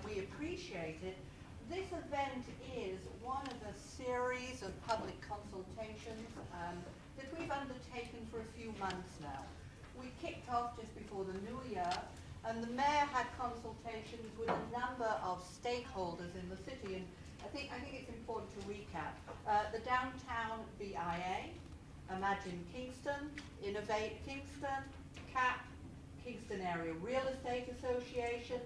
we appreciate it. This event is one of a series of public consultations that we've undertaken for a few months now. We kicked off just before the new year, and the mayor had consultations with a number of stakeholders in the city, and I think it's important to recap. The Downtown BIA, Imagine Kingston, Innovate Kingston, CAP, Kingston Area Real Estate Association,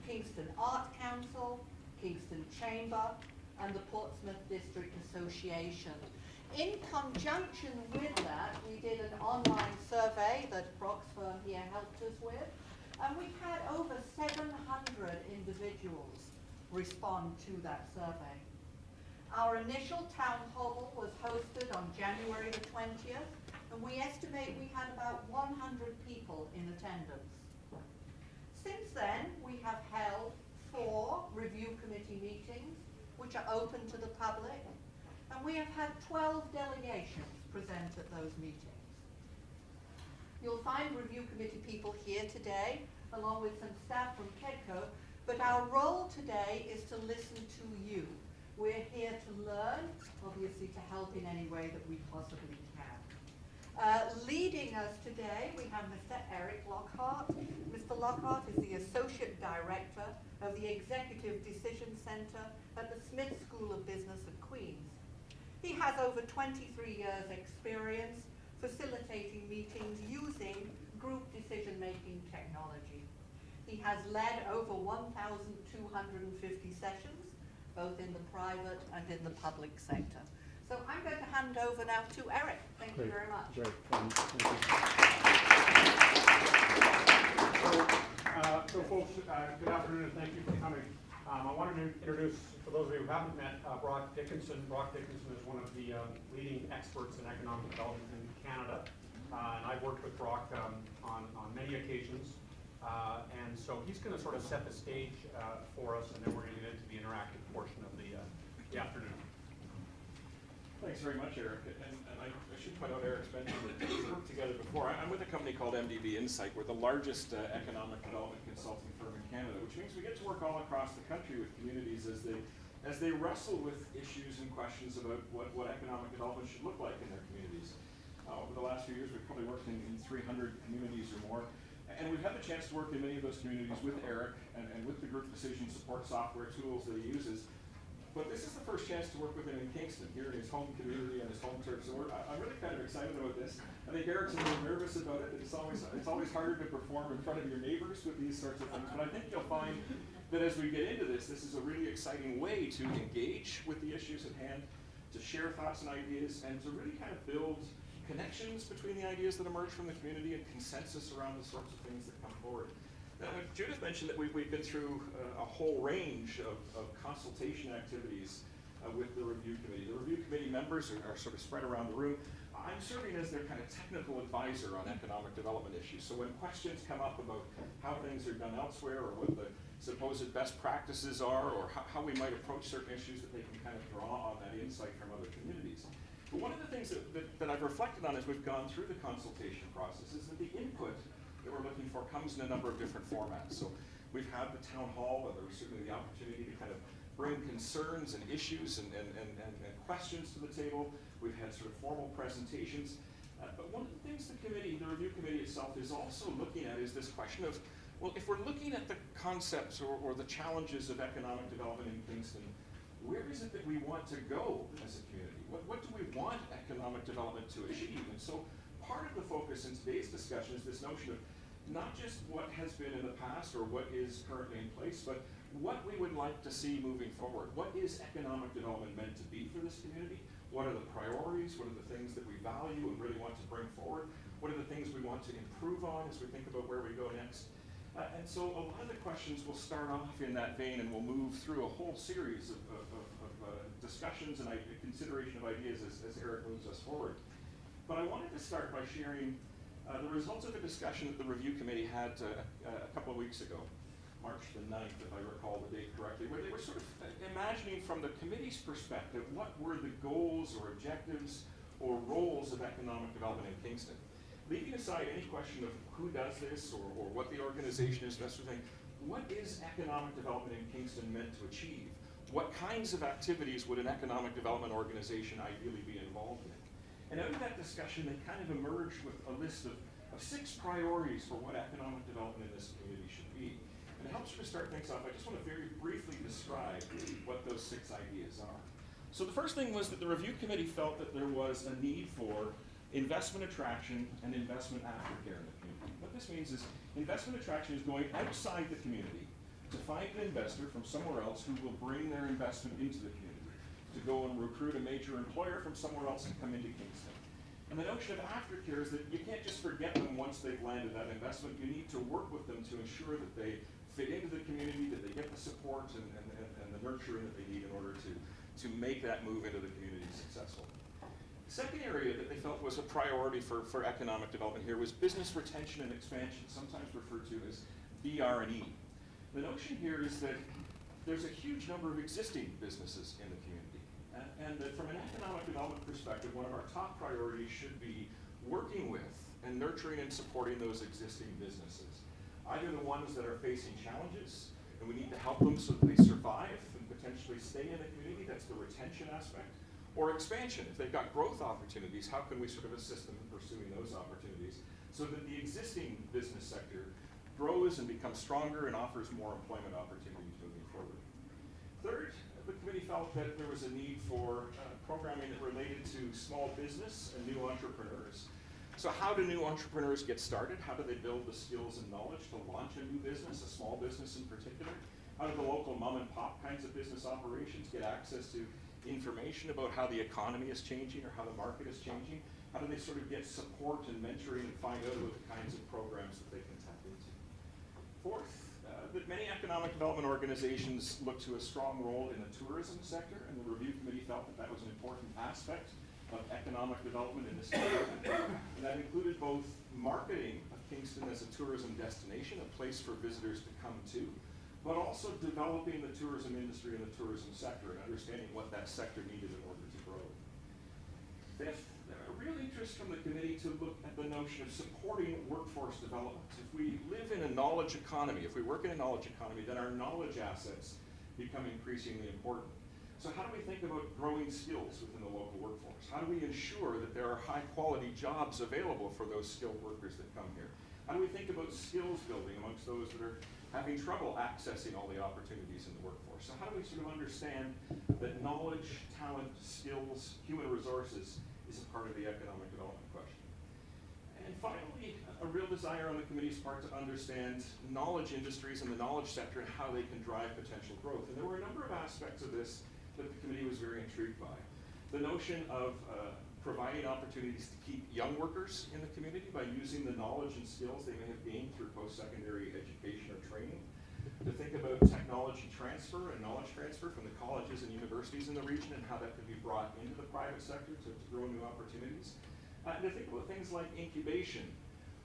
Kingston Art Council, Kingston Chamber, and the Portsmouth District Association. In conjunction with that, we did an online survey that Brock's firm here helped us with, and we've had over 700 individuals respond to that survey. Our initial town hall was hosted on January the 20th, and we estimate we had about 100 people in attendance. Since then, we have held 4 review committee meetings, which are open to the public, and we have had 12 delegations present at those meetings. You'll find review committee people here today, along with some staff from KEDCO, but our role today is to listen to you. We're here to learn, obviously to help in any way that we possibly can. Leading us today, we have Mr. Eric Lockhart. Mr. Lockhart is the Associate Director of the Executive Decision Center at the Smith School of Business at Queen's. He has over 23 years experience facilitating meetings using group decision-making technology. He has led over 1,250 sessions, both in the private and in the public sector. So I'm going to hand over now to Eric. Thank you very much. Great. Thank you. So folks, good afternoon and thank you for coming. I wanted to introduce, for those of you who haven't met, Brock Dickinson. Brock Dickinson is one of the leading experts in economic development in Canada. And I've worked with Brock on many occasions. And so he's going to sort of set the stage for us, and then we're going to get into the interactive portion of the afternoon. Thanks very much, Eric. And I should point out Eric's mentioned that we've worked together before. I'm with a company called MDB Insight. We're the largest economic development consulting firm in Canada, which means we get to work all across the country with communities as they wrestle with issues and questions about what economic development should look like in their communities. Over the last few years, we've probably worked in 300 communities or more. And we've had the chance to work in many of those communities with Eric and with the group decision support software tools that he uses. But this is the first chance to work with him in Kingston, here in his home community and his home turf. So I'm really kind of excited about this. I think Eric's a little nervous about it. It's always harder to perform in front of your neighbors with these sorts of things. But I think you'll find that as we get into this is a really exciting way to engage with the issues at hand, to share thoughts and ideas, and to really kind of build connections between the ideas that emerge from the community and consensus around the sorts of things that come forward. Now, Judith mentioned that we've been through a whole range of consultation activities with the review committee. The review committee members are sort of spread around the room. I'm serving as their kind of technical advisor on economic development issues. So when questions come up about how things are done elsewhere, or what the supposed best practices are, or how we might approach certain issues, that they can kind of draw on that insight from other communities. But one of the things that I've reflected on as we've gone through the consultation process is that the input that we're looking for comes in a number of different formats. So we've had the town hall, and there was certainly the opportunity to kind of bring concerns and issues and questions to the table. We've had sort of formal presentations. But one of the things the review committee itself is also looking at is this question of, well, if we're looking at the concepts or the challenges of economic development in Kingston, where is it that we want to go as a community? What do we want economic development to achieve? And so part of the focus in today's discussion is this notion of not just what has been in the past or what is currently in place, but what we would like to see moving forward. What is economic development meant to be for this community? What are the priorities? What are the things that we value and really want to bring forward? What are the things we want to improve on as we think about where we go next? And so a lot of the questions will start off in that vein, and we'll move through a whole series of discussions and consideration of ideas as Eric moves us forward. But I wanted to start by sharing the results of a discussion that the review committee had a couple of weeks ago, March the 9th, if I recall the date correctly, where they were sort of imagining from the committee's perspective what were the goals or objectives or roles of economic development in Kingston. Leaving aside any question of who does this or what the organization is, that sort of thing, what is economic development in Kingston meant to achieve? What kinds of activities would an economic development organization ideally be involved in? And out of that discussion, they kind of emerged with a list of 6 priorities for what economic development in this community should be. And to help sort of start things off, I just want to very briefly describe what those 6 ideas are. So the first thing was that the review committee felt that there was a need for investment attraction and investment aftercare in the community. What this means is investment attraction is going outside the community to find an investor from somewhere else who will bring their investment into the community, to go and recruit a major employer from somewhere else to come into Kingston. And the notion of aftercare is that you can't just forget them once they've landed that investment. You need to work with them to ensure that they fit into the community, that they get the support and the nurturing that they need in order to make that move into the community successful. The second area that they felt was a priority for economic development here was business retention and expansion, sometimes referred to as BR&E. The notion here is that there's a huge number of existing businesses in the community. And that from an economic development perspective, one of our top priorities should be working with and nurturing and supporting those existing businesses. Either the ones that are facing challenges, and we need to help them so that they survive and potentially stay in the community, that's the retention aspect, or expansion. If they've got growth opportunities, how can we sort of assist them in pursuing those opportunities so that the existing business sector grows and becomes stronger and offers more employment opportunities moving forward. Third, the committee felt that there was a need for programming that related to small business and new entrepreneurs. So how do new entrepreneurs get started? How do they build the skills and knowledge to launch a new business, a small business in particular? How do the local mom and pop kinds of business operations get access to information about how the economy is changing or how the market is changing? How do they sort of get support and mentoring and find out about the kinds of programs that they can tap into? Fourth, that many economic development organizations look to a strong role in the tourism sector, and the review committee felt that that was an important aspect of economic development in this area. And that included both marketing of Kingston as a tourism destination, a place for visitors to come to, but also developing the tourism industry and the tourism sector and understanding what that sector needed in order to grow. Fifth, a real interest from the committee to look at the notion of supporting workforce development. If we live in a knowledge economy, if we work in a knowledge economy, then our knowledge assets become increasingly important. So how do we think about growing skills within the local workforce? How do we ensure that there are high quality jobs available for those skilled workers that come here? How do we think about skills building amongst those that are having trouble accessing all the opportunities in the workforce? So how do we sort of understand that knowledge, talent, skills, human resources is a part of the economic development question? And finally, a real desire on the committee's part to understand knowledge industries and the knowledge sector and how they can drive potential growth. And there were a number of aspects of this that the committee was very intrigued by. The notion of providing opportunities to keep young workers in the community by using the knowledge and skills they may have gained through post-secondary education or training. To think about technology transfer and knowledge transfer from the colleges and universities in the region and how that could be brought into the private sector to grow new opportunities. And to think about things like incubation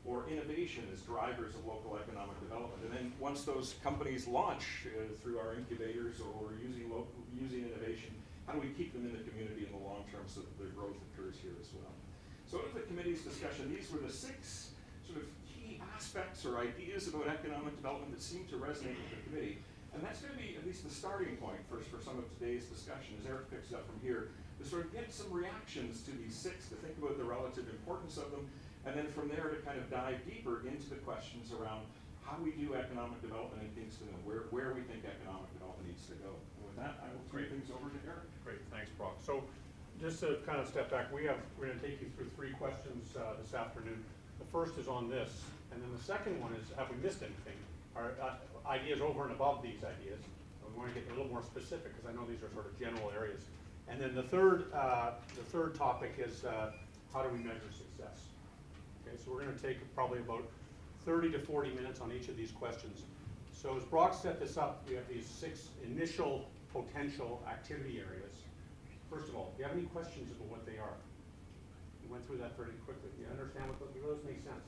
or innovation as drivers of local economic development. And then once those companies launch through our incubators or using innovation, how do we keep them in the community in the long term so that their growth occurs here as well? So out of the committee's discussion, these were the 6 sort of key aspects or ideas about economic development that seem to resonate with the committee. And that's going to be at least the starting point for some of today's discussion, as Eric picks up from here, to sort of get some reactions to these 6, to think about the relative importance of them, and then from there to kind of dive deeper into the questions around how we do economic development in Kingston and where we think economic development needs to go. And with that, I will turn things over to Eric. Great, thanks, Brock. So just to kind of step back, we're going to take you through 3 questions this afternoon. The first is on this, and then the second one is, have we missed anything? Our ideas over and above these ideas. We want to get a little more specific because I know these are sort of general areas. And then the third topic is how do we measure success? Okay, so we're going to take probably about 30 to 40 minutes on each of these questions. So as Brock set this up, we have these 6 initial potential activity areas. First of all, do you have any questions about what they are? We went through that pretty quickly. Do you understand what those make sense?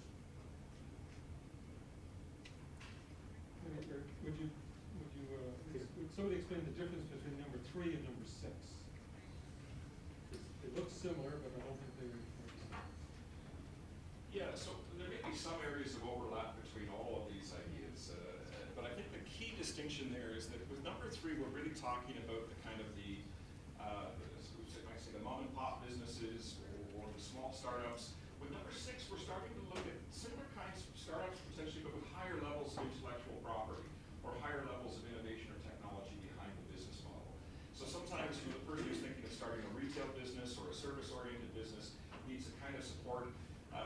Would somebody explain the difference between number 3 and number 6? They look similar, but I don't think they are. Yeah, so there may be some areas of overlap between all of these ideas, but I think the really talking about the kind of the mom and pop businesses or the small startups. With number 6, we're starting to look at similar kinds of startups potentially, but with higher levels of intellectual property or higher levels of innovation or technology behind the business model. So sometimes the person who's thinking of starting a retail business or a service-oriented business needs a kind of support,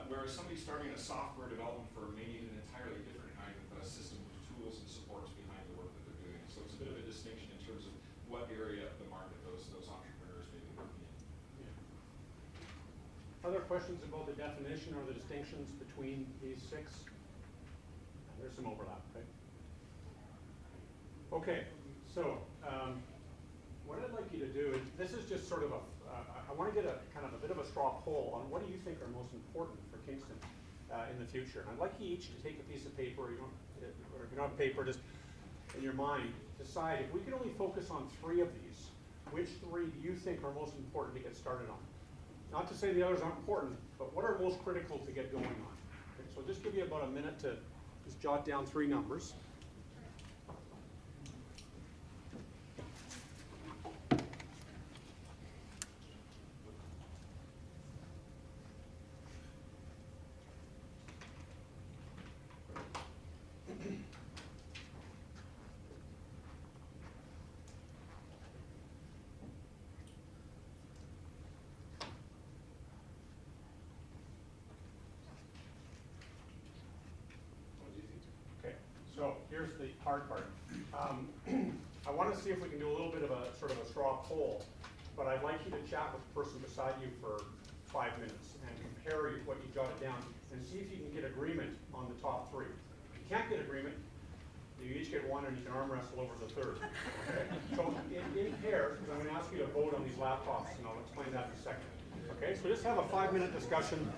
whereas somebody starting a software development firm may need an entirely different kind of system of tools and supports behind the work that they're doing. So it's a bit of a distinction in terms of what area of the market those entrepreneurs may be working in. Other questions about the definition or the distinctions between these 6? There's some overlap, okay? Okay, so what I'd like you to do is, this is just sort of I want to get a kind of a bit of a straw poll on what do you think are most important for Kingston in the future. And I'd like you each to take a piece of paper, or if you don't have paper, just in your mind, decide if we could only focus on 3 of these, which 3 do you think are most important to get started on? Not to say the others aren't important, but what are most critical to get going on? Okay, so I'll just give you about a minute to just jot down 3 numbers. So here's the hard part. I want to see if we can do a little bit of a sort of a straw poll, but I'd like you to chat with the person beside you for 5 minutes and compare what you jotted down and see if you can get agreement on the top 3. If you can't get agreement, you each get 1 and you can arm wrestle over the 3rd. Okay? So in pairs, because I'm going to ask you to vote on these laptops, and I'll explain that in a second. Okay, so just have a 5-minute discussion.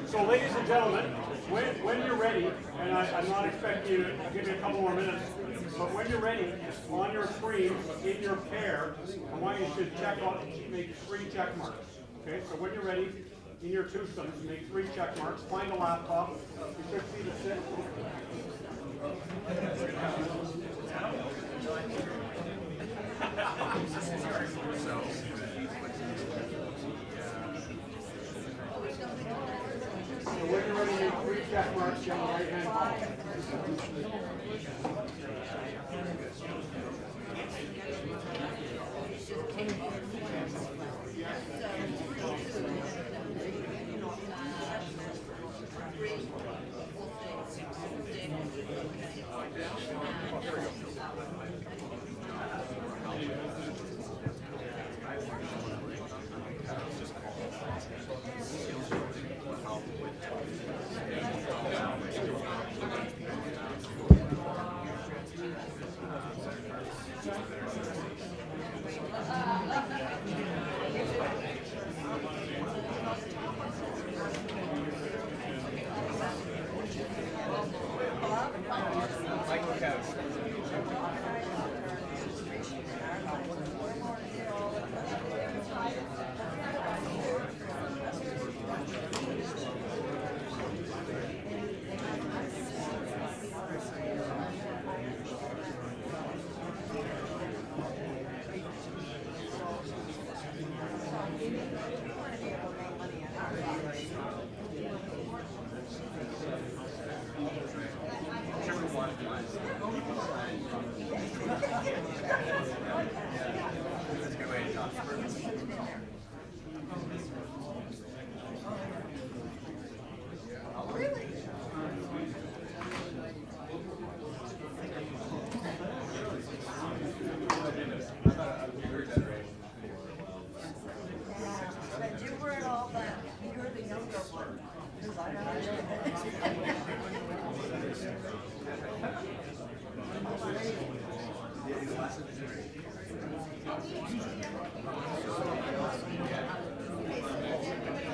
So ladies and gentlemen, when you're ready, and I'm not expecting you to give me a couple more minutes, but when you're ready, on your screen, in your pair, I want you to make 3 check marks. Okay, so when you're ready, in your twosomes, make 3 check marks, find a laptop, you should see the 6. So when you're ready, make 3 check marks on the right-hand column.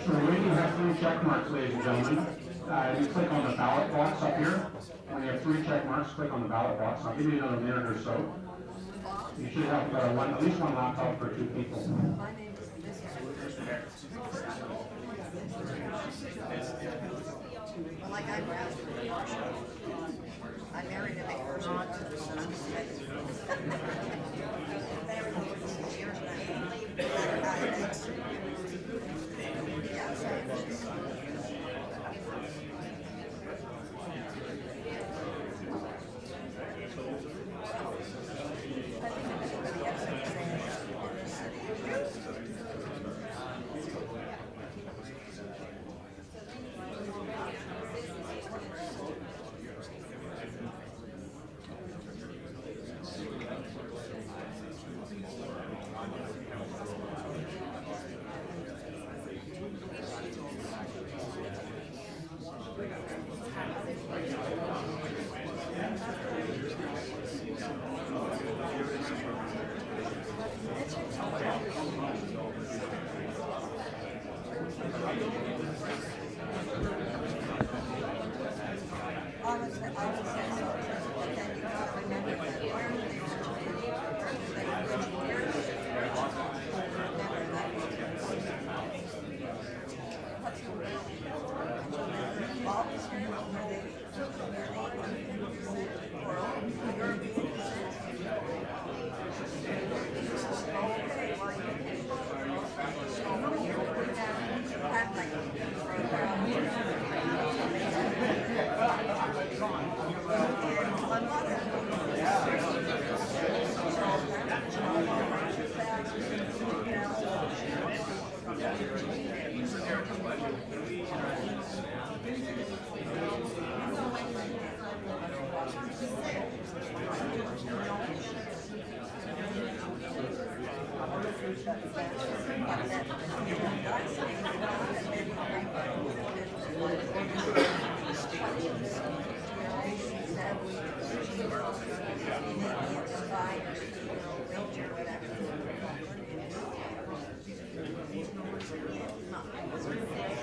So when you have 3 check marks, ladies and gentlemen, you click on the ballot box up here. When you have 3 check marks, click on the ballot box. I'll give you another minute or so. You should have at least one laptop for 2 people. Like I browsed for the I married a big person. Married for 6 years now.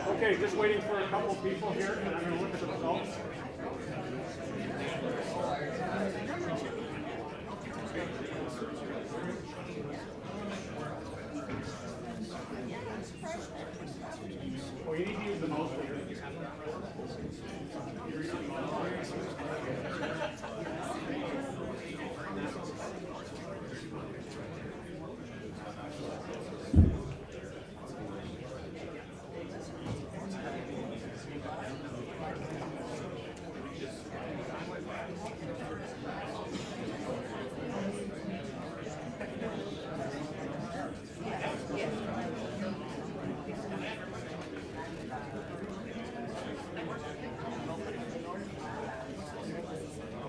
Okay, just waiting for a couple of people here, and I'm going to look at the results. Well, you need to use the mouse.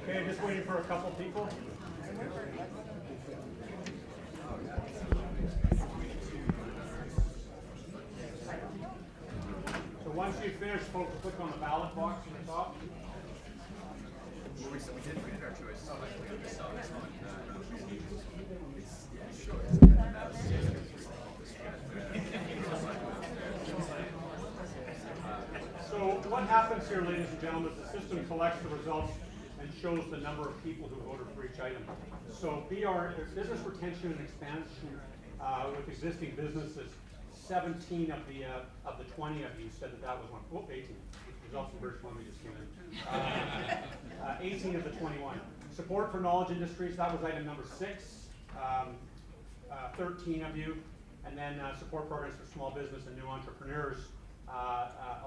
Okay, just waiting for a couple people. So once you finish, folks, click on the ballot box at the top. We did our choice. So what happens here, ladies and gentlemen, is the system collects the results and shows the number of people who voted for each item. So BR, business retention and expansion with existing businesses, 17 of the 20 of you said that was one. Oh, 18. Results from British Columbia just came in. 18 of the 21. Support for knowledge industries, that was item number 6. 13 of you. And then support programs for small business and new entrepreneurs,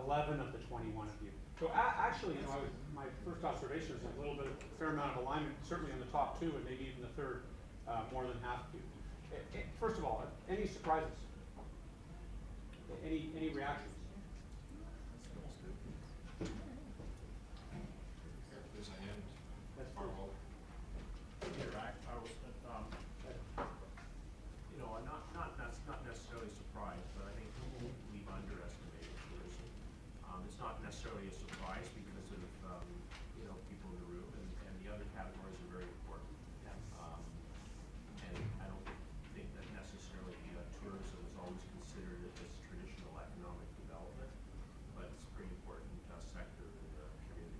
11 of the 21 of you. So actually, my first observation is a little bit, a fair amount of alignment, certainly in the top 2 and maybe even the third, more than half of you. First of all, any surprises? Any reactions? There's a hand. That's Far true. well. I was, not necessarily surprised, but I think we've underestimated tourism. It's not necessarily a surprise because of, people in the room, and the other categories are very important. And I don't think that necessarily tourism is always considered as traditional economic development, but it's a pretty important sector in the community.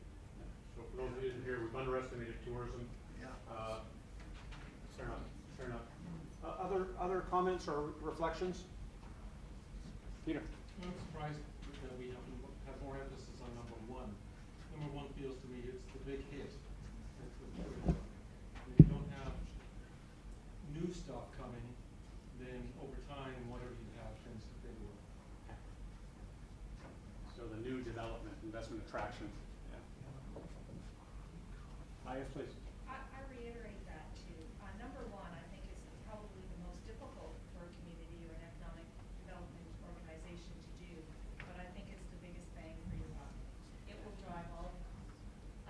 So for those of you here, we've underestimated tourism. Yeah. Fair enough, fair enough. Other comments or reflections? Peter? I'm surprised that we have more emphasis on number 1. Number 1 feels to me it's the big hit. That's the tourism. If you don't have new stuff coming, then over time, whatever you have tends to fade away. So the new development, investment attraction. Yeah. Yes, please. I reiterate that too. Number 1, I think is probably the most difficult for a community or an economic development organization to do, but I think it's the biggest bang for your buck. It will drive all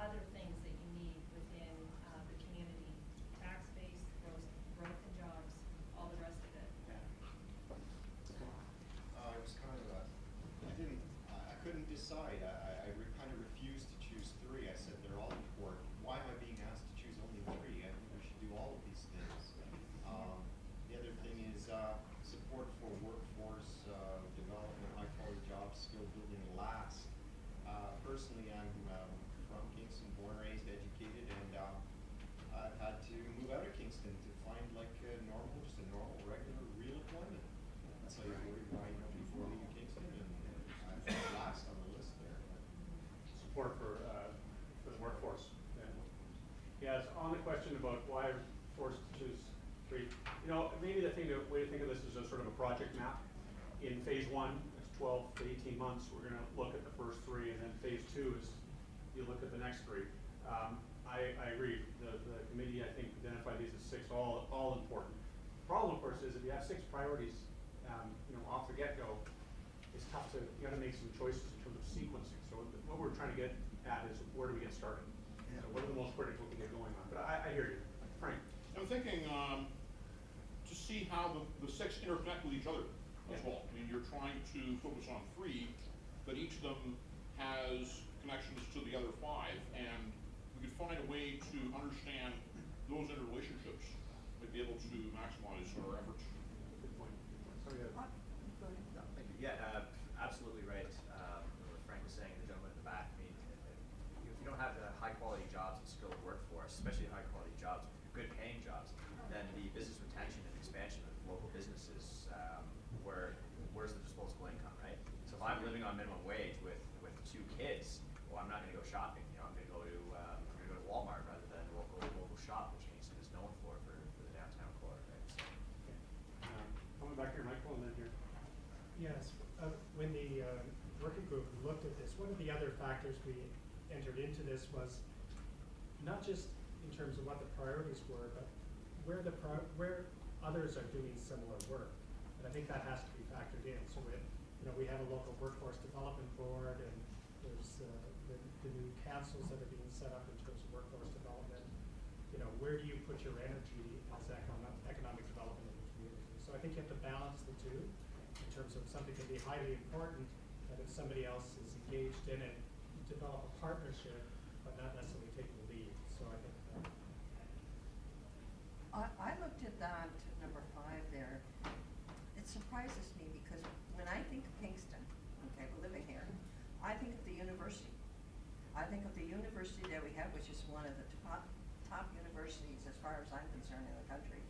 other things that you need within the community, tax base, growth and jobs, all the rest of it. Yeah. It was kind of I couldn't decide. I kind of refused to choose 3. I said they're all important. Why am I being asked to choose only 3? I think we should do all of these things. The other thing is support for workforce development, high quality jobs, skill building last. Personally, I'm from Kingston, born, raised, educated, and I've had to move out of Kingston to find just a normal, regular, real employment. That's how you worry why before leaving Kingston, and I think last on the list there. Support for the workforce. Yeah, it's on the question about why I'm forced to choose 3. Maybe the way to think of this is a sort of a project map. In phase 1, it's 12 to 18 months. We're going to look at the first 3, and then phase 2 is you look at the next 3. I agree. The committee, I think, identified these as 6, all important. The problem, of course, is if you have 6 priorities, off the get-go, it's tough to, you got to make some choices in terms of sequencing. So what we're trying to get at is where do we get started? So what are the most critical to get going on? But I hear you. Frank? I'm thinking to see how the 6 interconnect with each other as well. I mean, you're trying to focus on 3, but each of them has connections to the other 5, and we could find a way to understand those interrelationships to be able to maximize our efforts. Good point. So, yeah. Thank you. Yeah, absolutely right. What Frank was saying, the gentleman in the back. I mean, if you don't have the high quality jobs and skilled workforce, especially high quality jobs, good paying jobs, then the business retention and expansion of local businesses, where's the disposable income, right? So if I'm living on minimum wage with 2 kids, well, I'm not going to go shopping. I'm going to go to Walmart rather than a local shop, which Kingston is known for the downtown core, right? So. Coming back here, Michael, and then here. Yes, when the working group looked at this, one of the other factors we entered into this was not just in terms of what the priorities were, but where others are doing similar work. And I think that has to be factored in. So we have a local workforce development board, and there's the new councils that are being set up in terms of workforce development. Where do you put your energy as economic development in the community? So I think you have to balance the two in terms of something can be highly important, that if somebody else is engaged in it, you develop a partnership, but not necessarily take the lead. So I think I looked at that number 5 there. It surprises me because when I think of Kingston, okay, we're living here, I think of the university. I think of the university that we have, which is one of the top universities as far as I'm concerned in the country.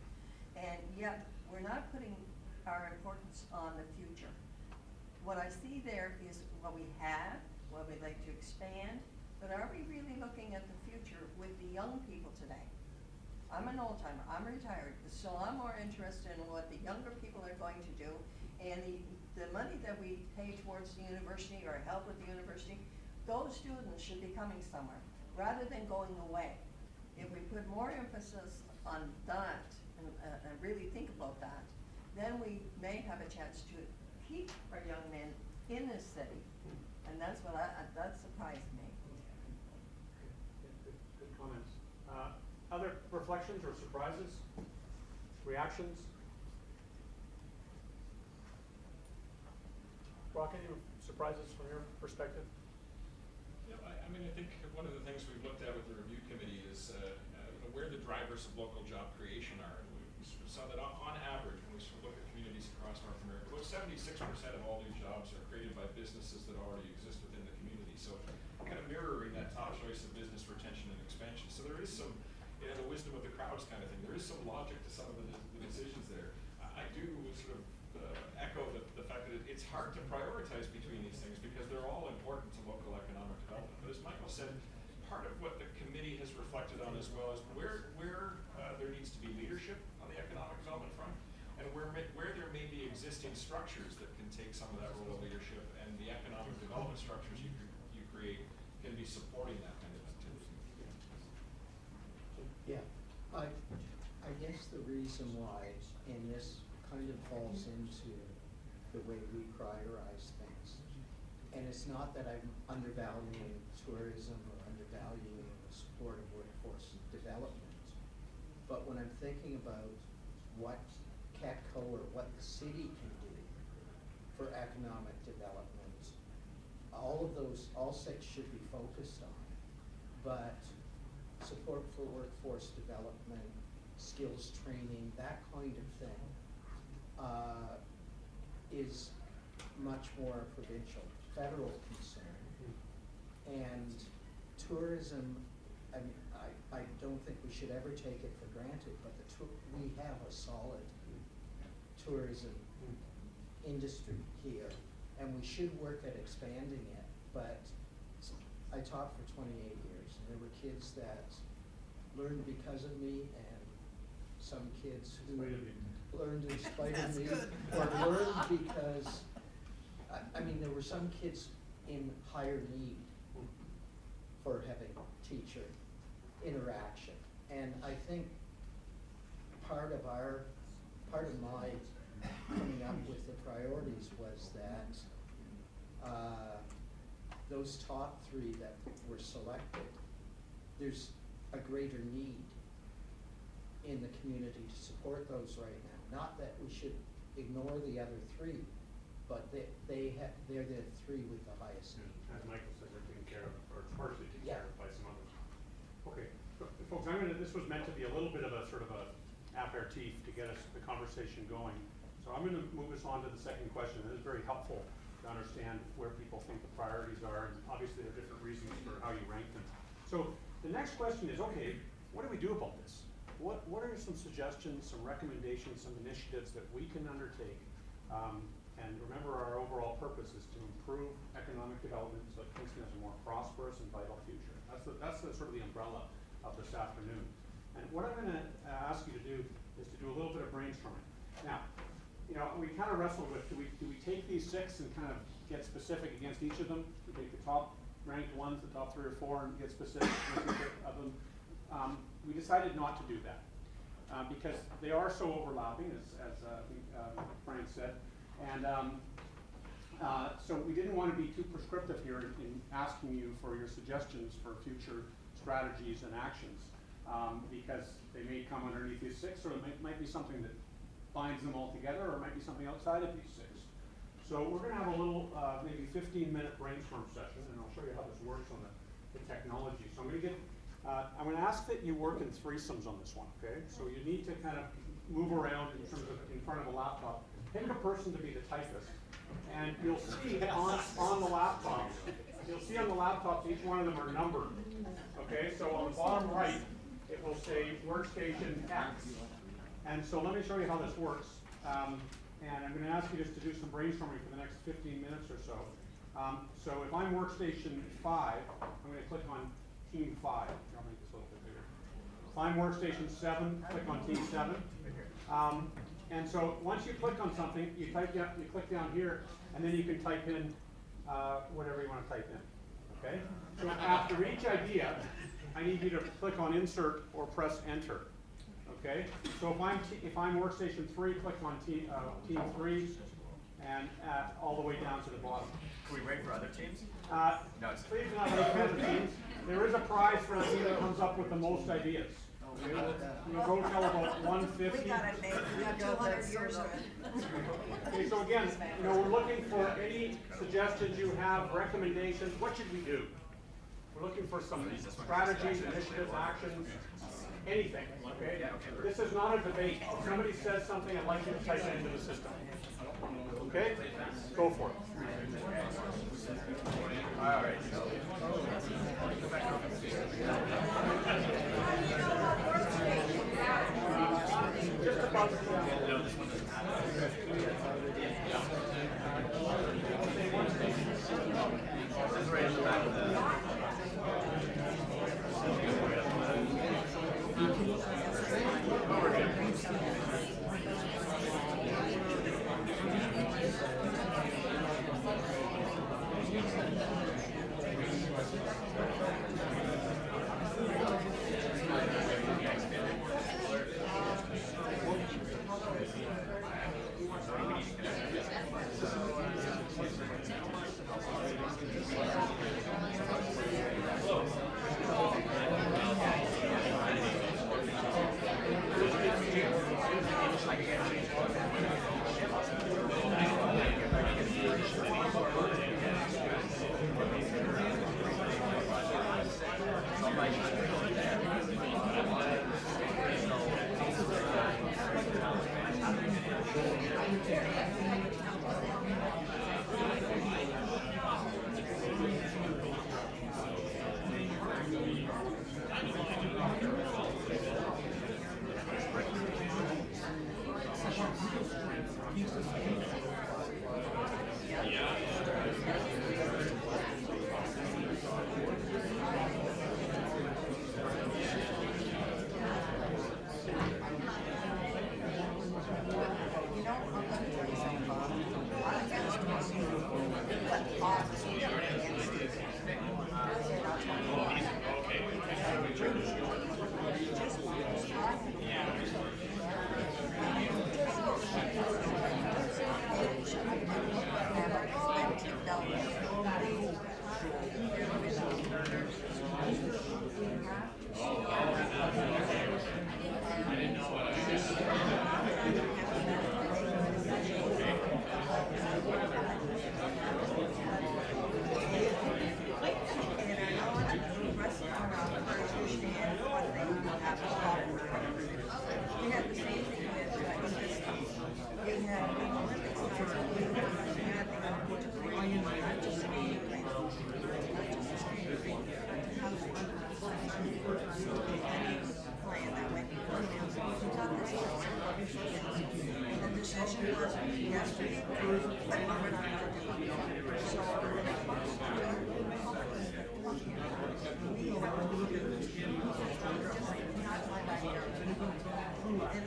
And yet, we're not putting our importance on the future. What I see there is what we have, what we'd like to expand, but are we really looking at the future with the young people today? I'm an old timer, I'm retired, so I'm more interested in what the younger people are going to do, and the money that we pay towards the university or help with the university, those students should be coming somewhere, rather than going away. If we put more emphasis on that and really think about that, then we may have a chance to keep our young men in this city, and that's what that surprised me. Good comments. Other reflections or surprises, reactions? Brock, any surprises from your perspective? I mean, I think one of the things we've looked at with the review committee is where the drivers of local job creation are. And we sort of saw that on average, when we sort of look at communities across North America, about 76% of all new jobs are created by businesses that already exist within the community. So kind of mirroring that top choice of business retention and expansion. So there is some, the wisdom of the crowds kind of thing. There is some logic to some of the decisions there. I do sort of echo the fact that it's hard to prioritize between these things because they're all important to local economic development. But as Michael said, part of what the committee has reflected on as well is where there needs to be leadership on the economic development front, and where there may be existing structures that can take some of that role of leadership, and the economic development structures you create can be supporting that kind of activity. Yeah, I guess the reason why, and this kind of falls into the way we prioritize things, and it's not that I'm undervaluing tourism or undervaluing the support of workforce development, but when I'm thinking about what KEDCO or what the city can do for economic development, all 6 should be focused on, but support for workforce development, skills training, that kind of thing, is much more a provincial, federal concern. And tourism, I mean, I don't think we should ever take it for granted, but we have a solid tourism industry here, and we should work at expanding it. But I taught for 28 years, and there were kids that learned because of me, and some kids who learned in spite of me, or learned because, I mean, there were some kids in higher need for having teacher interaction. And I think part of my coming up with the priorities was that those top 3 that were selected, there's a greater need in the community to support those right now. Not that we should ignore the other 3, but they're the 3 with the highest need. As Michael said, they're taken care of, or partially taken Yeah. care of by some others. Okay, folks, this was meant to be a little bit of a sort of a aperitif to get us the conversation going. So I'm going to move us on to the second question. It is very helpful to understand where people think the priorities are, and obviously there are different reasons for how you rank them. So the next question is, okay, what do we do about this? What are some suggestions, some recommendations, some initiatives that we can undertake? And remember, our overall purpose is to improve economic development so that Kingston has a more prosperous and vital future. That's the sort of the umbrella of this afternoon. And what I'm going to ask you to do is to do a little bit of brainstorming. Now, you know, we kind of wrestled with, do we take these 6 and kind of get specific against each of them? Do we take the top ranked ones, the top 3 or 4, and get specific against each of them? We decided not to do that because they are so overlapping, as Frank said, and so we didn't want to be too prescriptive here in asking you for your suggestions for future strategies and actions because they may come underneath these 6, or it might be something that binds them all together, or it might be something outside of these 6. So we're going to have a little, maybe 15-minute brainstorm session, and I'll show you how this works on the technology. So I'm going to ask that you work in threesomes on this one, okay? So you need to kind of move around in terms of in front of a laptop. Pick a person to be the typist, and you'll see on the laptops, each one of them are numbered, okay? So on the bottom right, it will say workstation X. And so let me show you how this works. And I'm going to ask you just to do some brainstorming for the next 15 minutes or so. So if I'm workstation 5, I'm going to click on team 5. I'll make this a little bit bigger. If I'm workstation 7, click on team 7. And so once you click on something, you click down here, and then you can type in whatever you want to type in. Okay? So after each idea, I need you to click on insert or press enter. Okay, so if I'm workstation 3, click on team 3, and all the way down to the bottom. Can we wait for other teams? No, please do not wait for other teams. There is a prize for a team that comes up with the most ideas. Okay, we'll go till about 150. We got it, mate. We got 200 years of it. Okay, so again, you know, we're looking for any suggestions you have, recommendations. What should we do? We're looking for some strategies, initiatives, actions. Anything, okay? This is not a debate. If somebody says something, I'd like you to type it into the system. Okay? Go for it. all right. Just about This is right at the back of the... And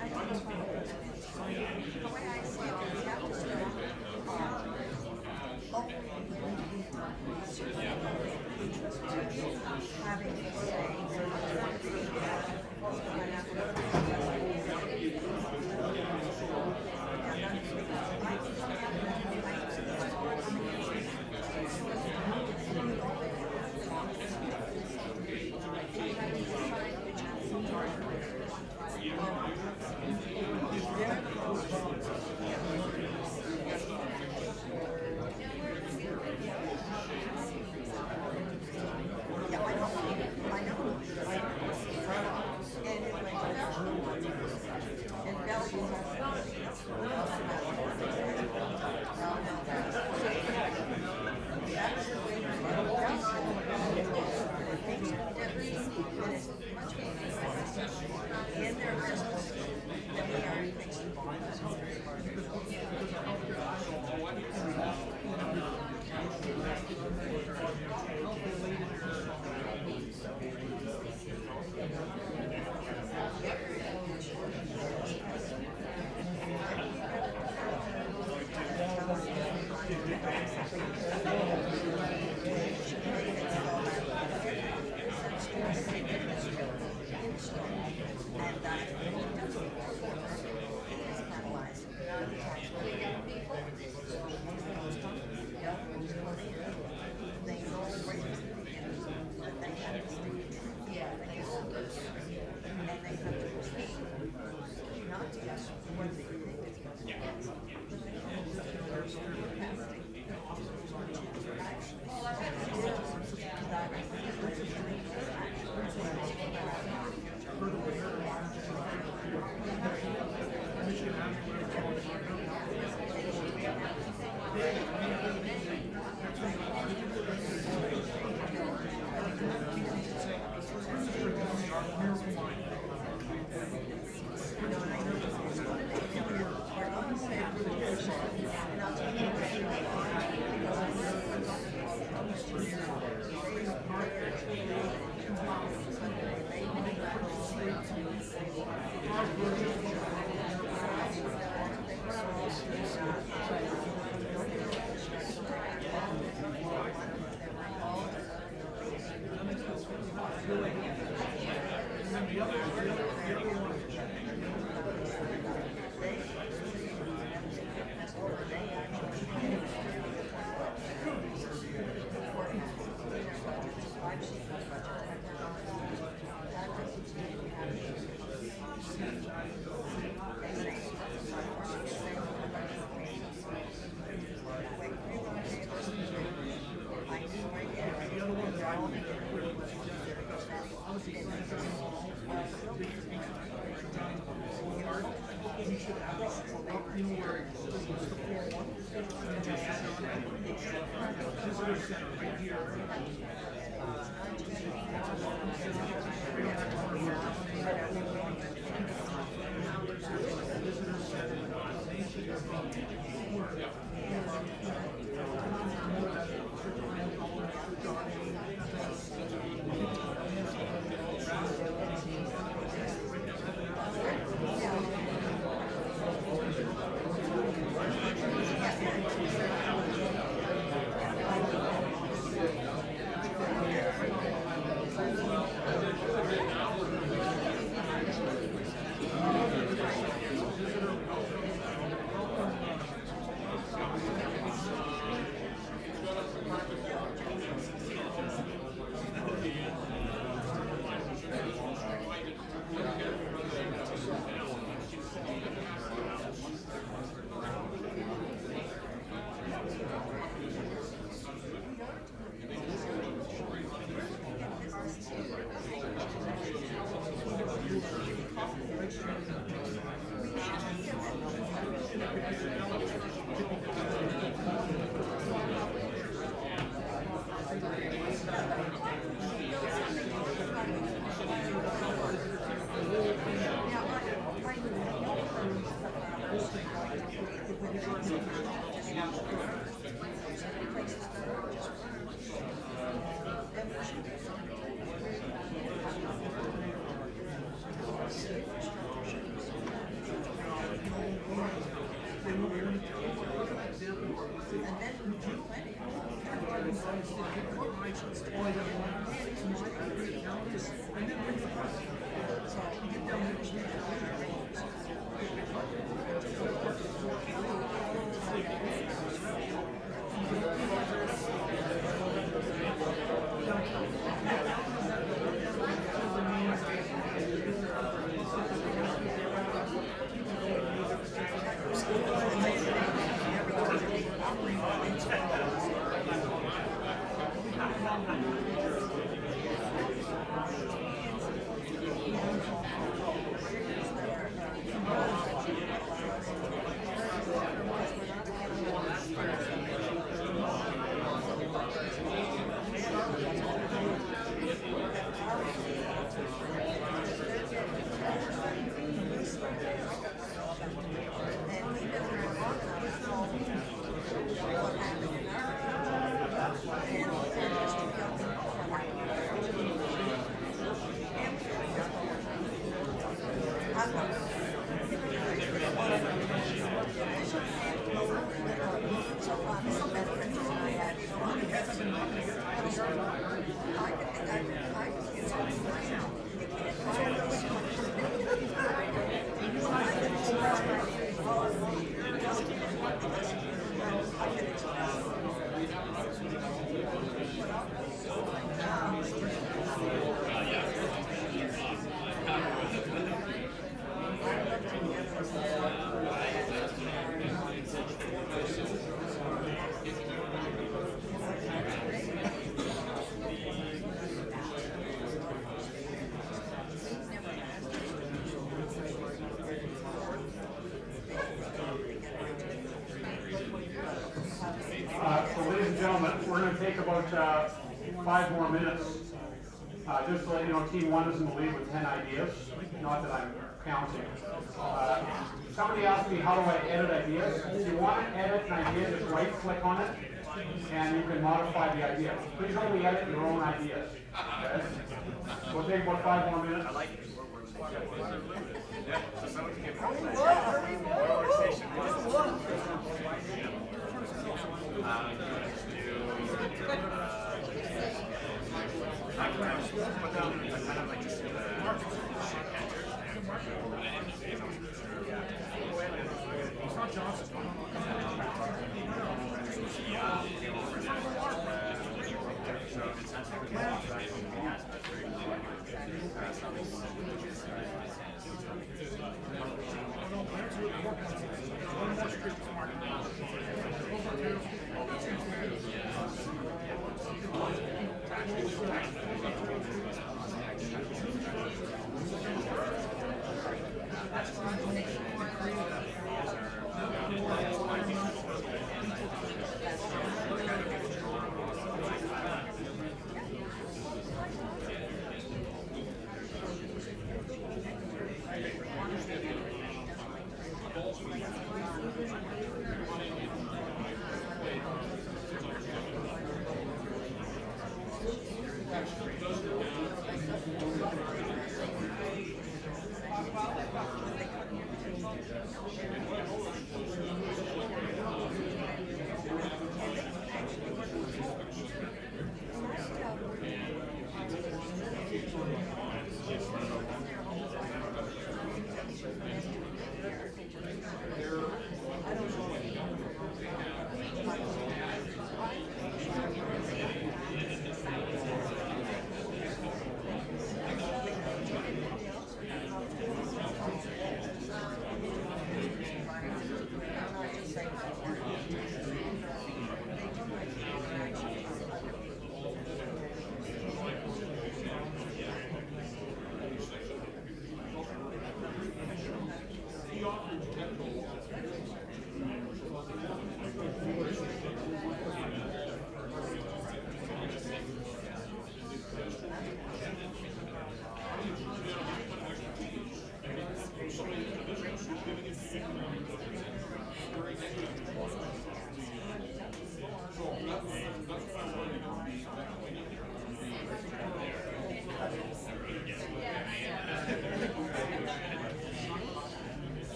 I think the way I see it, we have to start, having to say, in their business, that we are fixing. So ladies and gentlemen, we're going to take about 5 more minutes. Just to let you know, Team 1 is in the lead with 10 ideas. Not that I'm counting. Somebody asked me, how do I edit ideas? If you want to edit an idea, just right-click on it, and you can modify the idea. Please only edit your own ideas. Okay? We'll take about 5 more minutes. I like it. Yeah, so someone can give organization I can actually put down kind of like just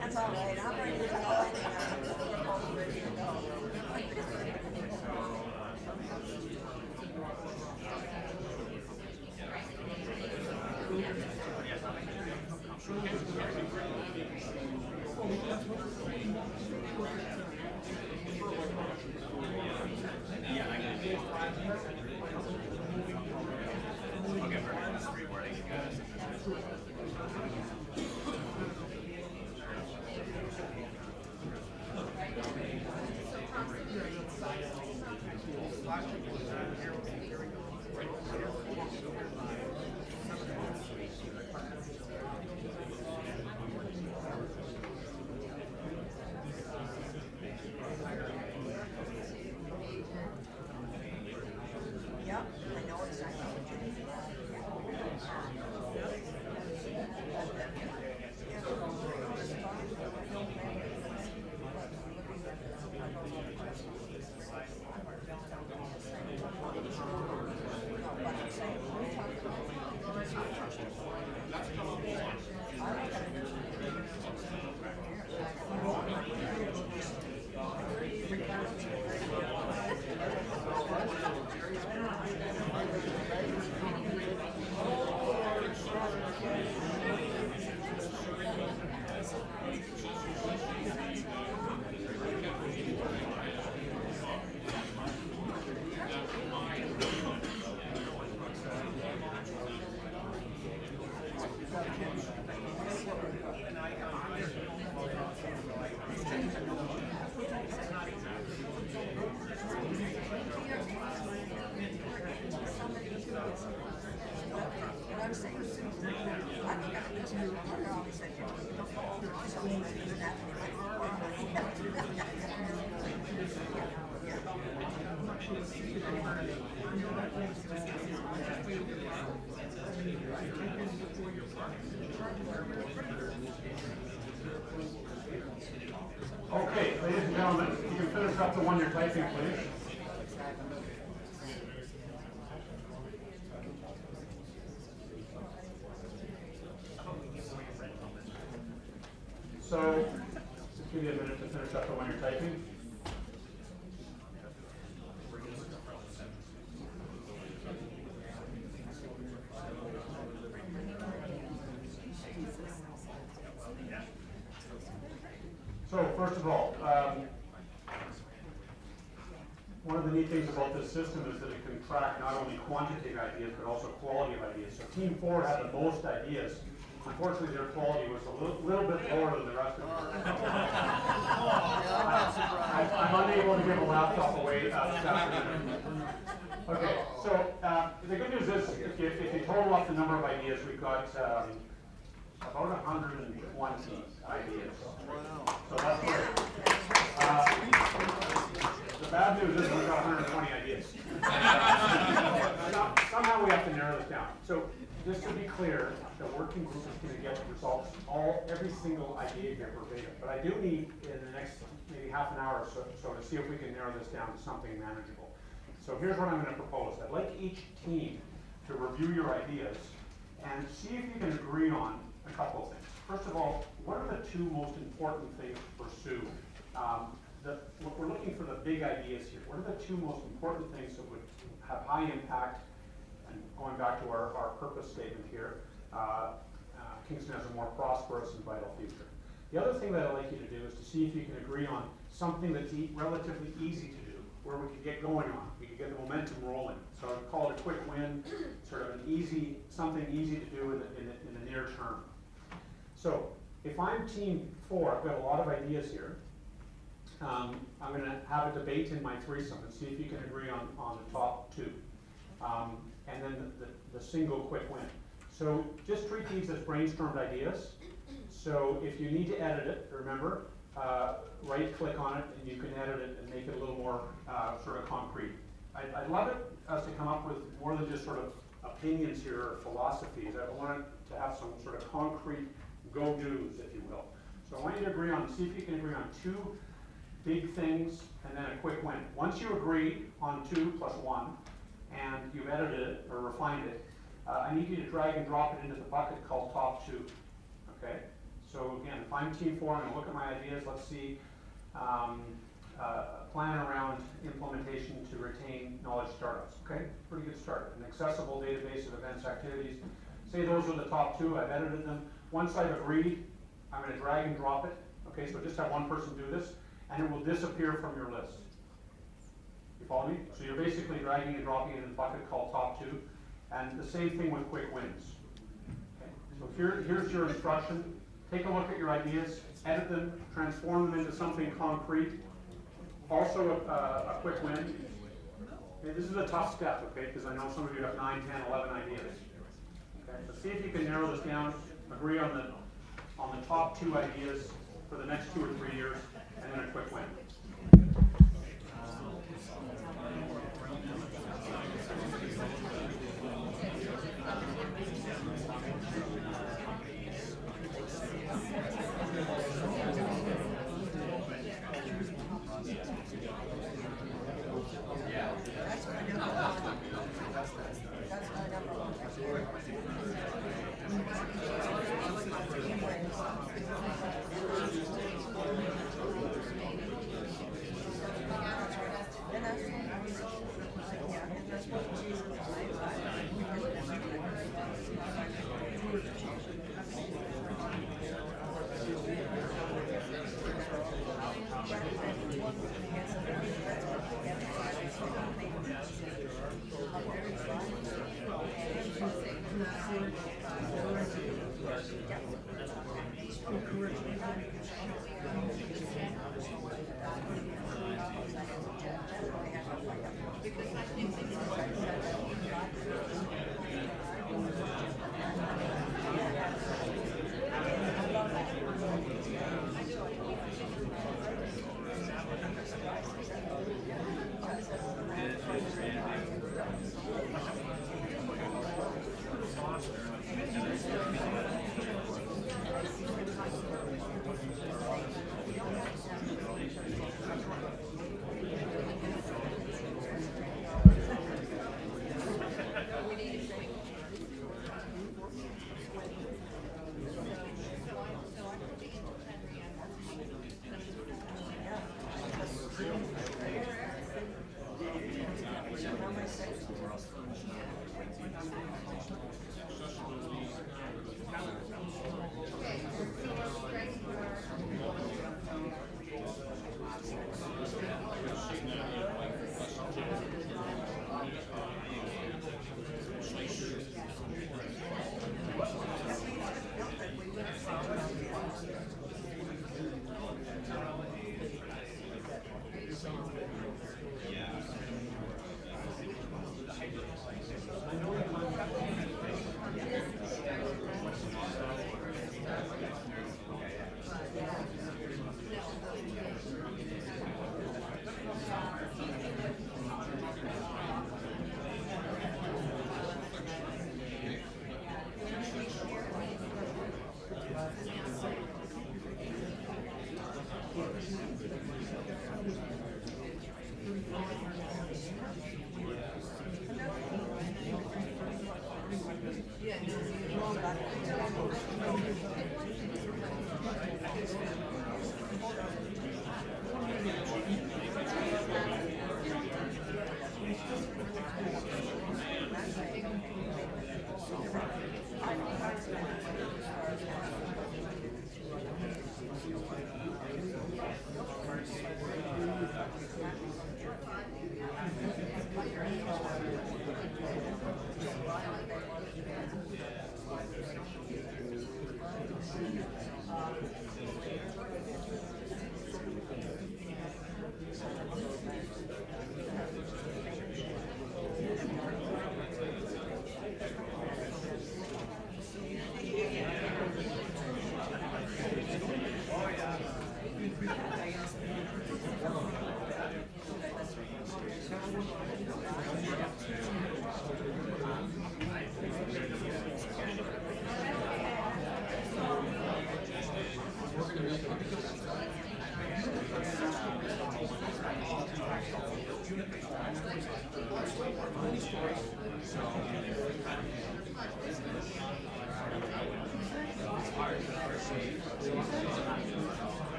That's all right, I'm ready to go anyhow. I'm ready to go. Yep. What I'm saying is, I've got this, I always said, something that doesn't have Okay, ladies and gentlemen, you can finish up the one you're typing, please. So, just give you a minute to finish up the one you're typing. So, first of all, one of the neat things about this system is that it can track not only quantitative ideas, but also quality of ideas. So Team 4 had the most ideas. Unfortunately, their quality was a little bit lower than the rest of them. I'm unable to give a laptop away this afternoon. Okay, so the good news is, if you total up the number of ideas, we've got about 120 ideas. So that's great. The bad news is we've got 120 ideas. Somehow we have to narrow this down. So just to be clear, the working group is going to get results, every single idea here verbatim. But I do need, in the next maybe half an hour or so to see if we can narrow this down to something manageable. So here's what I'm going to propose. I'd like each team to review your ideas and see if you can agree on a couple of things. First of all, what are the two most important things to pursue? We're looking for the big ideas here. What are the two most important things that would have high impact? And going back to our purpose statement here, Kingston has a more prosperous and vital future. The other thing that I'd like you to do is to see if you can agree on something that's relatively easy to do, where we could get going on. We could get the momentum rolling. So I'd call it a quick win, sort of something easy to do in the near term. So if I'm Team 4, I've got a lot of ideas here. I'm going to have a debate in my threesome and see if you can agree on the top two. And then the single quick win. So just treat these as brainstormed ideas. So if you need to edit it, remember, right click on it and you can edit it and make it a little more sort of concrete. I'd love us to come up with more than just sort of opinions here or philosophies. I want to have some sort of concrete go-dos, if you will. So I want you to agree on, see if you can agree on two big things and then a quick win. Once you agree on 2 plus 1 and you've edited it or refined it, I need you to drag and drop it into the bucket called top 2. Okay? So again, if I'm Team 4, I'm going to look at my ideas. Let's see, plan around implementation to retain knowledge startups. Okay? Pretty good start. An accessible database of events, activities. Say those are the top 2. I've edited them. Once I've agreed, I'm going to drag and drop it. Okay, so just have one person do this, and it will disappear from your list. You follow me? So you're basically dragging and dropping it in the bucket called top 2, and the same thing with quick wins. Okay? So here's your instruction. Take a look at your ideas, edit them, transform them into something concrete. Also a quick win. Okay, this is a tough step, okay, because I know some of you have 9, 10, 11 ideas. Okay, so see if you can narrow this down, agree on the top 2 ideas for the next 2 or 3 years, and then a quick win.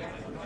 Yeah.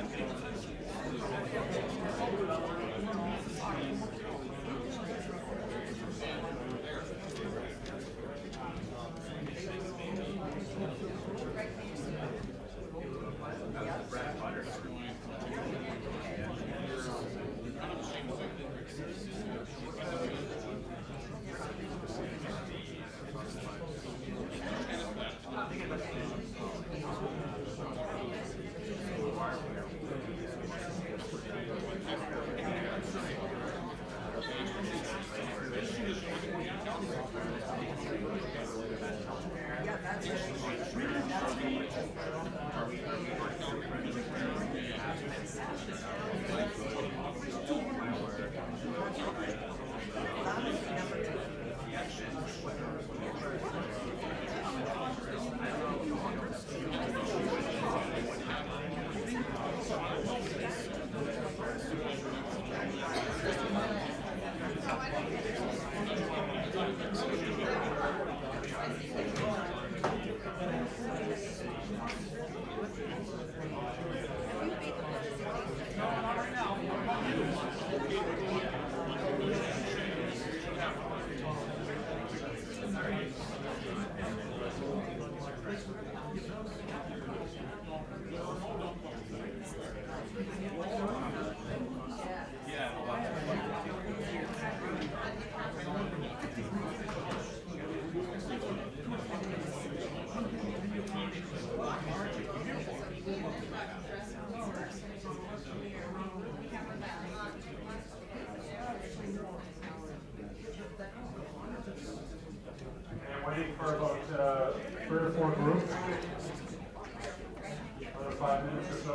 Waiting for about 3 or 4 groups. Another 5 minutes or so.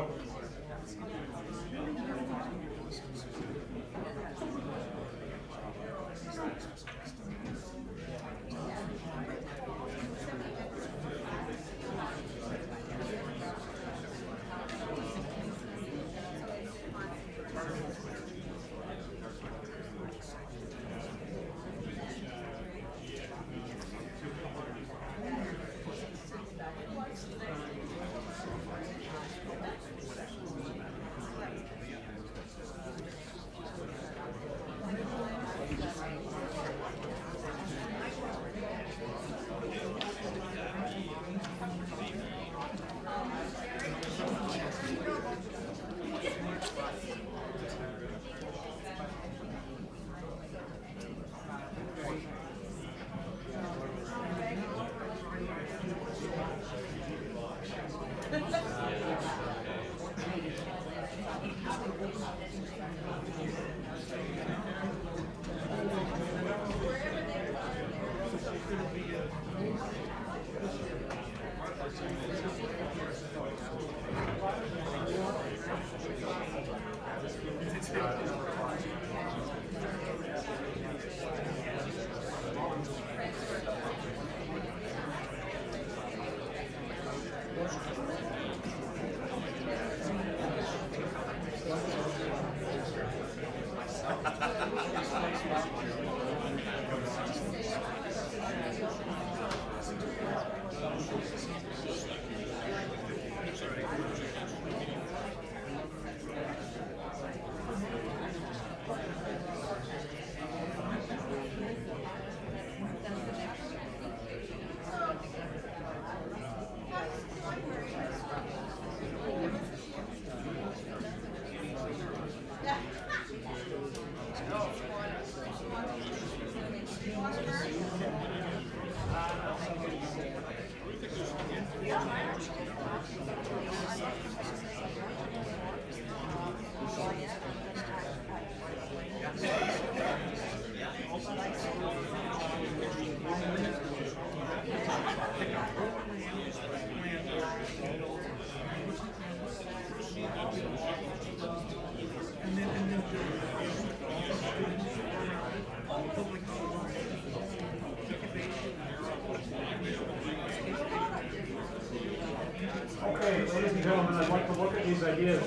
Okay, ladies and gentlemen, I'd like to look at these ideas.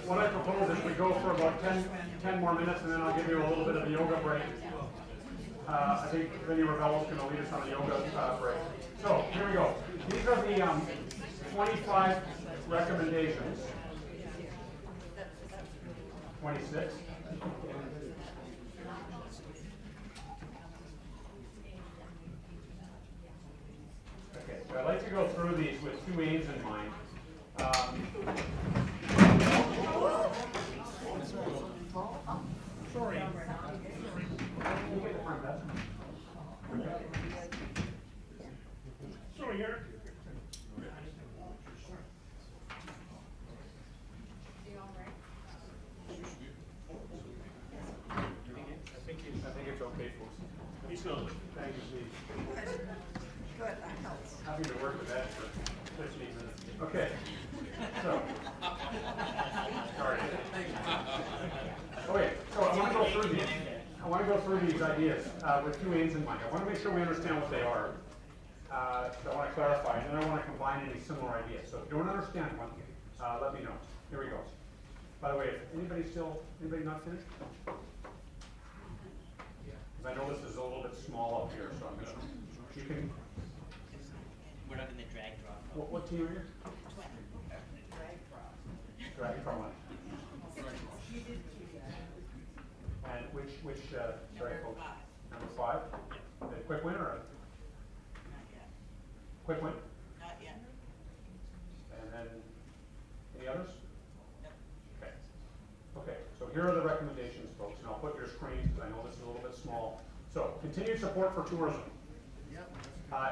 What I propose is we go for about 10 more minutes, and then I'll give you a little bit of a yoga break. I think Vinny Ravello is going to lead us on a yoga break. So, here we go. These are the 25 recommendations. 26. Okay, so I'd like to go through these with 2 aims in mind. Sorry. Sorry, Eric. I think it's okay, folks. He's good. Thank you, Steve. Good, that helps. Happy to Okay, so. Sorry. Okay, so I want to go through these. I want to go through these ideas with two aims in mind. I want to make sure we understand what they are. So I want to clarify, and then I want to combine any similar ideas. So if you don't understand one, let me know. Here we go. By the way, if anybody not finished? Because I know this is a little bit small up here, so I'm gonna, you can. We're not gonna drag drop. What team are you? Drag from what? And which, sorry folks, number 5? A quick win or a? Not yet. Quick win? Not yet. And then, any others? Nope. Okay. Okay, so here are the recommendations, folks, and I'll put your screens, because I know this is a little bit small. So, continued support for tourism.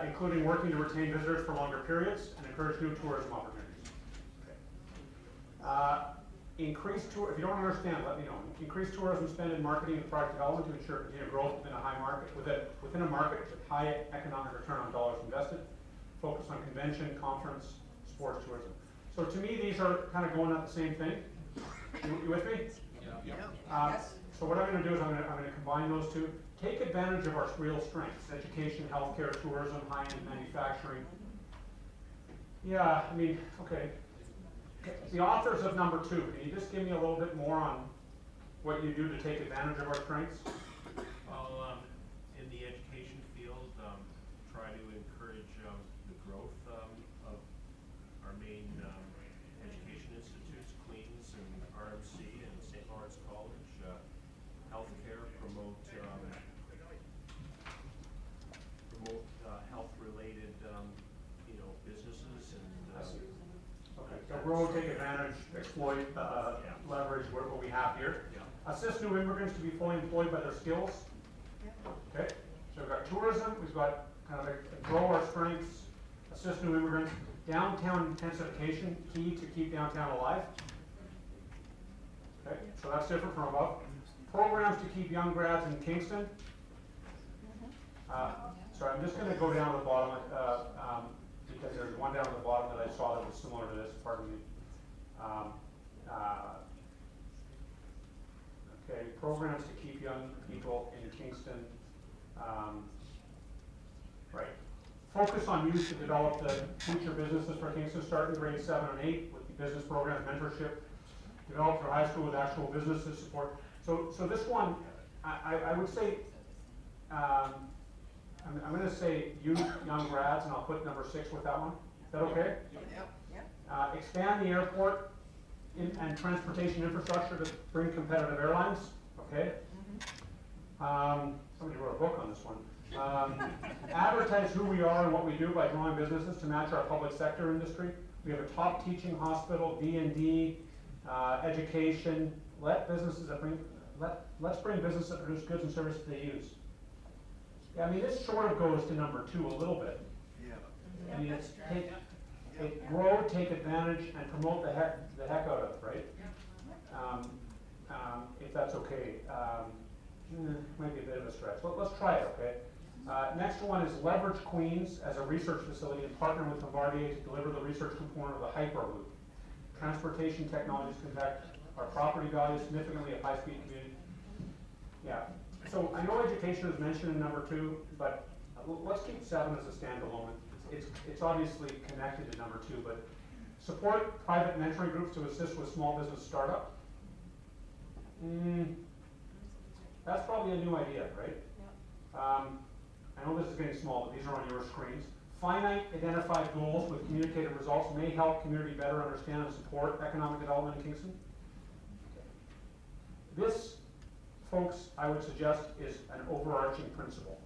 Including working to retain visitors for longer periods and encourage new tourism opportunities. Okay. Increase tour, if you don't understand, let me know. Increase tourism spend in marketing and product development to ensure continued growth within a high market, within a market with high economic return on dollars invested. Focus on convention, conference, sports tourism. So to me, these are kind of going at the same thing. You with me? Yeah. Yes. So what I'm going to do is I'm going to combine those two. Take advantage of our real strengths: education, healthcare, tourism, high-end manufacturing. Yeah, I mean, okay. The authors of number 2, can you just give me a little bit more on what you do to take advantage of our strengths? Well, in the education field, try to encourage the growth of our main education institutes, Queens and RMC and St. Lawrence College. Healthcare, promote health-related, businesses and. Okay, so grow, take advantage, exploit, leverage what we have here. Yeah. Assist new immigrants to be fully employed by their skills. Okay, so we've got tourism, we've got kind of grow our strengths, assist new immigrants, downtown intensification, key to keep downtown alive. Okay, so that's different from above. Programs to keep young grads in Kingston. So I'm just going to go down to the bottom because there's one down at the bottom that I saw that was similar to this, pardon me. Okay, programs to keep young people in Kingston. Right. Focus on youth to develop the future businesses for Kingston, start in grades 7 and 8 with the business programs, mentorship. Develop for high school with actual businesses, support. So this one, I would say, I'm going to say youth, young grads, and I'll put number 6 with that one. Is that okay? Yep. Expand the airport and transportation infrastructure to bring competitive airlines. Okay. Somebody wrote a book on this one. Advertise who we are and what we do by drawing businesses to match our public sector industry. We have a top teaching hospital, D&D, education. Let's bring businesses that produce goods and services they use. Yeah, I mean, this sort of goes to number 2 a little bit. I mean, it's grow, take advantage, and promote the heck out of it, right? If that's okay. Might be a bit of a stretch. Let's try it, okay? Next one is leverage Queens as a research facility and partner with Bombardier to deliver the research component of the Hyperloop. Transportation technologies can impact our property values significantly at high-speed community. Yeah. So I know education is mentioned in number 2, but let's keep 7 as a standalone. It's obviously connected to number 2, but support private mentoring groups to assist with small business startup. That's probably a new idea, right? I know this is getting small, but these are on your screens. Finite identified goals with communicated results may help community better understand and support economic development in Kingston. This, folks, I would suggest is an overarching principle.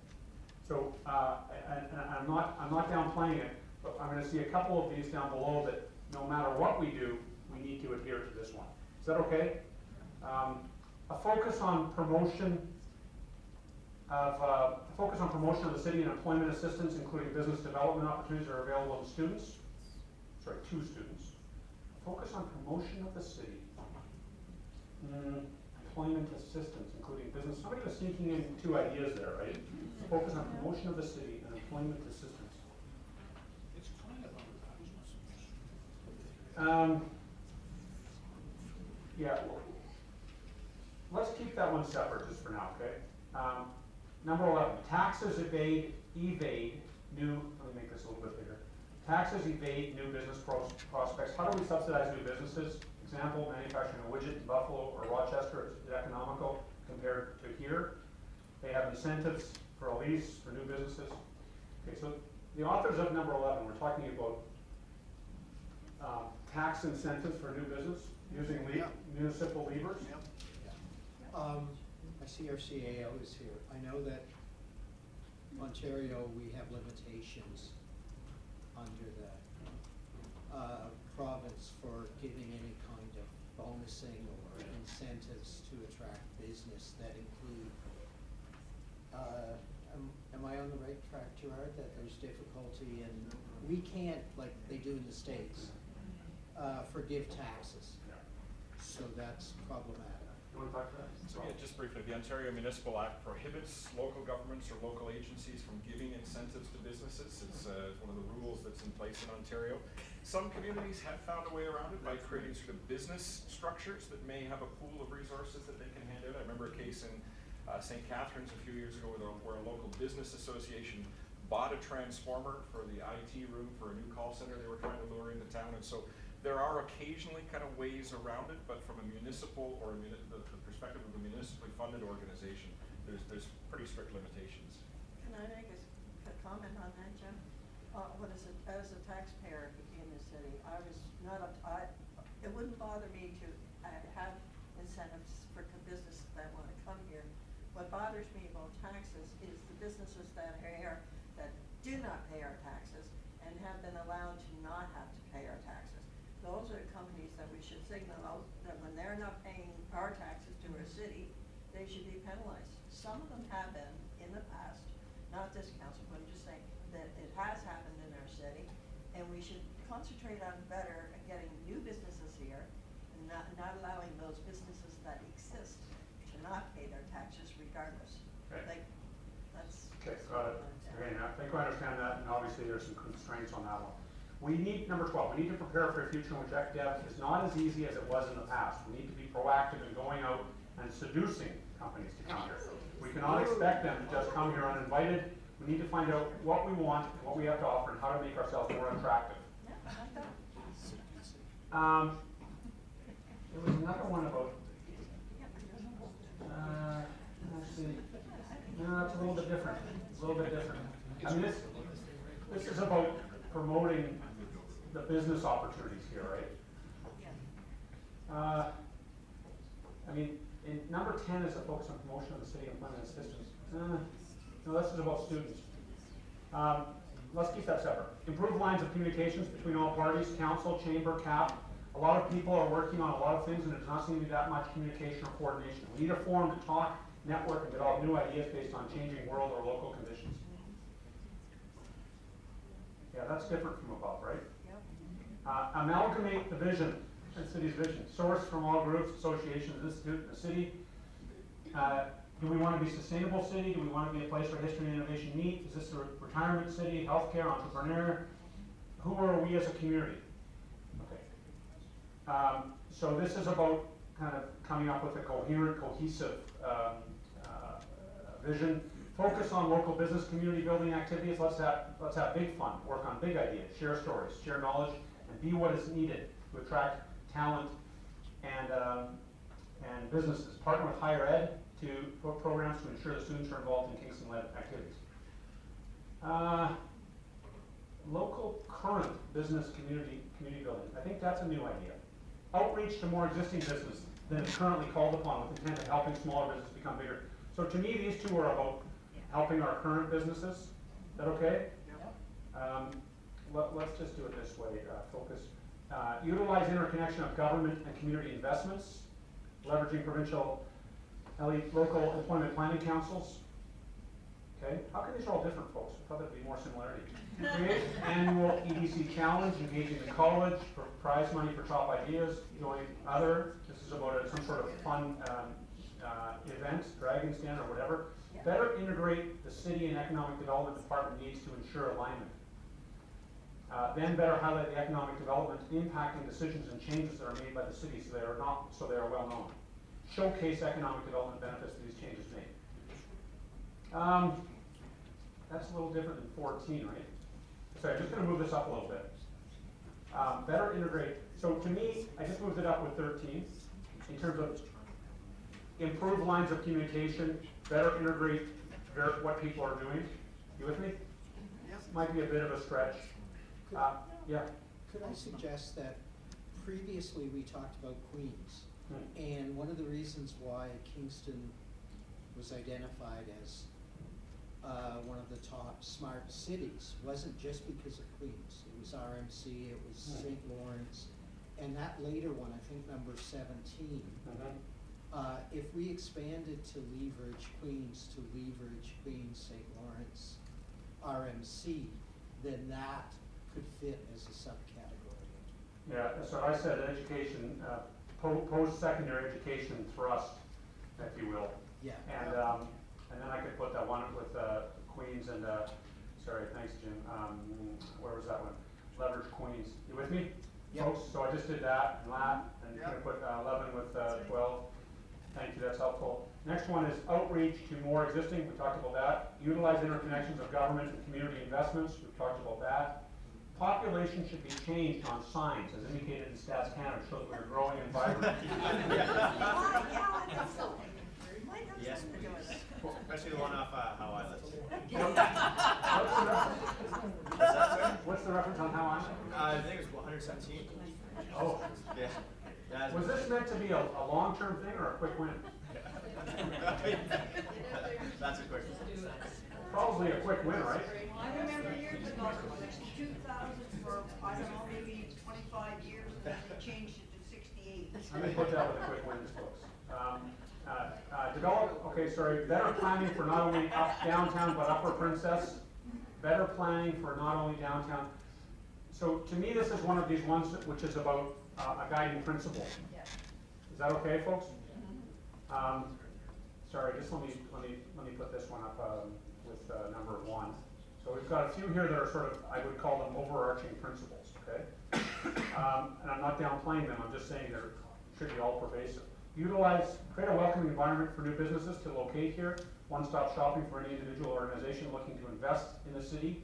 So, and I'm not downplaying it, but I'm going to see a couple of these down below that no matter what we do, we need to adhere to this one. Is that okay? A focus on promotion of the city and employment assistance, including business development opportunities, are available to students. Sorry, to students. Focus on promotion of the city. Employment assistance, including business. Somebody was sneaking in 2 ideas there, right? Focus on promotion of the city and employment assistance. It's kind of advertisement. Yeah, let's keep that one separate just for now, okay? Number 11, taxes evade new, let me make this a little bit bigger. Taxes evade new business prospects. How do we subsidize new businesses? Example, manufacturing a widget in Buffalo or Rochester is economical compared to here. They have incentives for a lease for new businesses. Okay, so the authors of number 11, we're talking about tax incentives for new business using municipal levers. I see our CAO is here. I know that Ontario, we have limitations under the province for giving any kind of bonusing or incentives to attract business that include, am I on the right track, Gerard, that there's difficulty and we can't, like they do in the States, forgive taxes. So that's problematic. You want to talk to that? So yeah, just briefly, the Ontario Municipal Act prohibits local governments or local agencies from giving incentives to businesses. It's one of the rules that's in place in Ontario. Some communities have found a way around it by creating sort of business structures that may have a pool of resources that they can hand out. I remember a case in St. Catharines a few years ago where a local business association bought a transformer for the IT room for a new call center they were trying to lure into town. And so there are occasionally kind of ways around it, but from a municipal or the perspective of a municipally funded organization, there's pretty strict limitations. Can I make a comment on that, Jim? What is it, as a taxpayer in the city, I was not it wouldn't bother me to have incentives for businesses that want to come here. What bothers me about taxes is the businesses that are here that do not pay our taxes and have been allowed to not have to pay our taxes. Those are companies that we should signal out that when they're not paying our taxes to our city, they should be penalized. Some of them have been in the past, not this council, but I'm just saying that it has happened in our city, and we should concentrate on better at getting new businesses here and not allowing those businesses that exist to not pay their taxes regardless. Okay. Like, that's. Okay, got it. Okay, I think I understand that, and obviously there's some constraints on that one. We need, number 12, we need to prepare for a future in which ECDEV is not as easy as it was in the past. We need to be proactive in going out and seducing companies to come here. We cannot expect them to just come here uninvited. We need to find out what we want, and what we have to offer, and how to make ourselves more attractive. Yeah, like that. There was another one about, actually, no, it's a little bit different. It's a little bit different. I mean, this is about promoting the business opportunities here, right? I mean, in number 10 is a focus on promotion of the city employment systems. No, this is about students. Let's keep that separate. Improve lines of communications between all parties, council, chamber, CAP. A lot of people are working on a lot of things, and there does not seem to be that much communication or coordination. We need a forum to talk, network, and develop new ideas based on changing world or local conditions. Yeah, that's different from above, right? Yep. Amalgamate the vision, the city's vision. Source from all groups, associations, institute, the city. Do we want to be a sustainable city? Do we want to be a place where history and innovation meet? Is this a retirement city, healthcare, entrepreneur? Who are we as a community? Okay. So this is about kind of coming up with a coherent, cohesive vision. Focus on local business community building activities. Let's have big fun, work on big ideas, share stories, share knowledge, and be what is needed to attract talent and businesses. Partner with higher ed to put programs to ensure the students are involved in Kingston-led activities. Local current business community building. I think that's a new idea. Outreach to more existing business than is currently called upon with intent of helping smaller businesses become bigger. So to me, these two are about helping our current businesses. Is that okay? Yep. Let's just do it this way, focus. Utilize interconnection of government and community investments, leveraging provincial, local employment planning councils. Okay, how come these are all different, folks? I thought there'd be more similarity. Create annual EDC challenge, engaging the college for prize money for top ideas. Join other. This is about some sort of fun event, Dragon's Den or whatever. Better integrate the city and economic development department needs to ensure alignment. Then better highlight the economic development impacting decisions and changes that are made by the city so they are well known. Showcase economic development benefits that these changes make. That's a little different than 14, right? So I'm just going to move this up a little bit. Better integrate. So to me, I just moved it up with 13 in terms of improve lines of communication, better integrate what people are doing. You with me? Might be a bit of a stretch. Yeah. Could I suggest that previously we talked about Queens, and one of the reasons why Kingston was identified as one of the top smart cities wasn't just because of Queens. It was RMC, it was St. Lawrence, and that later one, I think number 17. If we expanded to leverage Queens, St. Lawrence, RMC, then that could fit as a subcategory. Yeah, so I said education, post-secondary education thrust, if you will. Yeah. And then I could put that one with Queens and, sorry, thanks Jim, where was that one? Leverage Queens. You with me? Yep. Folks, so I just did that and gonna put 11 with 12. Thank you, that's helpful. Next one is outreach to more existing, we talked about that. Utilize interconnections of government and community investments, we've talked about that. Population should be changed on signs, as indicated in Stats Canada, shows we're growing and vibrant. Yes, please. Especially the one off how I live. What's that, sir? What's the reference on how I think it was 117. Oh. Yeah. Was this meant to be a long-term thing or a quick win? That's a quick one. Probably a quick win, right? I remember years ago, 62,000 for, I don't know, maybe 25 years, and then they changed it to 68. Let me put that with a quick win, folks. Better planning for not only downtown, but Upper Princess. Better planning for not only downtown. So to me, this is one of these ones which is about a guiding principle. Is that okay, folks? Sorry, just let me put this one up with number 1. So we've got a few here that are sort of, I would call them overarching principles, okay? And I'm not downplaying them, I'm just saying they should be all pervasive. Create a welcoming environment for new businesses to locate here. One-stop shopping for any individual or organization looking to invest in the city.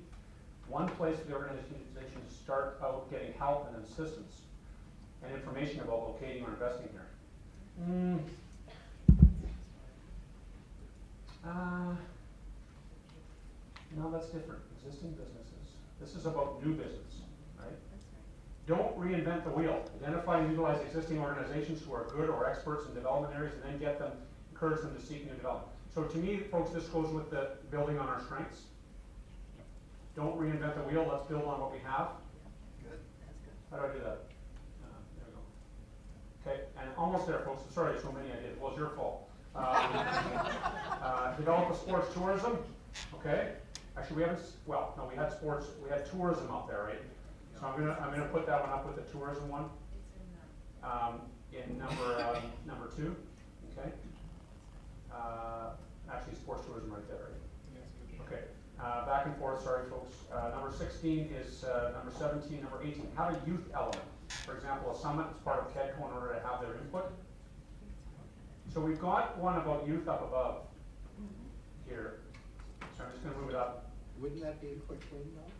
One place for the organization to start out getting help and assistance and information about locating or investing here. No, that's different. Existing businesses. This is about new business, right? Don't reinvent the wheel. Identify and utilize existing organizations who are good or experts in development areas, and then encourage them to seek new development. So to me, folks, this goes with the building on our strengths. Don't reinvent the wheel. Let's build on what we have. Good, that's good. How do I do that? There we go. Okay, and almost there, folks. Sorry, so many I did. Well, it's your fault. Develop a sports tourism. Okay. Actually, we haven't. Well, no, we had sports. We had tourism up there, right? So I'm gonna put that one up with the tourism one. In number 2. Okay. Actually, sports tourism right there, right? Okay. Back and forth. Sorry, folks. Number 16 is number 17. Number 18. Have a youth element. For example, a summit is part of KEDCO in order to have their input. So we've got one about youth up above here. So I'm just going to move it up. Wouldn't that be a quick win, though?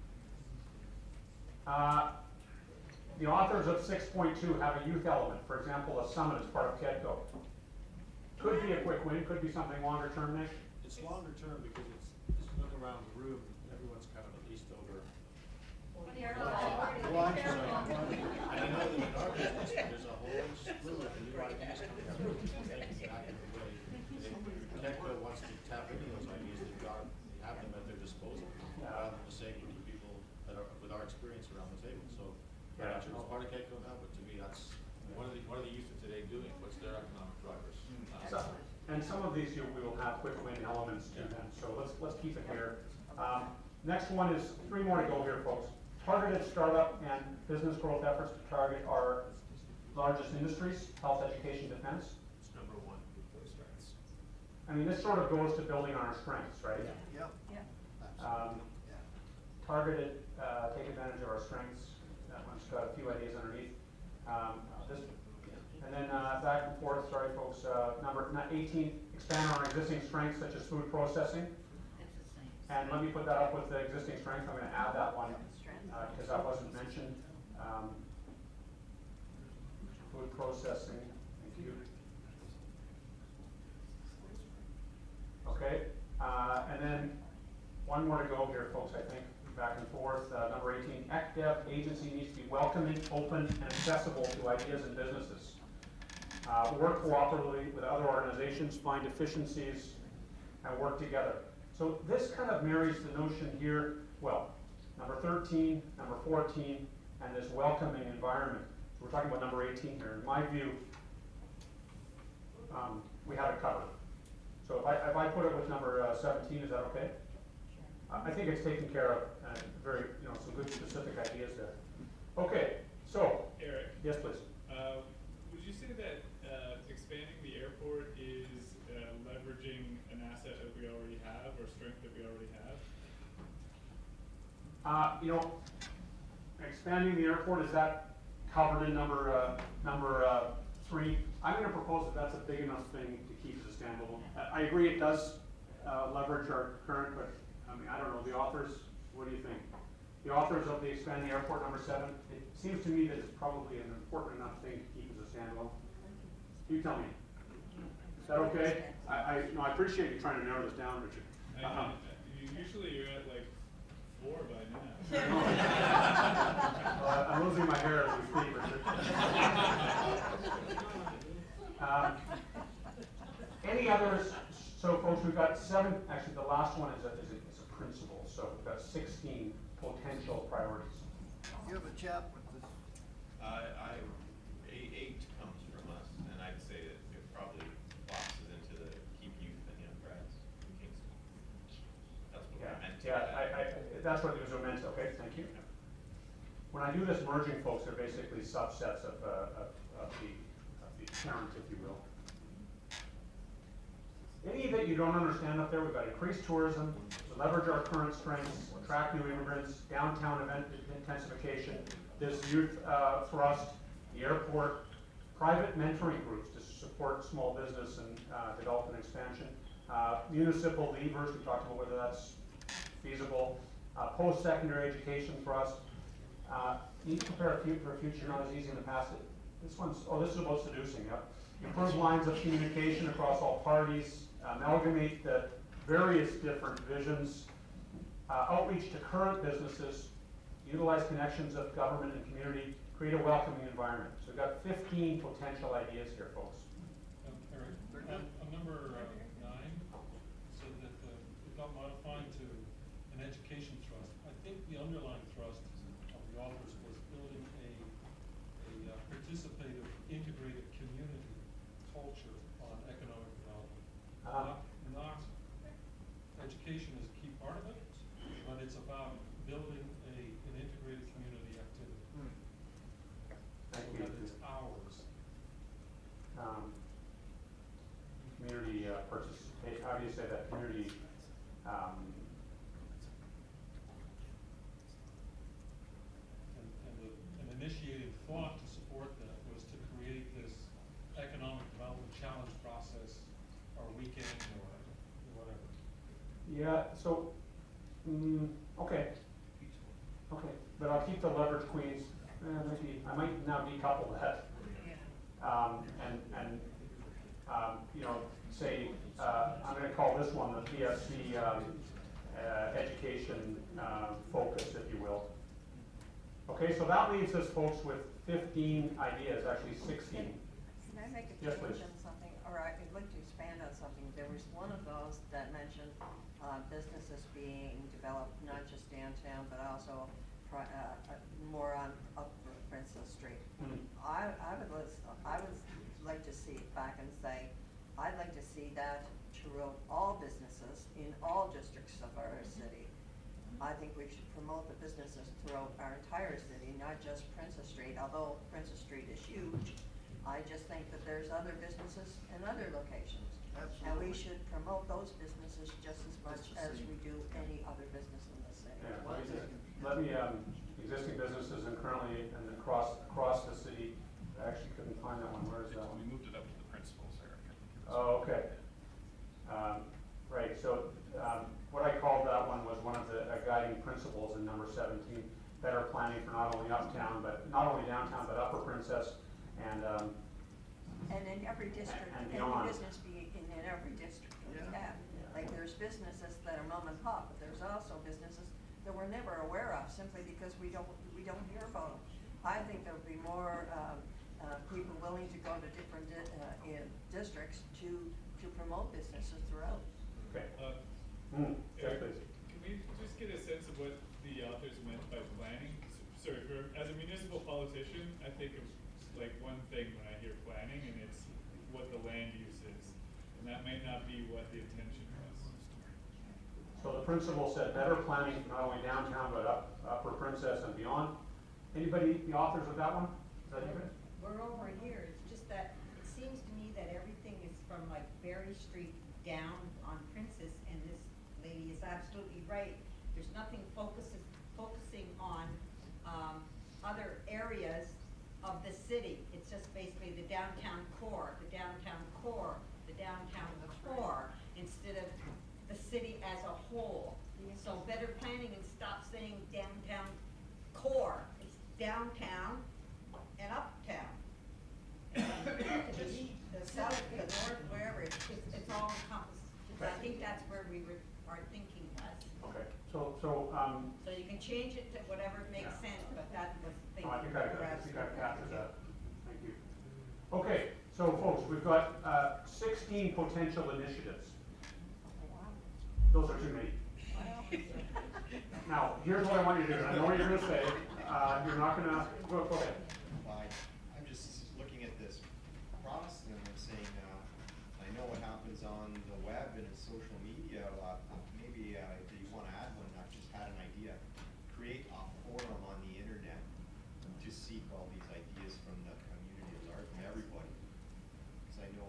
The authors of 6.2 have a youth element. For example, a summit is part of KEDCO. Could be a quick win. Could be something longer term, Nick. It's longer term because it's, just look around the room, everyone's kind of at least over. Well, And I know that in our business, there's a whole slew of new ideas coming up. Back in the way. KEDCO wants to tap into those ideas, they have them at their disposal, rather than just saying we need people that are with our experience around the table. So I'm not sure it's part of KEDCO now, but to me that's what are the youth of today doing? What's their economic drivers? And some of these we will have quick win elements to them. So let's keep it here. Next one is 3 more to go here, folks. Targeted startup and business growth efforts to target our largest industries: health, education, defense. It's number 1. I mean, this sort of goes to building on our strengths, right? Yeah. Yeah. targeted, take advantage of our strengths. That one's got a few ideas underneath. And then back and forth, sorry folks, number 18, expand on our existing strengths such as food processing. It's the same. And let me put that up with the existing strength. I'm going to add that one because that wasn't mentioned. Food processing, thank you. Okay, and then one more to go here, folks, I think, back and forth. Number 18, ECDEV agency needs to be welcoming, open, and accessible to ideas and businesses. Work cooperatively with other organizations, find efficiencies, and work together. So this kind of marries the notion here, well, number 13, number 14, and this welcoming environment. So we're talking about number 18 here. In my view, we have it covered. So if I put it with number 17, is that okay? I think it's taken care of, very, some good specific ideas there. Okay, so. Eric? Yes, please. Would you say that expanding the airport is leveraging an asset that we already have or strength that we already have? Expanding the airport, is that covered in number 3? I'm going to propose that that's a big enough thing to keep as a standalone. I agree it does leverage our current, but I don't know, the authors, what do you think? The authors of the expanding the airport number 7, it seems to me that it's probably an important enough thing to keep as a standalone. You tell me. Is that okay? I appreciate you trying to narrow this down, Richard. Usually you're at like 4 by now. I'm losing my hair as we speak, Richard. Any others? So folks, we've got 7, actually the last one is a principle, so we've got 16 potential priorities. You have a chat with this? 8 comes from us, and I'd say that it probably boxes into the keep youth and young grads in Kingston. That's what we meant to. That's what it was meant to. Okay, thank you. When I do this merging, folks, they're basically subsets of the parent, if you will. Any that you don't understand up there, we've got increased tourism, to leverage our current strengths, attract new immigrants, downtown event intensification, this youth thrust, the airport, private mentoring groups to support small business and development expansion, municipal levers, we talked about whether that's feasible, post-secondary education for us. Need to prepare for a future not as easy in the past. This is about seducing, yep. Improve lines of communication across all parties, amalgamate the various different visions, outreach to current businesses, utilize connections of government and community, create a welcoming environment. So we've got 15 potential ideas here, folks. Eric, on number 9, said that it got modified to an education thrust. I think the underlying thrust of the authors was building a participative, integrated community culture on economic development. Not education is a key part of it, but it's about building an integrated community activity. Thank So you. that it's ours. Community participate. How do you say that? Community. An initiating thought to support that was to create this economic development challenge process or weekend or whatever. Yeah, so, okay. Okay, but I'll keep the leverage queens. Maybe I might now decouple that. Say, I'm going to call this one the PSC education focus, if you will. Okay, so that leaves us, folks, with 15 ideas, actually 16. Can I make a Yes, change please. on something, or I'd like to expand on something? There was one of those that mentioned businesses being developed, not just downtown, but also more on up Princess Street. I would like to see it back and say, I'd like to see that throughout all businesses in all districts of our city. I think we should promote the businesses throughout our entire city, not just Princess Street, although Princess Street is huge. I just think that there's other businesses in other locations. And we should promote those businesses just as much as we do any other business in the city. Yeah, let me, existing businesses and currently, and across the city, I actually couldn't find that one, where is that We one? moved it up to the principals, Eric. I think it was. Oh, okay. Right, so, what I called that one was one of the guiding principles in number 17, better planning for not only uptown, but not only downtown, but Upper Princess and And in every district, And any beyond. business be in every district that we Yeah. have. Like there's businesses that are mom and pop, but there's also businesses that we're never aware of simply because we don't hear about them. I think there'll be more, people willing to go to different districts to promote businesses throughout. okay. Yes, Eric, please. can we just get a sense of what the authors meant by planning? Sorry, as a municipal politician, I think of like one thing when I hear planning, and it's what the land use is, and that may not be what the intention was. So the principal said better planning for not only downtown, but Upper Princess and beyond. Anybody, the authors of that one? Is that you guys? We're over here, it's just that it seems to me that everything is from like Berry Street down on Princess, and this lady is absolutely right. There's nothing focusing on, other areas of the city. It's just basically the downtown core, instead of the city as a whole. So better planning and stop saying downtown core, it's downtown and uptown. The south, the north, wherever, it's all encompassed. I think that's where our thinking was. Okay, So you can change it to whatever makes Yeah. sense, but that was the no, thinking. I think I've captured that. Thank you. Okay, so folks, we've got 16 potential initiatives. Those are too many. Now, here's what I want you to do. I know what you're gonna say. You're not gonna, go ahead. I'm just looking at this process and I'm saying, I know what happens on the web and in social media, maybe do you wanna add one? I've just had an idea. Create a forum on the internet to seek all these ideas from the community at large, from everybody. Cause I know,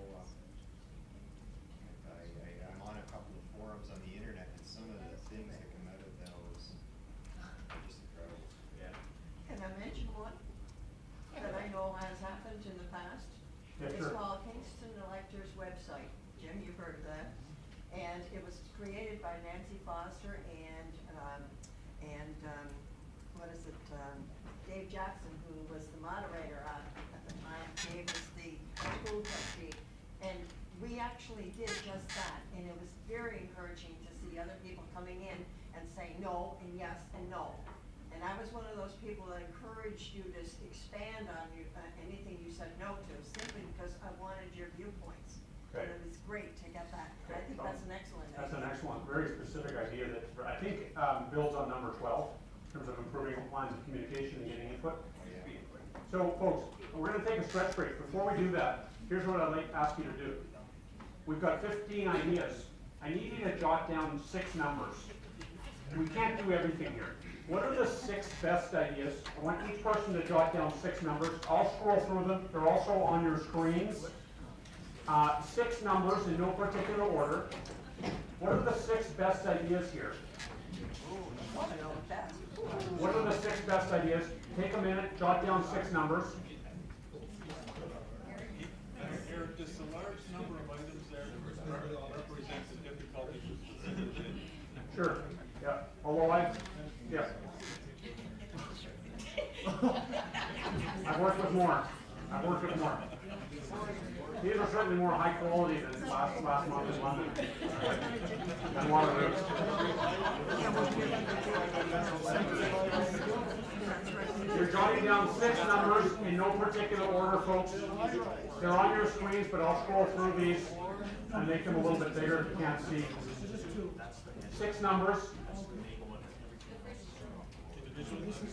I'm on a couple of forums on the internet and some of the things that come out of those are just incredible. Yeah. Can I mention one that I know has happened in the past? Yeah, It's sure. called Kingston Electors website. Jim, you've heard of that. And it was created by Nancy Foster and Dave Jackson, who was the moderator at the time. Dave was the school trustee. And we actually did just that. And it was very encouraging to see other people coming in and saying no and yes and no. And I was one of those people that encouraged you to expand on anything you said no to, simply because I wanted your viewpoints. Okay. And it was great to get that. I think that's an excellent idea. That's an excellent, very specific idea that I think builds on number 12 in terms of improving lines of communication and getting input. So folks, we're gonna take a stretch break. Before we do that, here's what I'd like to ask you to do. We've got 15 ideas. I need you to jot down 6 numbers. We can't do everything here. What are the 6 best ideas? I want each person to jot down 6 numbers. I'll scroll through them. They're also on your screens. 6 numbers in no particular order. What are the 6 best ideas here? What are the 6 best ideas? Take a minute, jot down 6 numbers. Eric, does the large number of items there represent the difficulty? Sure, yeah, although yeah. I've worked with more. These are certainly more high quality than last month in London. And Waterloo. You're jotting down 6 numbers in no particular order, folks. They're on your screens, but I'll scroll through these and make them a little bit bigger if you can't see. 6 numbers.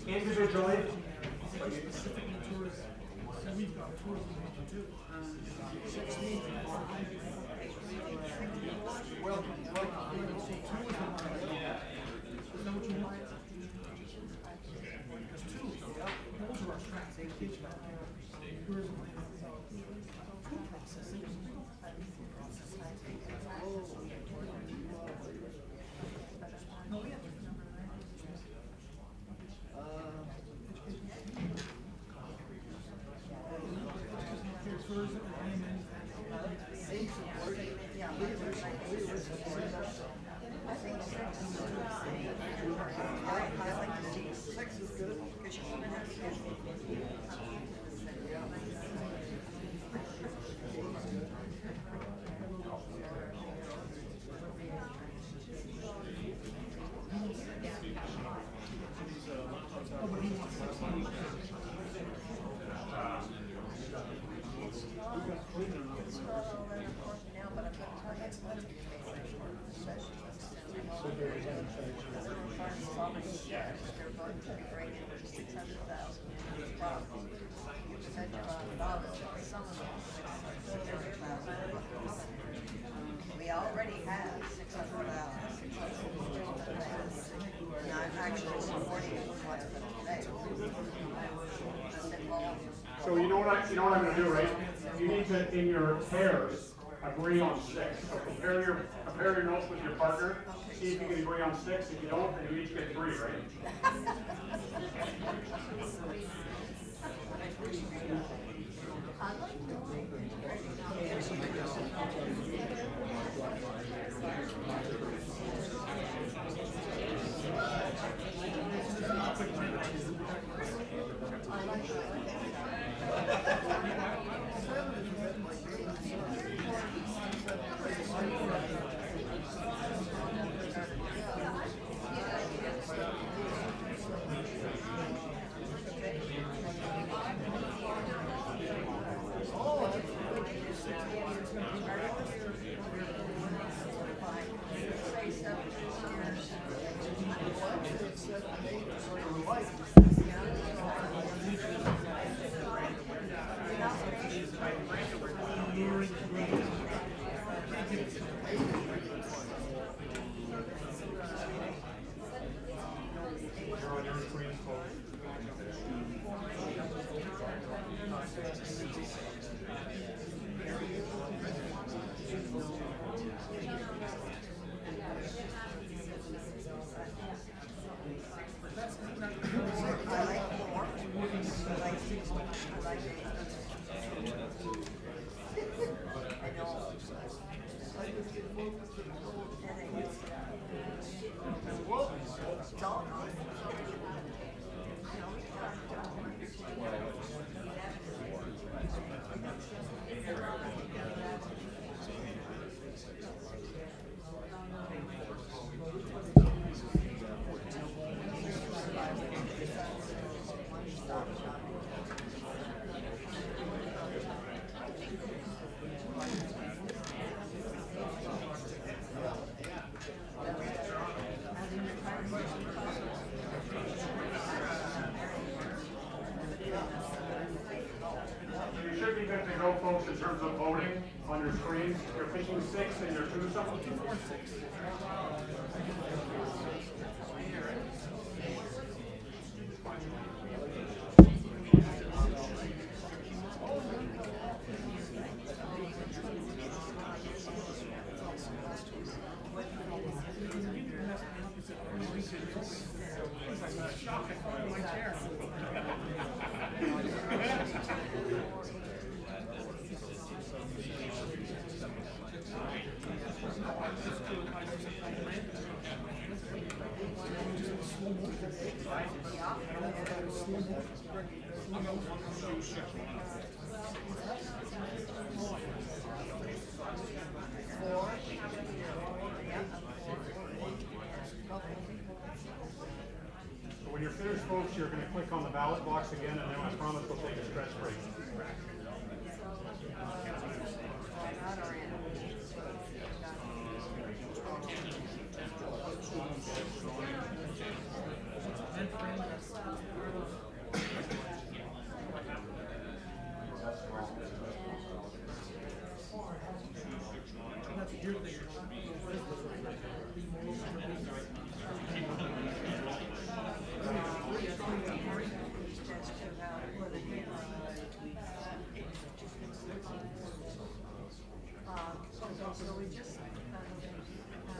Individually. We've got tourism to do. We already have 600,000. And I'm actually supporting what's today. So you know what I'm gonna do, right? You need to, in your pairs, agree on 6. So compare your notes with your partner, see if you can agree on 6. If you don't, then you each get 3, right? You should be good to go, folks, in terms of voting on your screens. You're picking 6 and you're choosing something. 2, 4, 6. So when you're finished, folks, you're going to click on the ballot box again, and then I promise we'll take a stretch break.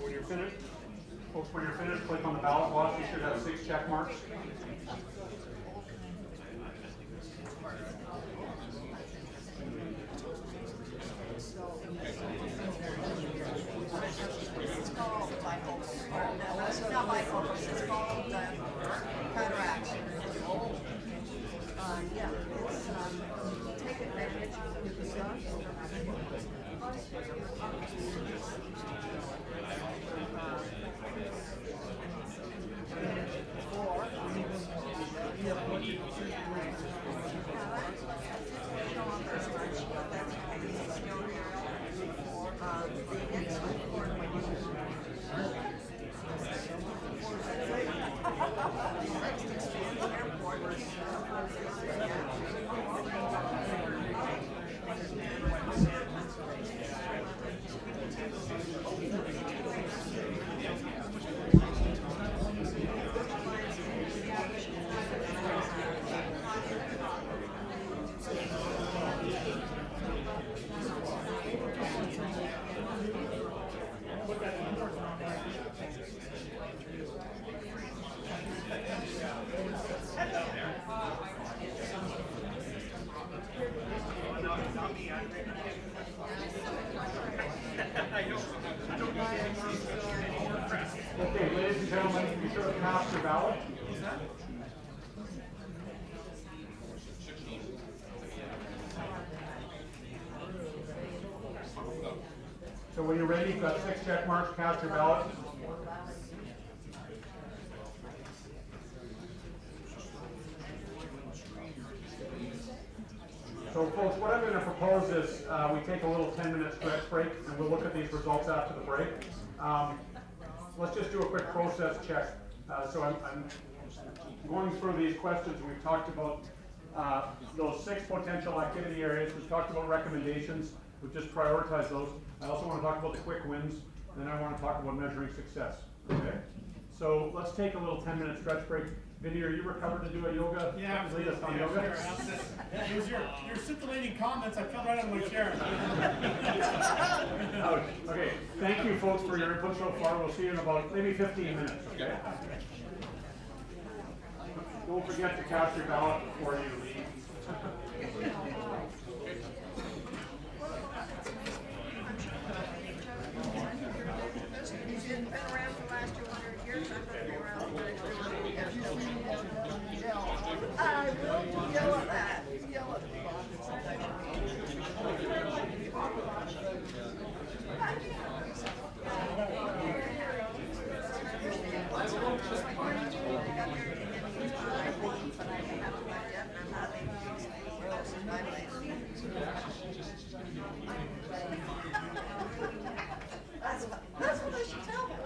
When you're finished, folks, when you're finished, click on the ballot box. You should have 6 check marks. It's called bifocal. No, it's not bifocal. It's called cataract. Yeah, it's take advantage of the stuff. Or Okay, ladies and gentlemen, be sure to cast your ballot. So when you're ready, you've got 6 check marks, cast your ballot. So folks, what I'm going to propose is we take a little 10-minute stretch break, and we'll look at these results after the break. Let's just do a quick process check. So I'm going through these questions. We've talked about those 6 potential activity areas. We've talked about recommendations. We've just prioritized those. I also want to talk about the quick wins. And then I want to talk about measuring success. Okay? So let's take a little 10-minute stretch break. Vinny, are you recovered to do a yoga? Yeah, lead us on yoga? Sure. It was your scintillating comments. I fell right out of my chair. Okay, thank you folks for your input so far. We'll see you in about maybe 15 minutes, okay? Don't forget to cast your ballot before you leave. He's been around for the last 200 years. I'm going to be around for the next 200 years. I will yell at that. Yell at That's what I should tell them.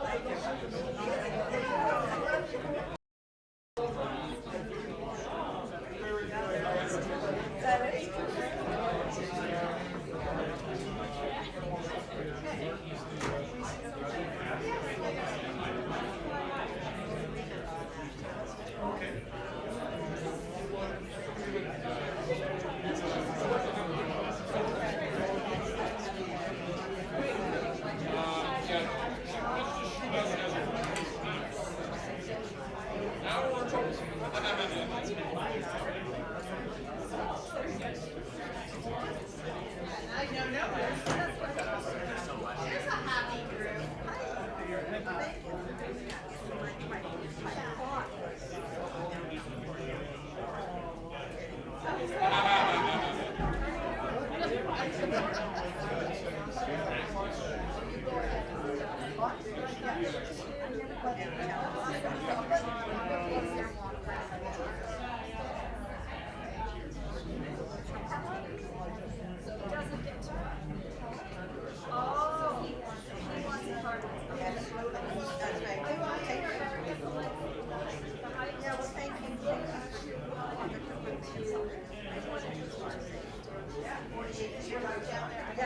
Yeah.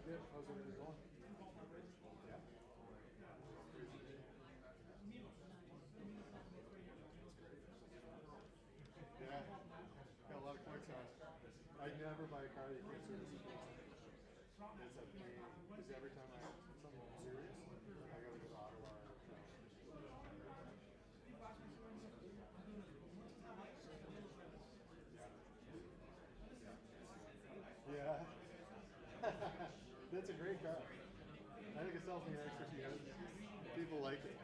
Good. How's everything going? Yeah. Yeah. Got a lot of points on it. I'd never buy a car that you can't service. It's a pain. Because every time I have something serious, I gotta go to Ottawa or yeah. That's a great car. I think it sells me an extra few houses. People like it.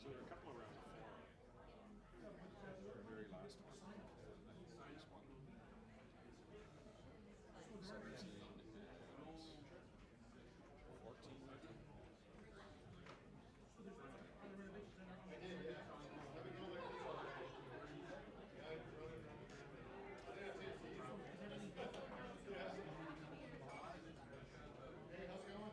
So there are a couple around the floor. The very last one. This one. 17 and 14, I think. Hey, how's it going?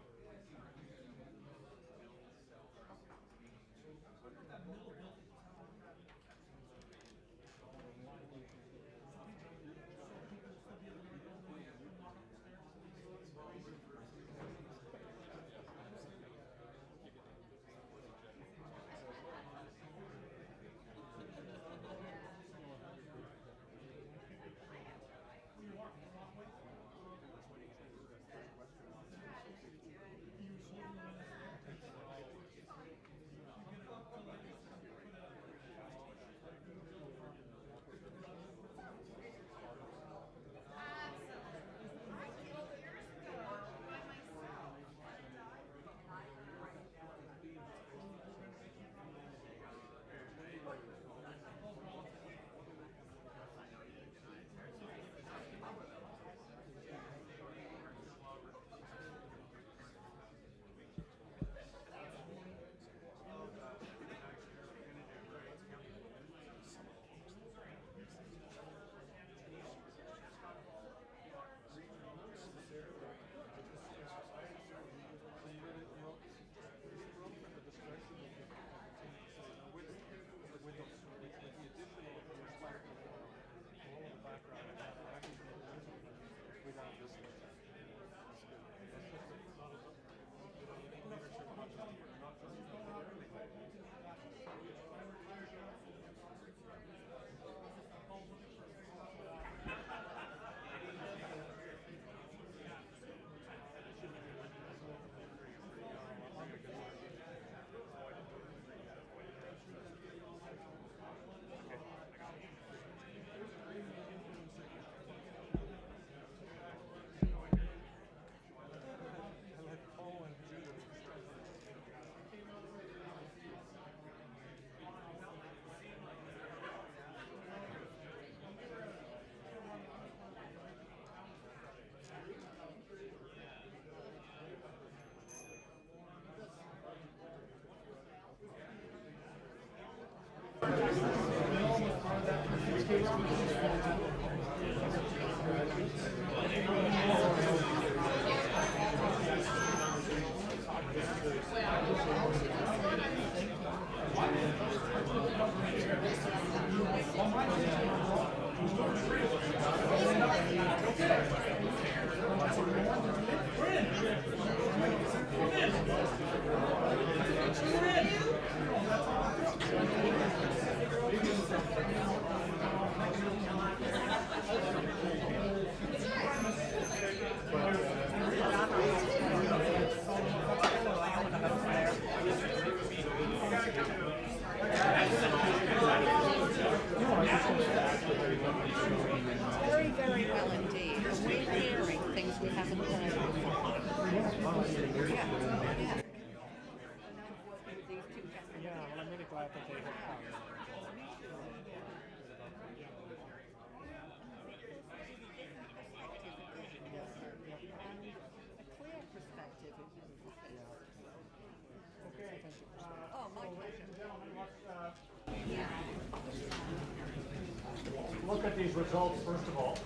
comparing things we haven't done before. Yeah, well, I'm really glad that they have come. Oh, my pleasure. Look at these results first of all.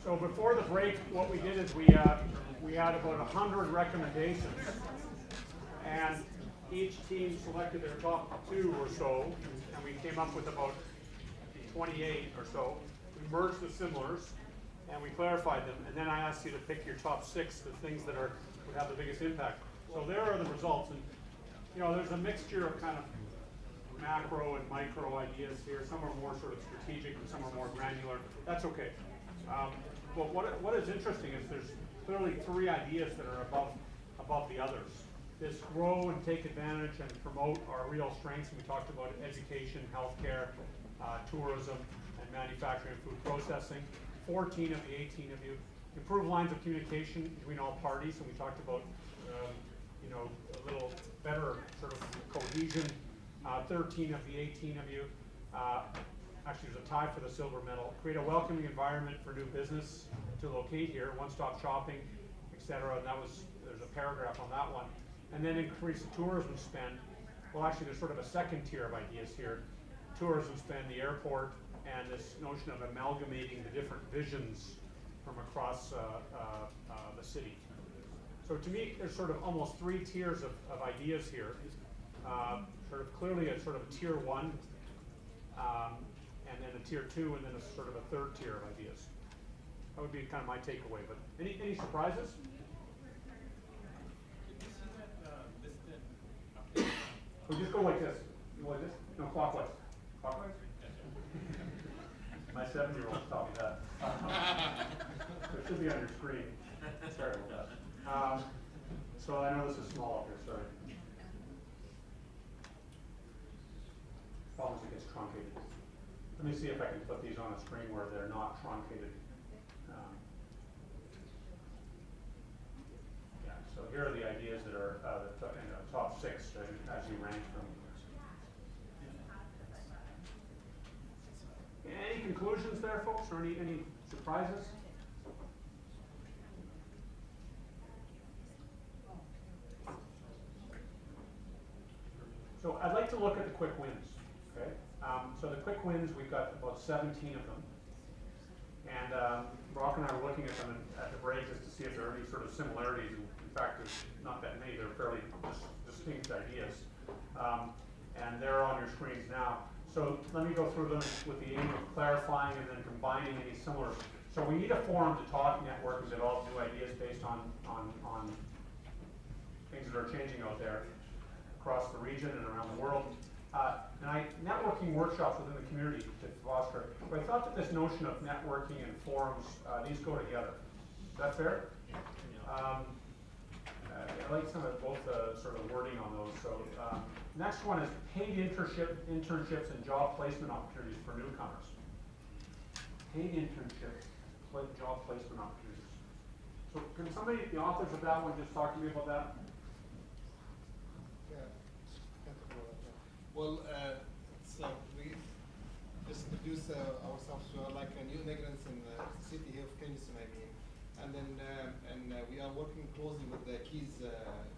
So before the break, what we did is we had about 100 recommendations, and each team selected their top 2 or so, and we came up with about 28 or so. We merged the similars, and we clarified them, and then I asked you to pick your top 6, the things that would have the biggest impact. So there are the results, and there's a mixture of kind of macro and micro ideas here. Some are more sort of strategic, and some are more granular. That's okay. But what is interesting is there's clearly 3 ideas that are above the others. This grow and take advantage and promote our real strengths, and we talked about education, healthcare, tourism, and manufacturing and food processing. 14 of the 18 of you. Improve lines of communication between all parties, and we talked about a little better sort of cohesion. 13 of the 18 of you. Actually, there's a tie for the silver medal. Create a welcoming environment for new business to locate here, one-stop shopping, etc. And there's a paragraph on that one. And then increase the tourism spend. Well, actually, there's sort of a second tier of ideas here. Tourism spend, the airport, and this notion of amalgamating the different visions from across the city. So to me, there's sort of almost 3 tiers of ideas here. Sort of clearly a sort of a tier 1, and then a tier 2, and then a sort of a 3rd tier of ideas. That would be kind of my takeaway. But any surprises? So just go like this. You go like this? No, clockwise. Clockwise? My 7-year-old taught me that. So it should be on your screen. Sorry about that. So I know this is small up here, sorry. Problem is it gets truncated. Let me see if I can put these on a screen where they're not truncated. Yeah, so here are the ideas that are the top 6 as you rank them. Any conclusions there, folks, or any surprises? So I'd like to look at the quick wins. Okay. So the quick wins, we've got about 17 of them, and Brock and I were looking at them at the break just to see if there are any sort of similarities. In fact, there's not that many. They're fairly distinct ideas, and they're on your screens now. So let me go through them with the aim of clarifying and then combining any similar. So we need a forum to talk, network, and develop new ideas based on things that are changing out there across the region and around the world. Networking workshops within the community to foster. But I thought that this notion of networking and forums, these go together. Is that fair? I like some of both sort of wording on those. So next one is paid internships and job placement opportunities for newcomers. Paid internships, job placement opportunities. So can somebody, the authors of that one, just talk to me about that? Well, so we just introduce ourselves. We are like new immigrants in the city here of Kingston, I mean. And then we are working closely with the Keys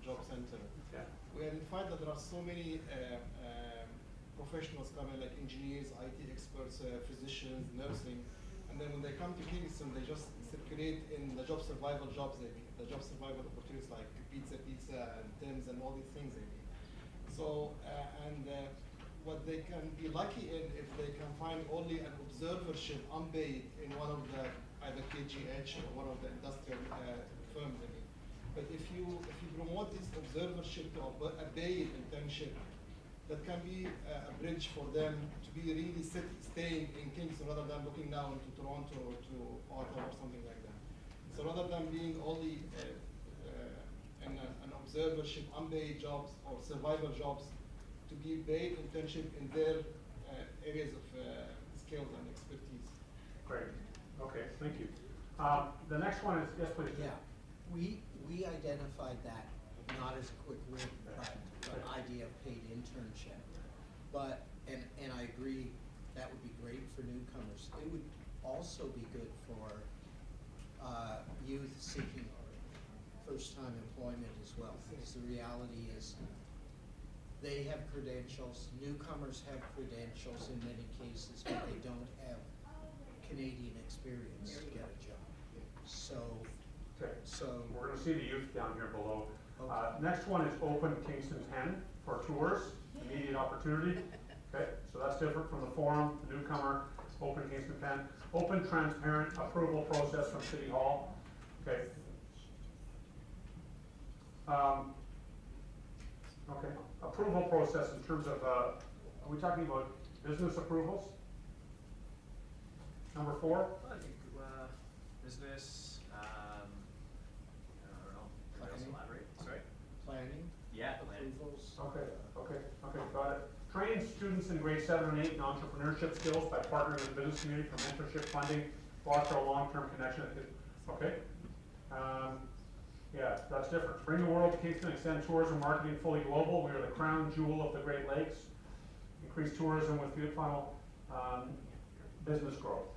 Job Center. Yeah. We identified that there are so many professionals coming, like engineers, IT experts, physicians, nursing. And then when they come to Kingston, they just circulate in the job survival jobs, the job survival opportunities like pizza, and Tim's, and all these things. So, what they can be lucky in if they can find only an observership unpaid in one of the either KGH or one of the industrial firms. But if you promote this observership to a paid internship, that can be a bridge for them to be really staying in Kingston rather than looking now into Toronto or to Ottawa or something like that. So rather than being only observership, unpaid jobs, or survival jobs to be paid internship in their areas of skills and expertise. Great. Okay, thank you. The next one is, yes, please. Yeah, we identified that not as a quick win, but an idea of paid internship. But, and I agree, that would be great for newcomers. It would also be good for youth seeking first-time employment as well. Because the reality is, they have credentials, newcomers have credentials in many cases, but they don't have Canadian experience to get a job. So, Okay. so. We're going to see the youth down here below. Okay. Next one is Open Kingston 10 for tours, immediate opportunity. Okay, so that's different from the forum, the newcomer, Open Kingston 10. Open, transparent approval process from City Hall. Okay. Okay, approval process in terms of, are we talking about business approvals? Number 4? I think business, I don't know, anybody else elaborate, sorry? Planning? Yeah, planning. Approvals? Okay, got it. Train students in grade 7 and 8 in entrepreneurship skills by partnering with the business community for mentorship funding, foster a long-term connection. Okay. Yeah, that's different. Bring the world to Kingston, extend tourism marketing fully global. We are the crown jewel of the Great Lakes. Increase tourism with good funnel business growth.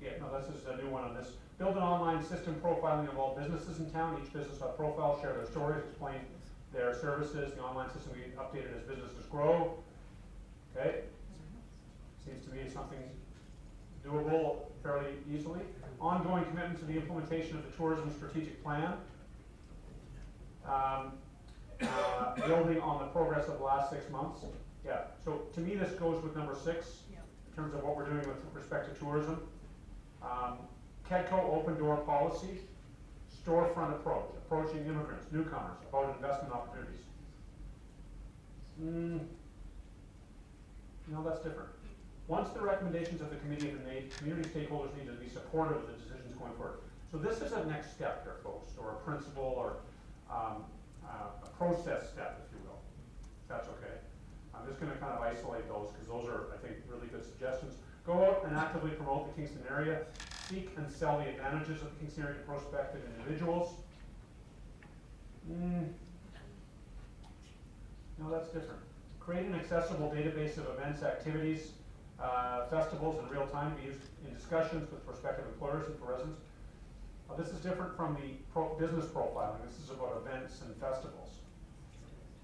Yeah, no, this is a new one on this. Build an online system profiling of all businesses in town. Each business will have profiles, share their stories, explain their services. The online system will be updated as businesses grow. Okay. Seems to me something doable fairly easily. Ongoing commitment to the implementation of the tourism strategic plan. Building on the progress of the last 6 months. Yeah, so to me this goes with number 6 in terms of what we're doing with respect to tourism. KEDCO open door policy, storefront approach, approaching immigrants, newcomers, about investment opportunities. No, that's different. Once the recommendations of the committee have been made, community stakeholders need to be supportive of the decisions going forward. So this is a next step here, folks, or a principle, or a process step, if you will. If that's okay. I'm just going to kind of isolate those because those are, I think, really good suggestions. Go out and actively promote the Kingston area. Seek and sell the advantages of the Kingston area to prospective individuals. No, that's different. Create an accessible database of events, activities, festivals in real time to be used in discussions with prospective employers and for residents. This is different from the business profiling. This is about events and festivals.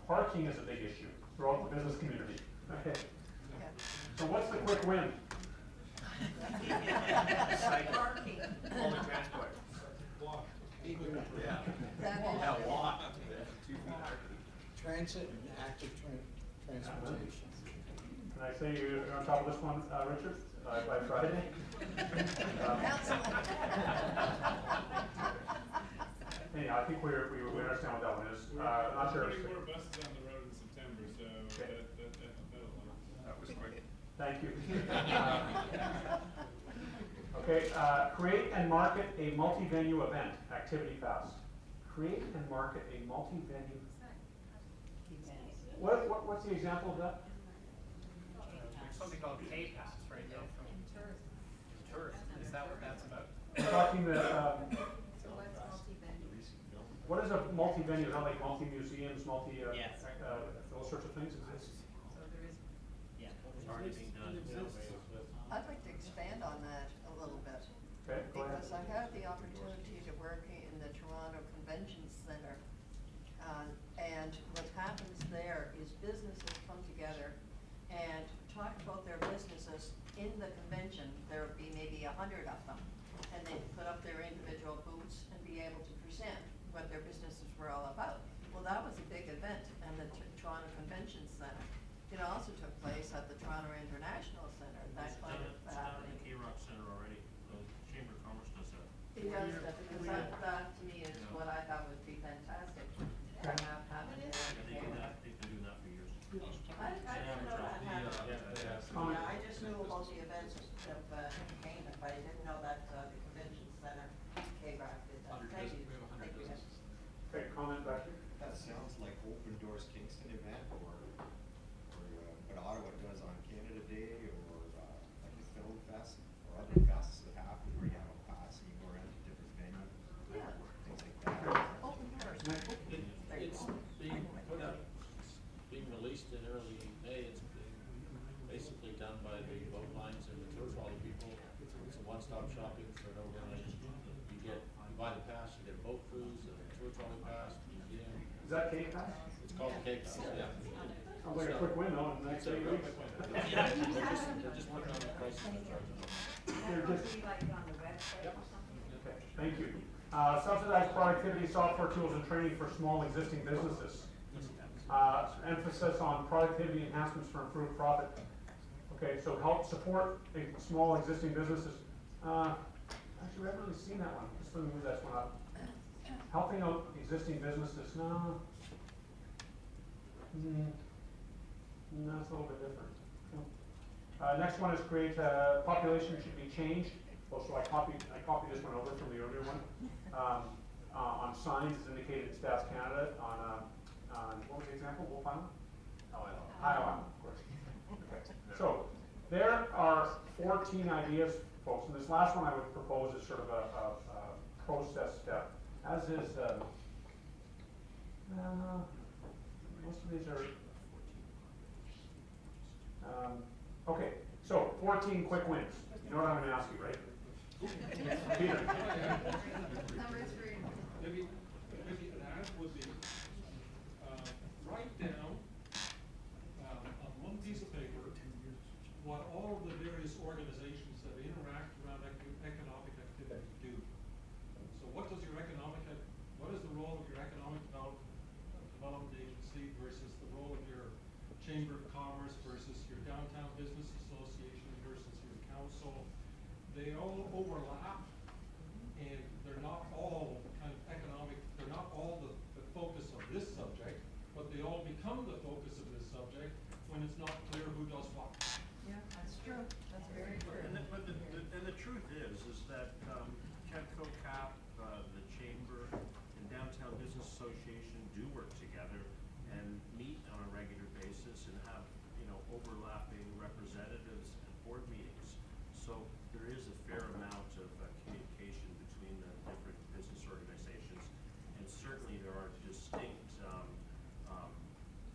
Parking is a big issue throughout the business community. Okay. So what's the quick win? Parking. Public transport. Walk. Yeah. Yeah, walk. Transit and active transportation. Can I say you're on top of this one, Richard, by Friday? Anyhow, I think we understand what that one is. I'm not sure. Putting more buses on the road in September, so Okay. that was quick. Thank you. Okay, create and market a multi-venue event, activity fast. Create and market a multi-venue. What's the example of that? There's something called K-Pass right now from tourism. Is that what that's about? We're talking what is a multi-venue? Is that like multi-museums, Yes. those sorts of things? Yeah. It's already being done. I'd like to expand on that a little bit. Okay, go ahead. Because I had the opportunity to work in the Toronto Convention Center. And what happens there is businesses come together and talk about their businesses in the convention. There would be maybe 100 of them. And they'd put up their individual booths and be able to present what their businesses were all about. Well, that was a big event in the Toronto Convention Center. It also took place at the Toronto International Center, that kind of It's down at the K-Rock Center already. The Chamber of Commerce does that. It does, because that to me is what I thought would be fantastic. To have happened there. They've been doing that for years. I didn't know that happened. Yeah, I just knew about the events of Cayman, but I didn't know that the convention center, K-Rock did that. Thank you. Thank you. boat cruise, and tour trolley pass, museum. Is that Cape Pass? It's called the Cape Pass, yeah. Sounds like a quick win though, in the next 8 weeks. They're just working on the prices and charging them. They're That just- would be like on the website or something? Okay, thank you. Subsidized productivity software tools and training for small existing businesses. Emphasis on productivity enhancements for improved profit. Okay, so help support small existing businesses. Actually, we haven't really seen that one. Just let me move that one up. Helping out existing businesses, no. No, it's a little bit different. Next one is create, population should be changed. Oh, so I copied this one over from the earlier one. On signs as indicated in Stats Canada, on what was the example, Wolf Island? Ohio Island, of course. Okay. So, there are 14 ideas, folks, and this last one I would propose is sort of a process step, as is, most of these are, okay, so 14 quick wins. You know what I'm going to ask you, right? Peter. Maybe an ad would be, write down, on one piece of paper, what all of the various organizations that interact around economic activity do. So what is the role of your economic development agency versus the role of your Chamber of Commerce versus your Downtown Business Association versus your council? They all overlap, and they're not all kind of economic, they're not all the focus of this subject, but they all become the focus of this subject when it's not clear who does what. Yeah, that's true. That's very true. And the truth is that KEDCO, CAP, the Chamber, and Downtown Business Association do work together and meet on a regular basis and have, overlapping representatives at board meetings. So there is a fair amount of communication between the different business organizations, and certainly there are distinct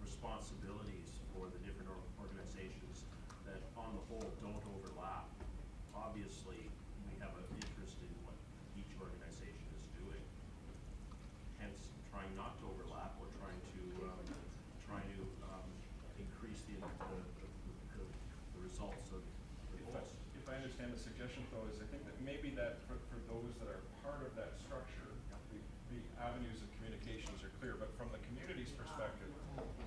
responsibilities for the different organizations that on the whole don't overlap. Obviously, we have an interest in what each organization is doing, hence trying not to overlap or trying to increase the results of the goals. If I understand the suggestion though, is I think that maybe that for those that are part of that structure, the avenues of communications are clear, but from the community's perspective,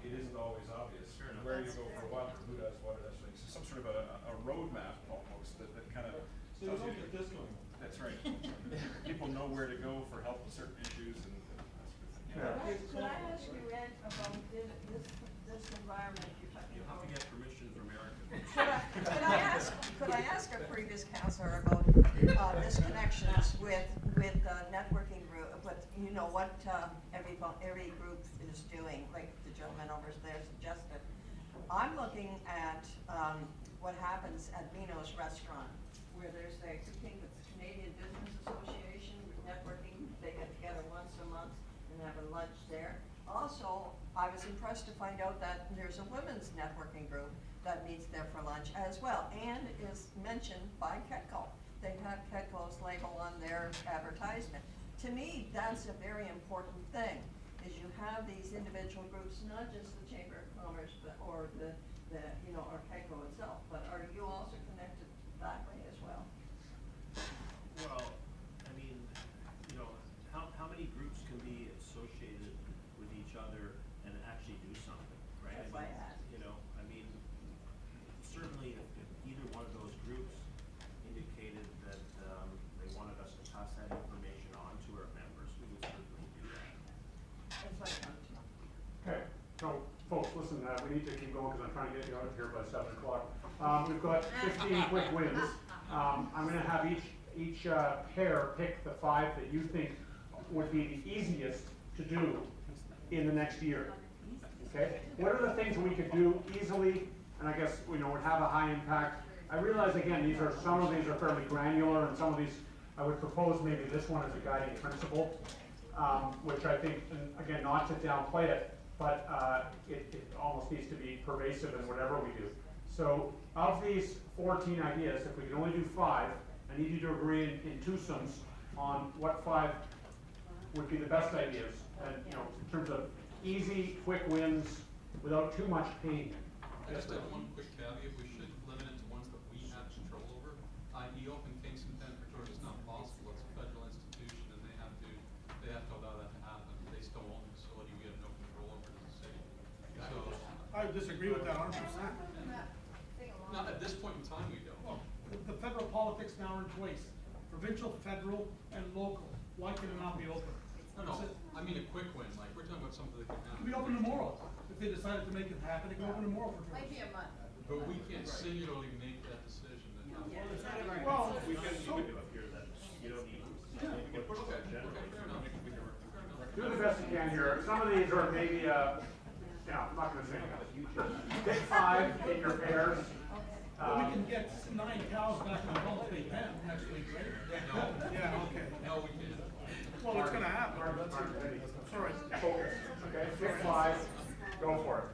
it isn't always obvious where you go for what, or who does what, or that sort of thing. So some sort of a roadmap almost that kind of. So you don't get this going on. That's right. People know where to go for help with certain issues and that sort of thing. Could I ask you, Ed, about this environment you're talking You'll have about? to get permission from Eric. Could I ask a previous counselor about disconnections with networking group, but you know what every group is doing, like the gentleman over there suggested. I'm looking at what happens at Mino's restaurant, where there's a Canadian Business Association networking. They get together once a month and have a lunch there. Also, I was impressed to find out that there's a women's networking group that meets there for lunch as well, and is mentioned by KEDCO. They have KEDCO's label on their advertisement. To me, that's a very important thing, is you have these individual groups, not just the Chamber of Commerce, but, or or KEDCO itself, but are you also connected that way as well? Well, I mean, how many groups can be associated with each other and actually do something, right? That's why I asked. Certainly if either one of those groups indicated that they wanted us to pass that information on to our members, we would certainly do that. That's what I wanted to know. Okay, so folks, listen, we need to keep going because I'm trying to get you out of here by 7 o'clock. We've got 15 quick wins. I'm going to have each pair pick the 5 that you think would be the easiest to do in the next year. Okay, what are the things we could do easily, and I guess would have a high impact? I realize again, some of these are fairly granular, and some of these I would propose maybe this one as a guiding principle, which I think, and again, not to downplay it, but it almost needs to be pervasive in whatever we do. So of these 14 ideas, if we can only do 5, I need you to agree in twosomes on what 5 would be the best ideas, and, you know, in terms of easy, quick wins without too much pain. I just have one quick caveat, we should limit it to ones that we have control over, i.e. Open Kingston, Pretoria is not possible, it's a federal institution and they have to allow that to happen. They still own the facility, we have no control over it as a city. So, I would disagree with that 100%. not at this point in time, we don't. The federal politics now are in place, provincial, federal, and local. Why can it not be open? No, I mean a quick win, like, we're talking about something that can It happen. could be open tomorrow. If they decided to make it happen, it could open tomorrow for Might tourists. be a month. But we can't singularly make that decision. That Well, We can so, do up here that you don't need. Yeah. We can push that Okay, generally. fair enough. Do the best you can here. Some of these are maybe, yeah, I'm not gonna say anything. Pick 5 in your pairs. but we can get 9 cows back in the Gulf Bay Pen next week, right? No. Yeah, okay. No, we can't. Well, it's gonna happen. Sorry. Focus, okay? Pick 5, go for it.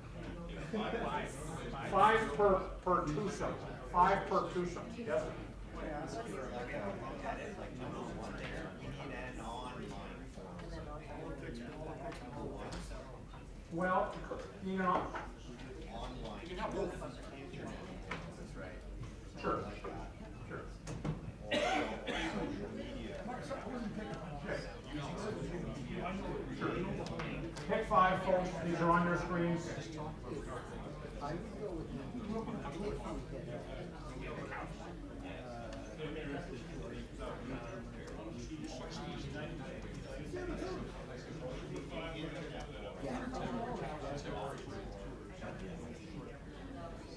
5 per twosome. 5 per twosome, yes? Well, you know, You can have both. That's right. sure, sure. Sure. Pick 5, folks, these are on your screens. I would go with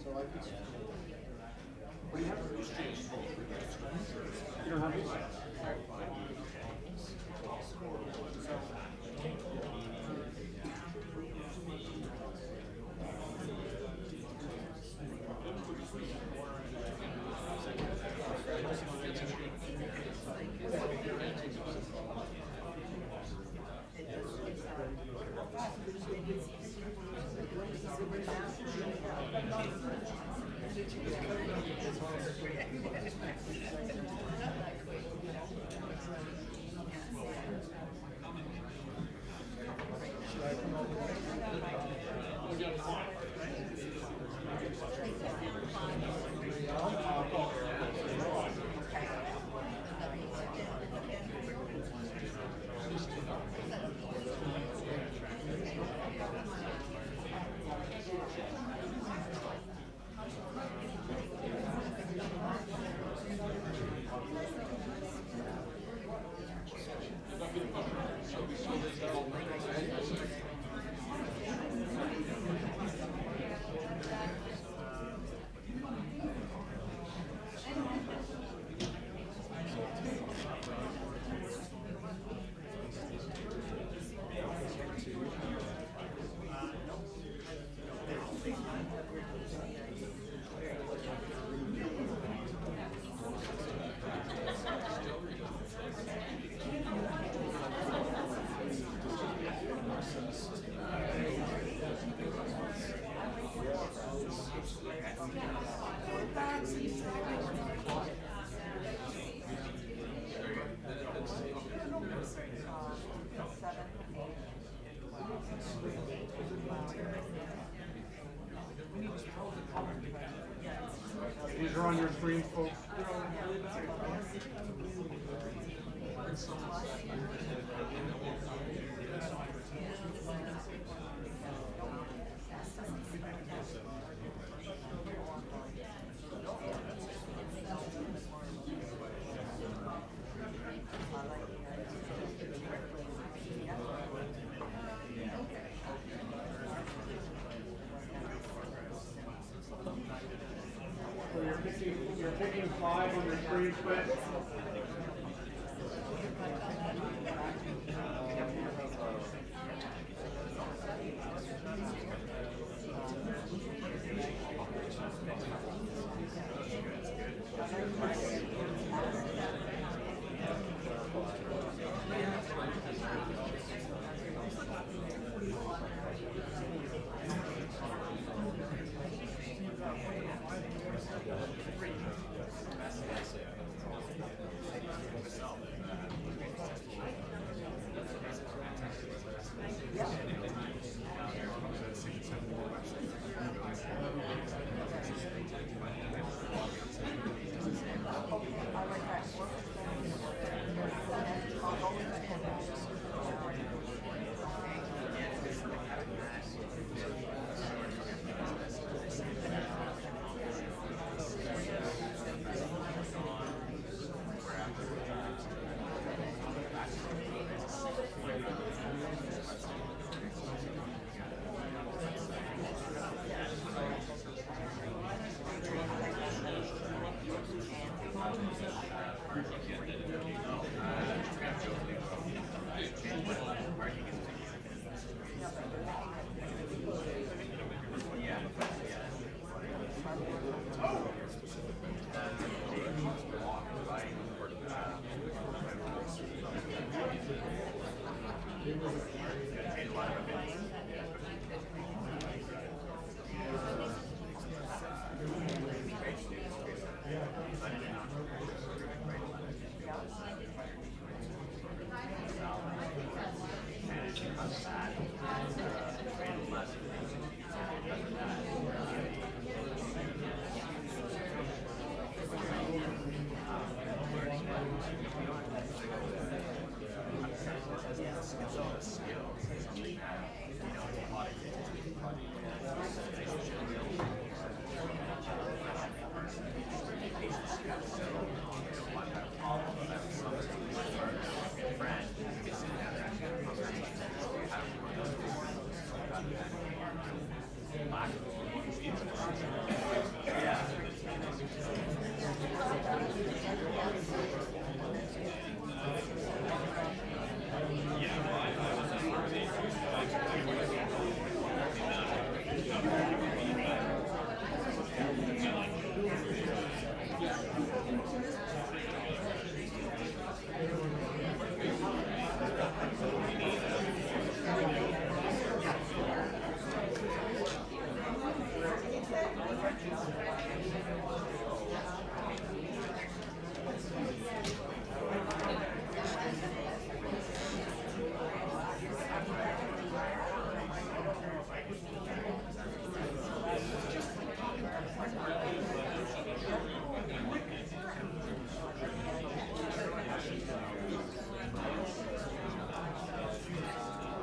so I could. You don't have these? These are on your screens, folks. So you're picking 5 on your screen split.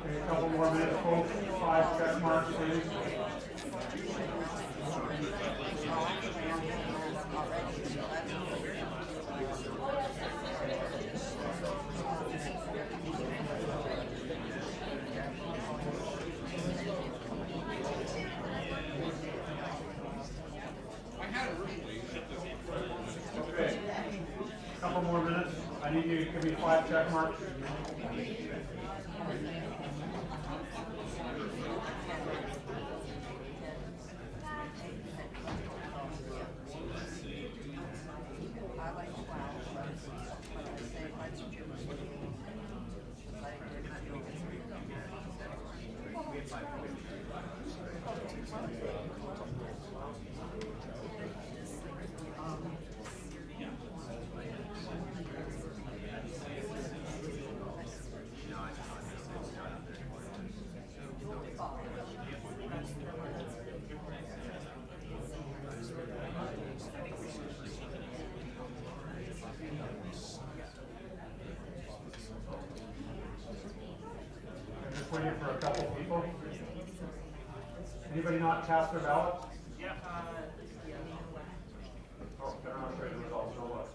A couple more minutes, folks. 5 check marks, please. Okay. Couple more minutes. I need you to give me 5 check marks. Just waiting for a couple people. Anybody not cast their ballot? Yeah. Oh, better not show you the results, no look.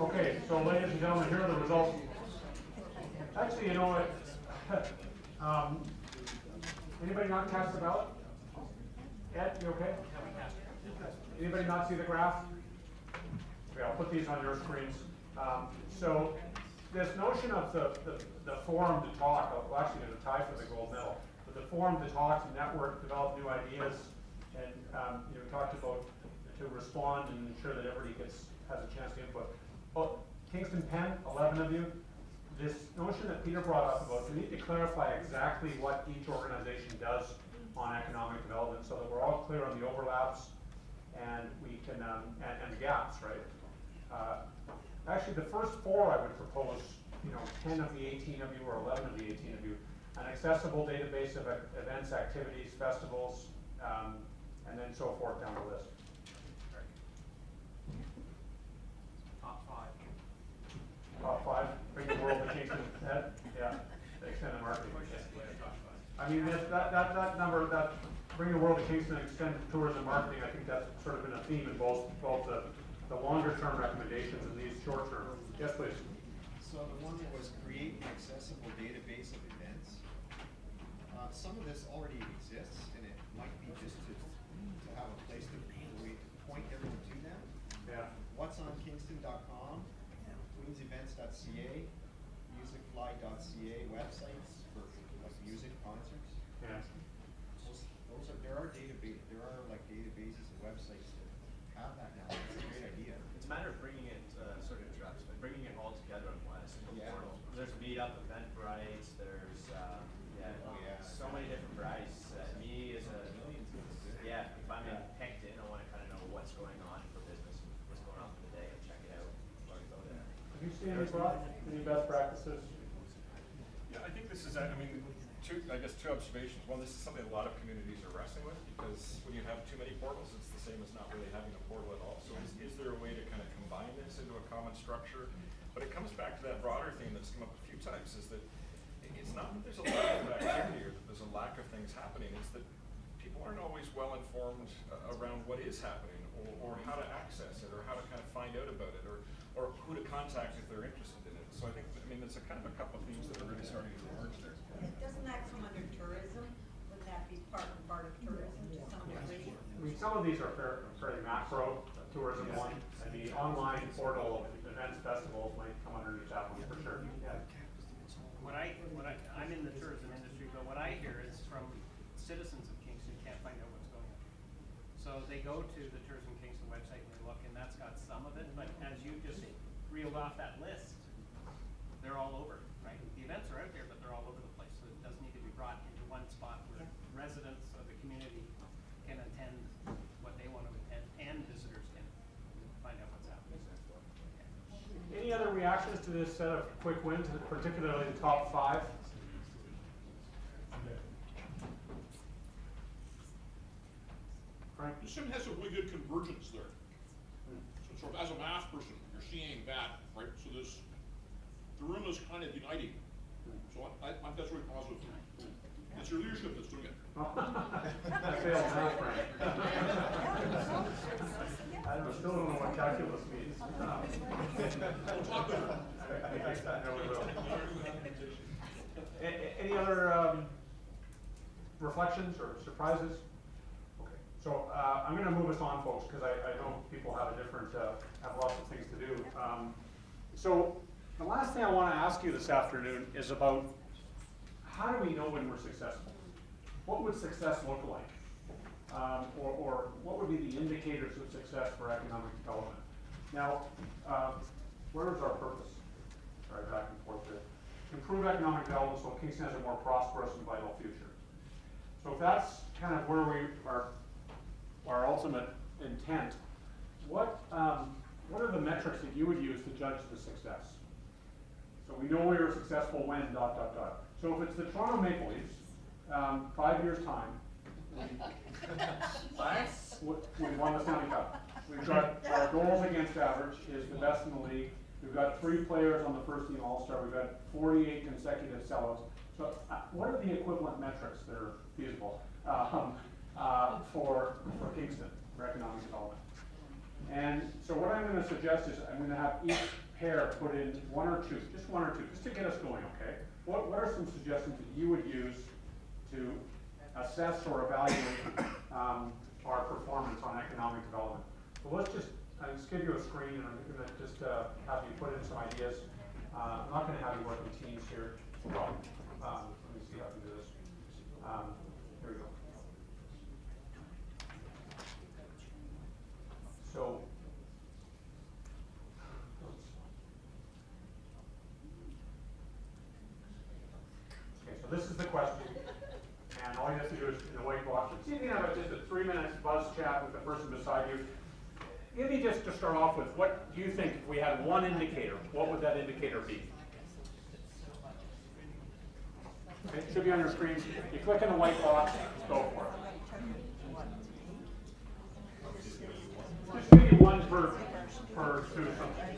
Okay, so ladies and gentlemen, here are the results. Actually, you know what? Anybody not cast the ballot? Ed, you okay? Anybody not see the graph? Okay, I'll put these on your screens. So this notion of the forum to talk, well, actually there's a tie for the gold medal, but the forum to talk, to network, develop new ideas, and you know, talked about to respond and ensure that everybody has a chance to input. Oh, Kingston Penn, 11 of you. This notion that Peter brought up about, we need to clarify exactly what each organization does on economic development so that we're all clear on the overlaps and we can, and gaps, right? Actually, the first 4 I would propose, you know, 10 of the 18 of you or 11 of the 18 of you, an accessible database of events, activities, festivals, and then so forth down the list. Top 5. Top 5, bring the world to Kingston head, yeah, extended marketing. I mean, that number, that bring the world to Kingston, extend tourism marketing, I think that's sort of been a theme in both the the longer term recommendations and these short term. Yes, please. So the one that was create an accessible database of events. Some of this already exists, and it might be just to have a place to point everyone to them. Yeah. What's on Kingston.com, queensevents.ca, musicfly.ca websites for like music concerts. Yeah. There are databases and websites that have that now. It's a great idea. It's a matter of bringing it, sorry to interrupt, but bringing it all together on one single portal. There's Meetup, Eventbrite, there's, so many different varieties. Me as a, if I'm picked in, I want to kind of know what's going on for business, what's going on for the day, and check it out before I go there. Have you seen any best practices? Yeah, I think this is, two observations. One, this is something a lot of communities are wrestling with, because when you have too many portals, it's the same as not really having a portal at all. So is there a way to kind of combine this into a common structure? But it comes back to that broader theme that's come up a few times, is that it's not that there's a lack of activity or that there's a lack of things happening, it's that people aren't always well informed around what is happening, or how to access it, or how to kind of find out about it, or who to contact if they're interested in it. So I think, there's a kind of a couple of themes that are really starting to emerge there. Doesn't that come under tourism? Would that be part of tourism to some degree? Some of these are fairly macro, tourism one, and the online portal events festivals might come underneath that one for sure. Yeah. I'm in the tourism industry, but what I hear is from citizens of Kingston can't find out what's going on. So they go to the Tourism Kingston website and they look, and that's got some of it, but as you just reeled off that list, they're all over, right? The events are out there, but they're all over the place, so it does need to be brought into one spot where residents of the community can attend what they want to attend, and visitors can find out what's happening. Any other reactions to this set of quick wins, particularly the top 5? Frank? The sim has some really good convergence there. So sort of as a math person, you're seeing that, right? So the room is kind of uniting. So I think that's really positive. It's your leadership that's doing it. I failed math, Frank. I still don't know what calculus means. We'll talk later. Any other reflections or surprises? Okay, so I'm going to move us on, folks, because I know people have have lots of things to do. So the last thing I want to ask you this afternoon is about how do we know when we're successful? What would success look like? Or what would be the indicators of success for economic development? Now, where is our purpose? Sorry, back and forth there. Improve economic development so Kingston has a more prosperous and vital future. So if that's kind of where we are, our ultimate intent, what are the metrics that you would use to judge the success? So we know we were successful when, ... So if it's the Toronto Maple Leafs, 5 years' time, we won the Stanley Cup. We've got our goals against average is the best in the league. We've got 3 players on the first team All-Star. We've got 48 consecutive sellouts. So what are the equivalent metrics that are feasible for Kingston, for economic development? And so what I'm going to suggest is I'm going to have each pair put in one or two, just to get us going, okay? What are some suggestions that you would use to assess or evaluate our performance on economic development? So let's just give you a screen, and I'm going to just have you put in some ideas. I'm not going to have you work in teams here. Well, let me see how I can do this. Here we go. So, okay, so this is the question. And all you have to do is in the white box. See if you can have just a 3 minutes buzz chat with the person beside you. Give me just to start off with, what do you think if we had one indicator, what would that indicator be? Okay, it should be on your screen. You click in the white box, go for it. Just give me one per two something.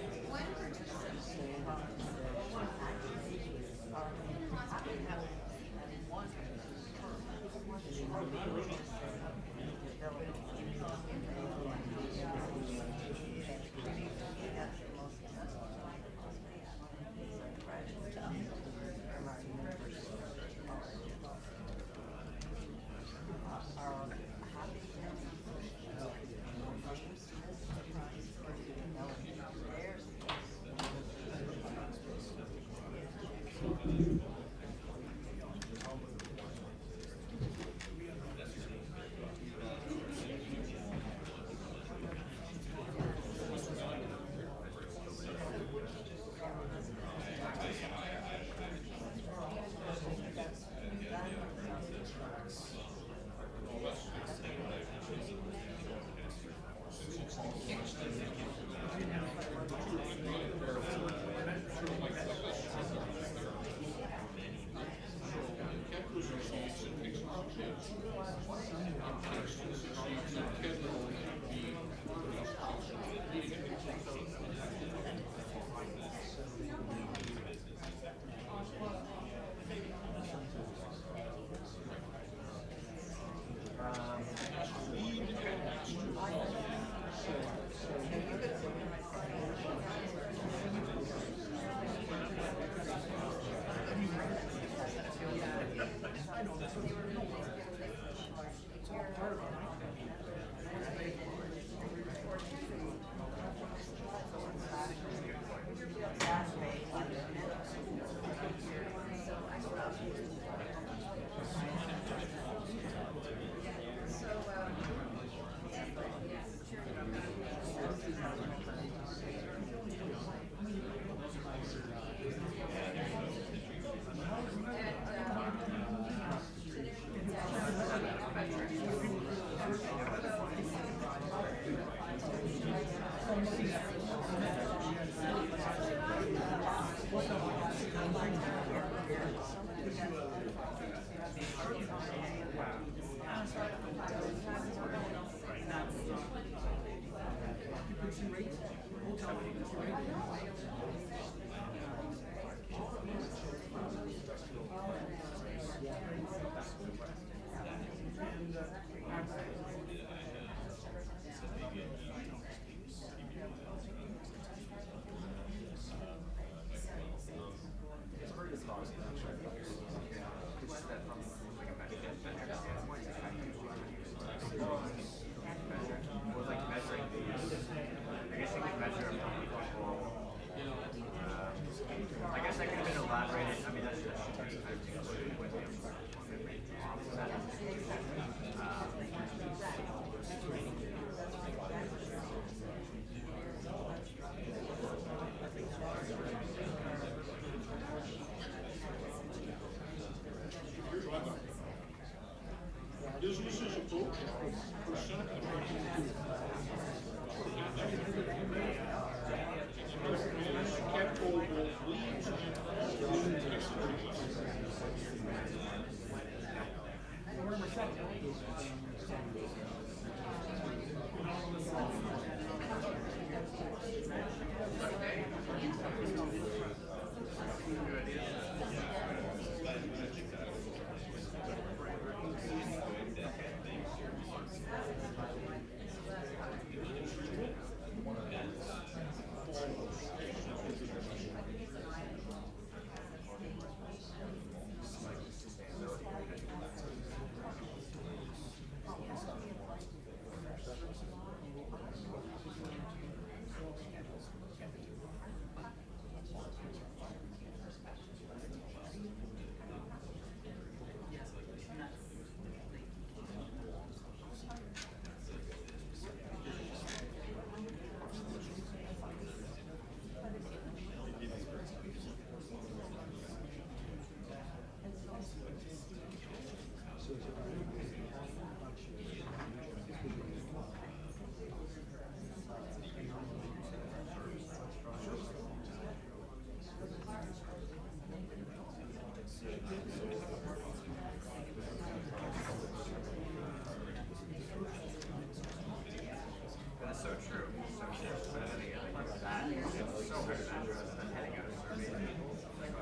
certain interest in handing out a survey to people, like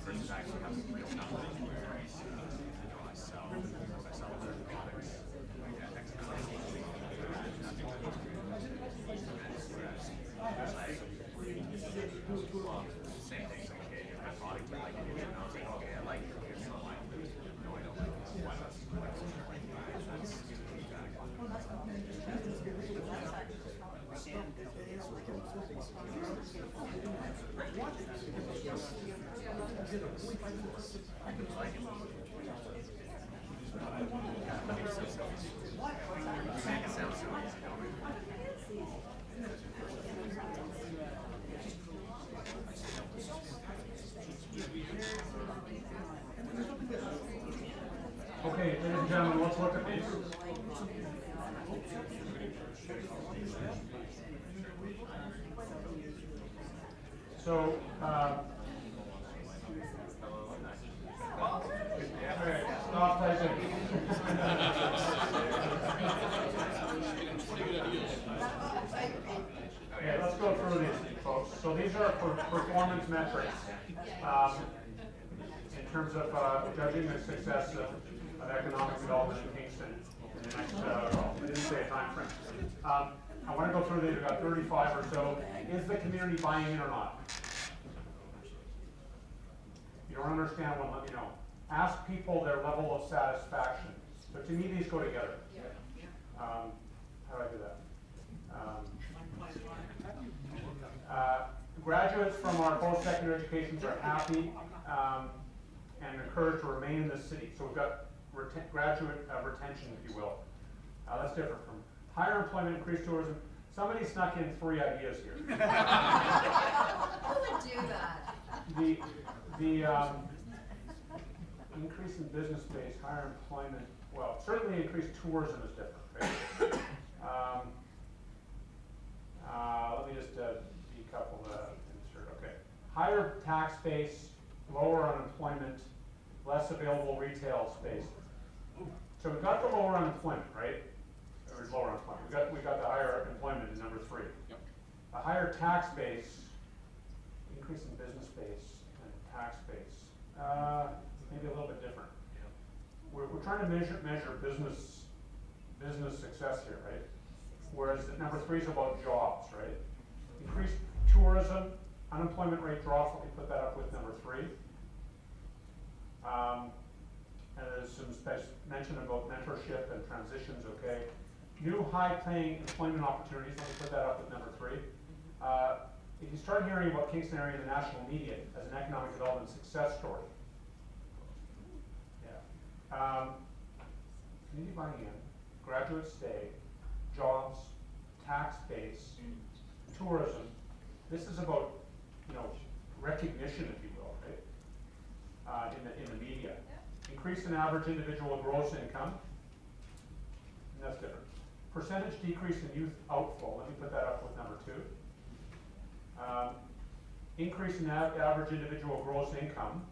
versus actually having real company where I sell certain products, like same thing, so okay, here's my product, you like it, and I was like, okay, I like it, here's some wine, no, I don't like it, why not? That's feedback on it sounds so easy, don't we? Okay, ladies and gentlemen, let's look at these. So, okay, stop placing. Okay, let's go through these, folks. So these are performance metrics in terms of judging the success of economic development in Kingston in the next, I didn't say a time frame. I want to go through these. We've got 35 or so. Is the community buying in or not? If you don't understand one, let me know. Ask people their level of satisfaction. But to me, these go together. How do I do that? Graduates from our post-secondary educations are happy and encouraged to remain in the city. So we've got graduate retention, if you will. That's different from higher employment, increased tourism. Somebody snuck in 3 ideas here. Who would do that? The increase in business base, higher employment, well, certainly increased tourism is different, right? Let me just decouple that insert, okay. Higher tax base, lower unemployment, less available retail space. So we've got the lower unemployment, right? Or lower unemployment. We got the higher employment in number 3. Yep. A higher tax base, increase in business base and tax base. Maybe a little bit different. We're trying to measure business success here, right? Whereas number 3 is about jobs, right? Increased tourism, unemployment rate drops. Let me put that up with number 3. And there's some mention about mentorship and transitions, okay? New high-paying employment opportunities. Let me put that up with number 3. If you start hearing about Kingston area in the national media as an economic development success story, yeah. Community buy-in, graduate stay, jobs, tax base, tourism. This is about, recognition, if you will, right? In the media. Increase in average individual gross income. And that's different. Percentage decrease in youth outflow. Let me put that up with number 2. Increase in average individual gross income.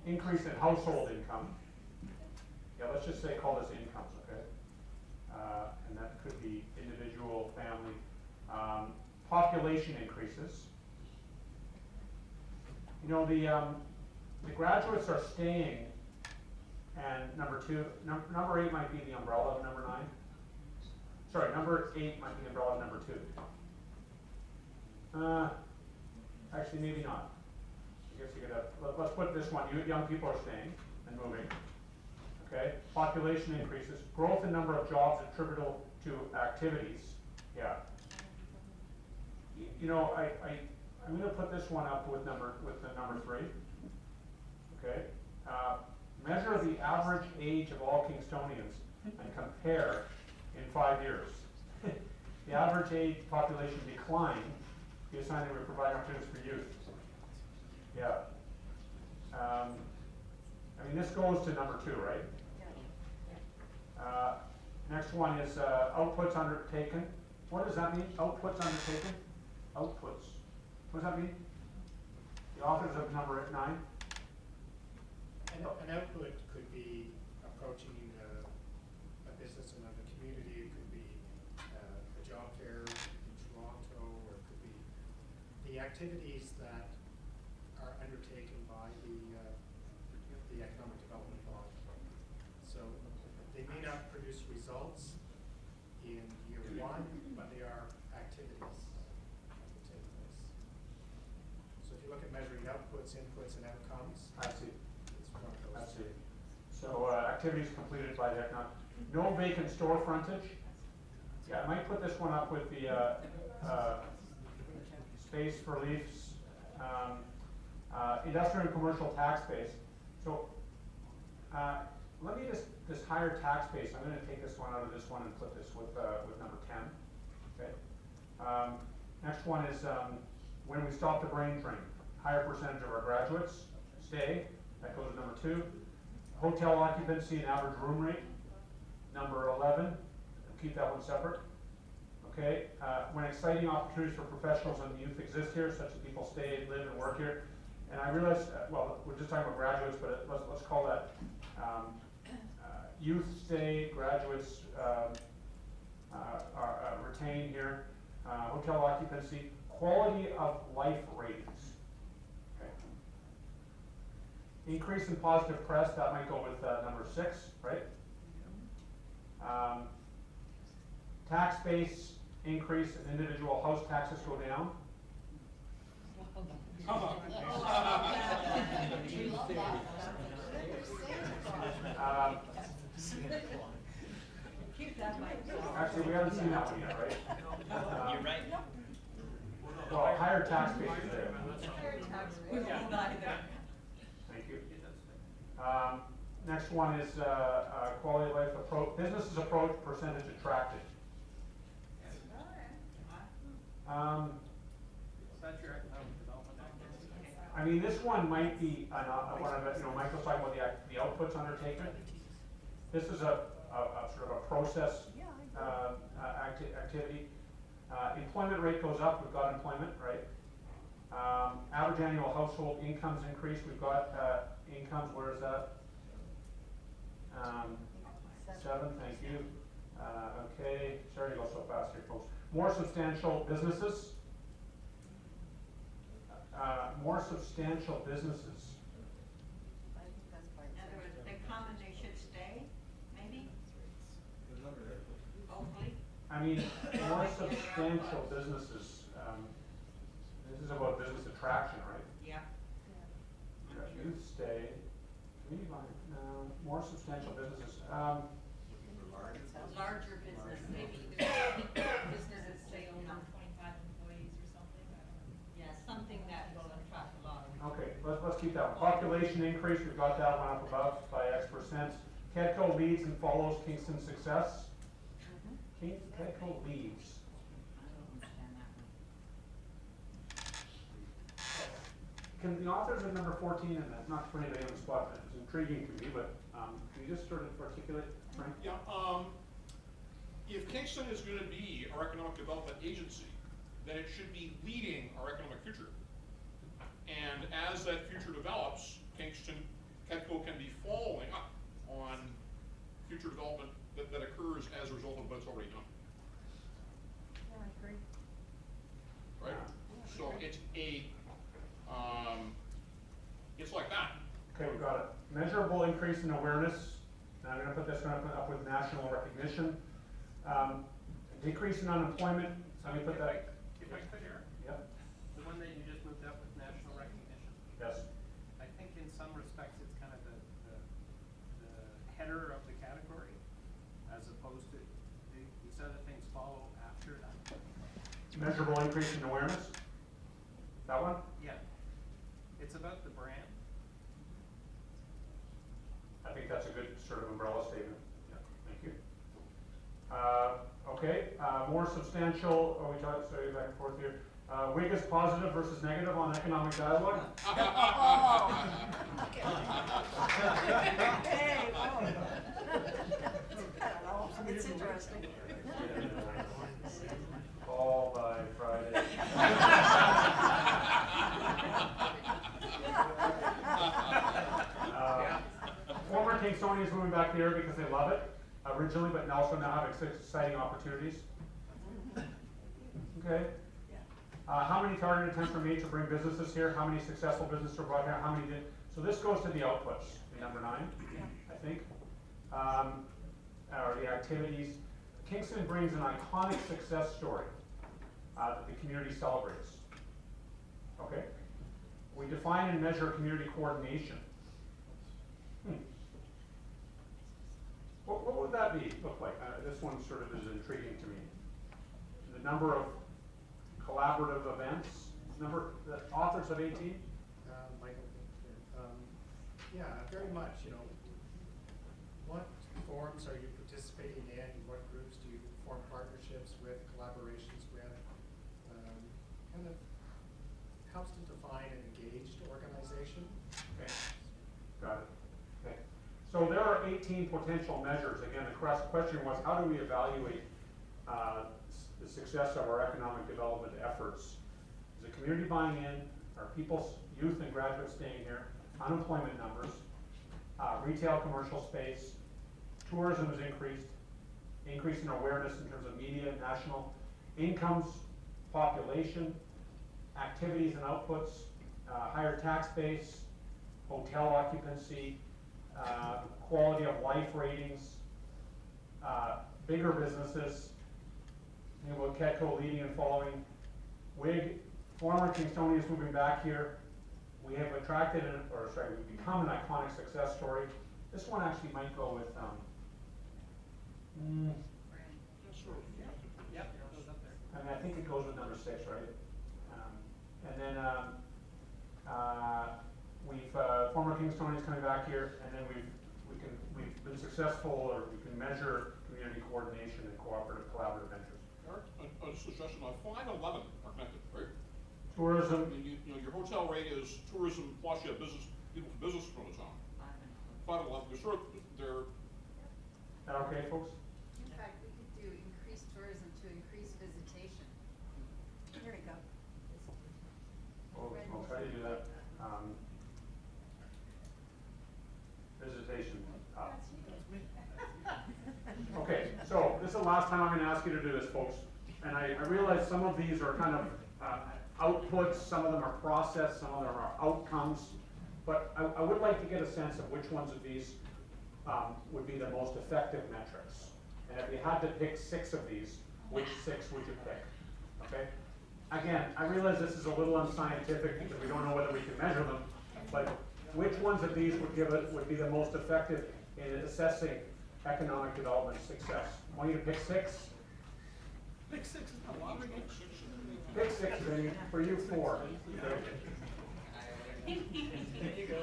Increase in household income. Yeah, let's just say call this incomes, okay? And that could be individual, family. Population increases. The graduates are staying, and number 2, number 8 might be the umbrella of number 9. Sorry, number 8 might be the umbrella of number 2. Actually, maybe not. I guess you could have, let's put this one, young people are staying and moving. Okay, population increases, growth in number of jobs attributable to activities. Yeah. I'm going to put this one up with the number 3. Okay. Measure the average age of all Kingstonians and compare in 5 years. The average age population decline. Be a sign that we're providing opportunities for youth. Yeah. This goes to number 2, right? Next one is outputs undertaken. What does that mean? Outputs undertaken? Outputs. What does that mean? The authors of number 9. An output could be approaching a business in another community activities that are undertaken by the Economic Development Bond. So they may not produce results in year one, but they are activities that will take place. So if you look at measuring outputs, inputs, and outcomes, I see. it's one of those. I see. So activities completed by the economic, no vacant store frontage. Yeah, I might put this one up with the space for leaves, industrial and commercial tax base. So let me just, this higher tax base, I'm going to take this one out of this one and put this with number 10. Okay. Next one is when we stop the brain drain, higher percentage of our graduates stay. That goes to number 2. Hotel occupancy and average room rate, number 11. Keep that one separate. Okay. When exciting opportunities for professionals and youth exist here, such as people stay, live, and work here. And I realize, well, we're just talking about graduates, but let's call that youth stay, graduates are retained here. Hotel occupancy, quality of life ratings. Okay. Increase in positive press, that might go with number 6, right? Tax base increase and individual house taxes go down. Actually, we haven't seen that one yet, right? You're right. Well, higher tax base is there. Thank you. Next one is quality of life approach. Businesses approach percentage attracted. I mean, this one might be one of the, Mike was talking about the outputs undertaken. This is a sort of a process activity. Employment rate goes up. We've got employment, right? Average annual household incomes increase. We've got incomes. Where is that? 7. Thank you. Okay. Sorry to go so fast here, folks. More substantial businesses. More substantial businesses. I think that's by. In other words, they come and they should stay, maybe? Hopefully. I mean, more substantial businesses. This is about business attraction, right? Yeah. Youth stay. Community line. More substantial businesses. Larger business, maybe businesses say over 25 employees or something, I don't know. Yeah, something that will attract a lot of. Okay, let's keep that one. Population increase, we've got that one up above by X%. KEDCO leads and follows Kingston's success. KEDCO leads. I don't understand that one. Can the authors of number 14, and that's not for anybody on the spot, but it's intriguing to me, but can you just sort of articulate, Frank? Yeah, if Kingston is going to be our economic development agency, then it should be leading our economic future. And as that future develops, KEDCO can be following up on future development that occurs as a result of what's already done. Yeah, I agree. Right? So it's it's like that. Okay, we've got it. Measurable increase in awareness. And I'm going to put this one up with national recognition. Decrease in unemployment. Let me put that. If I could, Eric? Yep. The one that you just moved up with national recognition. Yes. I think in some respects it's kind of the header of the category, as opposed to these other things follow after that. Measurable increase in awareness. That one? Yeah. It's about the brand. I think that's a good sort of umbrella statement. Yeah, thank you. Okay, more substantial, we talked, sorry, back and forth here. WIG is positive versus negative on economic dialogue. Hey, whoa. I don't know, it's interesting. All by Friday. Former Kingstonians moving back there because they love it originally, but also now have exciting opportunities. Okay. How many targeted attempts were made to bring businesses here? How many successful businesses were brought here? How many did? So this goes to the outputs in number 9, I think. Or the activities. Kingston brings an iconic success story that the community celebrates. Okay? We define and measure community coordination. What would that look like? This one sort of is intriguing to me. The number of collaborative events, the authors of 18? Michael, yeah, very much, what forums are you participating in? What groups do you form partnerships with, collaborations with? Kind of helps to define an engaged organization. Okay, got it. Okay, so there are 18 potential measures. Again, the question was, how do we evaluate the success of our economic development efforts? Is the community buying in? Are people's youth and graduates staying here? Unemployment numbers, retail commercial space, tourism has increase in awareness in terms of media, national incomes, population, activities and outputs, higher tax base, hotel occupancy, quality of life ratings, bigger businesses, KEDCO leading and following, WIG, former Kingstonians moving back here. We have attracted, we've become an iconic success story. This one actually might go with, Yep, it goes up there. I mean, I think it goes with number 6, right? And then we've former Kingstonians coming back here, and then we've been successful, or we can measure community coordination and collaborative ventures. Eric, a suggestion on 511 are connected, right? Tourism. I mean, your hotel rate is tourism plus you have people from business from the town. 511, they're sort of, they're. Is that okay, folks? In fact, we could do increased tourism to increase visitation. There you go. We'll try to do that. Visitation up. Okay, so this is the last time I'm going to ask you to do this, folks. And I realize some of these are kind of outputs, some of them are process, some of them are outcomes. But I would like to get a sense of which ones of these would be the most effective metrics. And if you had to pick 6 of these, which 6 would you pick? Okay? Again, I realize this is a little unscientific because we don't know whether we can measure them, but which ones of these would be the most effective in assessing economic development success? I want you to pick 6. Pick 6 is not a lot. Pick 6, then for you 4. Okay. There you go.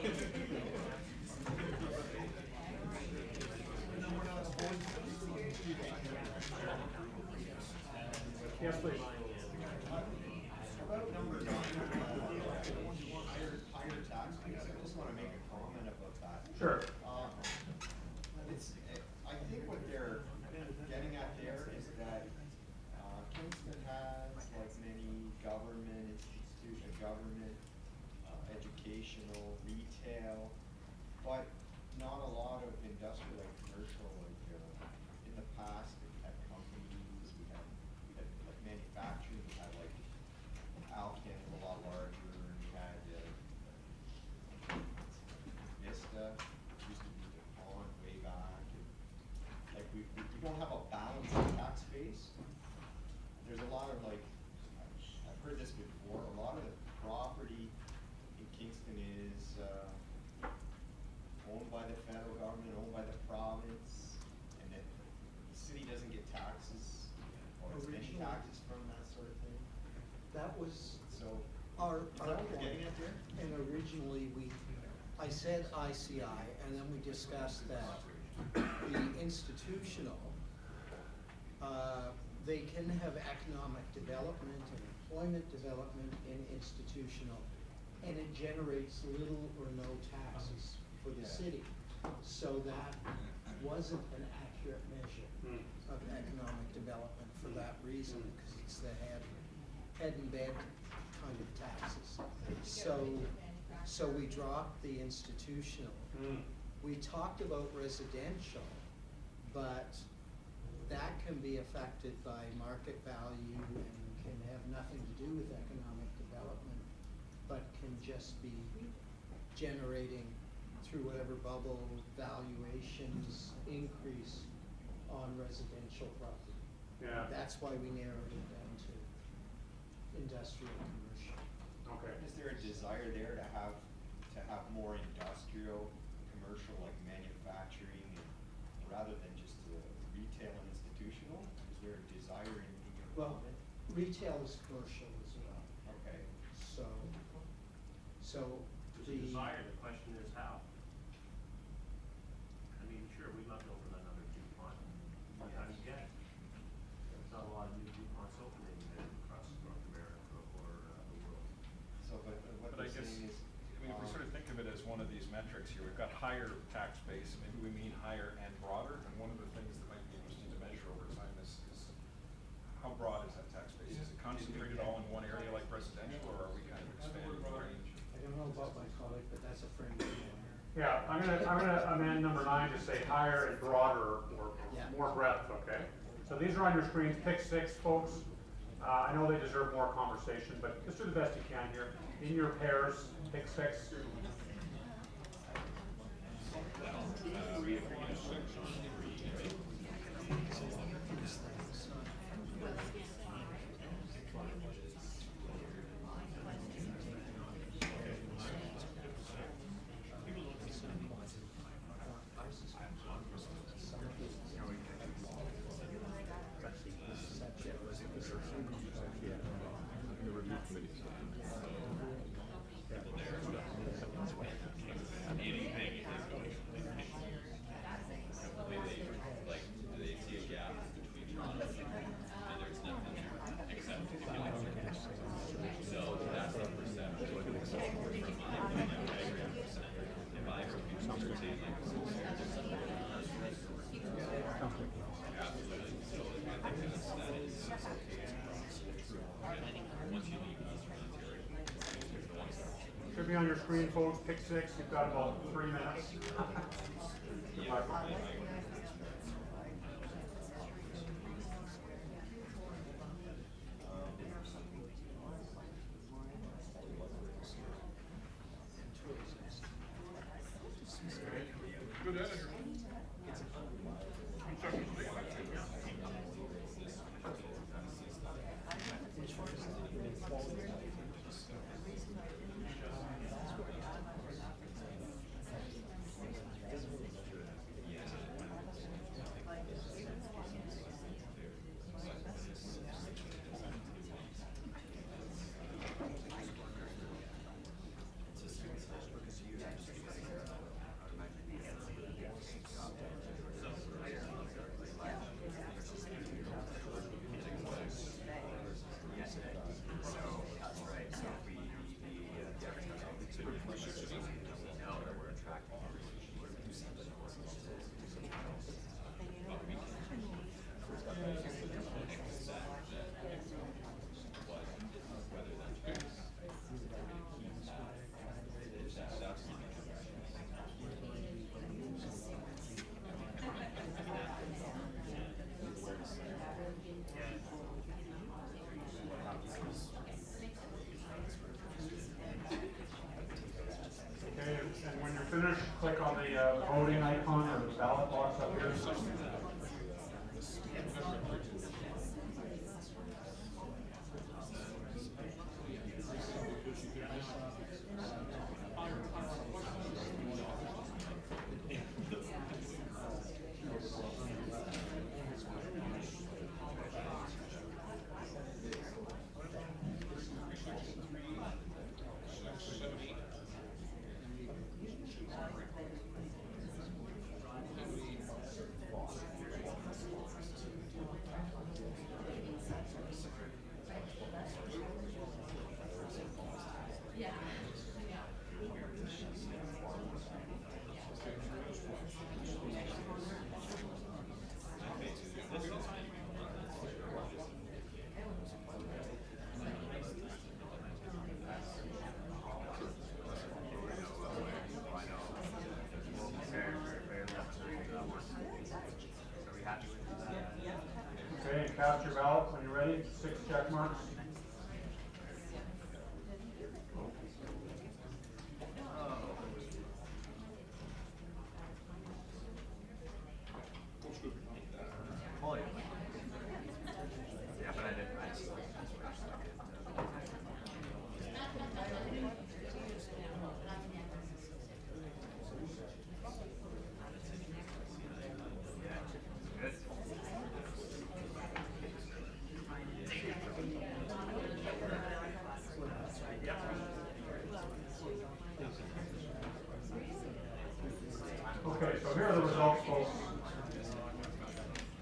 Yes, please. About number 9, higher tax base, I just want to make a comment about that. Sure. I think what they're getting at there is that Kingston has, like many government institutions, educational, retail, but not a lot of industrial and commercial. Like in the past, we had companies, we had like manufacturing, we had like Alcan a lot larger, and we had Vista, used to be DuPont way back. And, like we don't have a balanced tax base. There's a lot of like, I've heard this before, a lot of the property in Kingston is owned by the federal government, owned by the province, and then the city doesn't get taxes or as many taxes from that sort of thing. That was So, our is that what you're getting at there? And originally, I said ICI, and then we discussed that the institutional, they can have economic development and employment development in institutional, and it generates little or no taxes for the city. So that wasn't an accurate measure of economic development for that reason, because it's the head and bed kind of taxes. So we dropped the institutional. We talked about residential, but that can be affected by market value and can have nothing to do with economic development, but can just be generating through whatever bubble valuations increase on residential property. Yeah. That's why we narrowed it down to industrial and commercial. Okay. Is there a desire there to have more industrial, commercial, like manufacturing, and rather than just retail and institutional? Is there a desire in your Well, comment? retail is commercial as well. Okay. So There's a desire, the question is how. I mean, sure, we'd love to open another DuPont, but how do you get it? There's not a lot of new DuPonts opening across North America or the world. So, but what But I they're guess, saying is. I mean, if we sort of think of it as one of these metrics here, we've got higher tax base, maybe we mean higher and broader, and one of the things that might be interesting to measure over time is how broad is that tax base? Is it concentrated all in one area like residential, or are we kind of expanding the range? I don't know about my colleague, but that's a friend of mine. Yeah, I'm gonna amend number 9 to say higher and broader, or Yeah. more breadth, okay? So these are on your screens, pick 6, folks. I know they deserve more conversation, but just do the best you can here. In your pairs, pick 6. Should be on your screen, folks. Pick 6. You've got about 3 minutes. Good luck. Good editor. Okay, and when you're finished, click on the voting icon or the ballot box up here. Okay, and cast your ballot when you're ready. 6 check marks.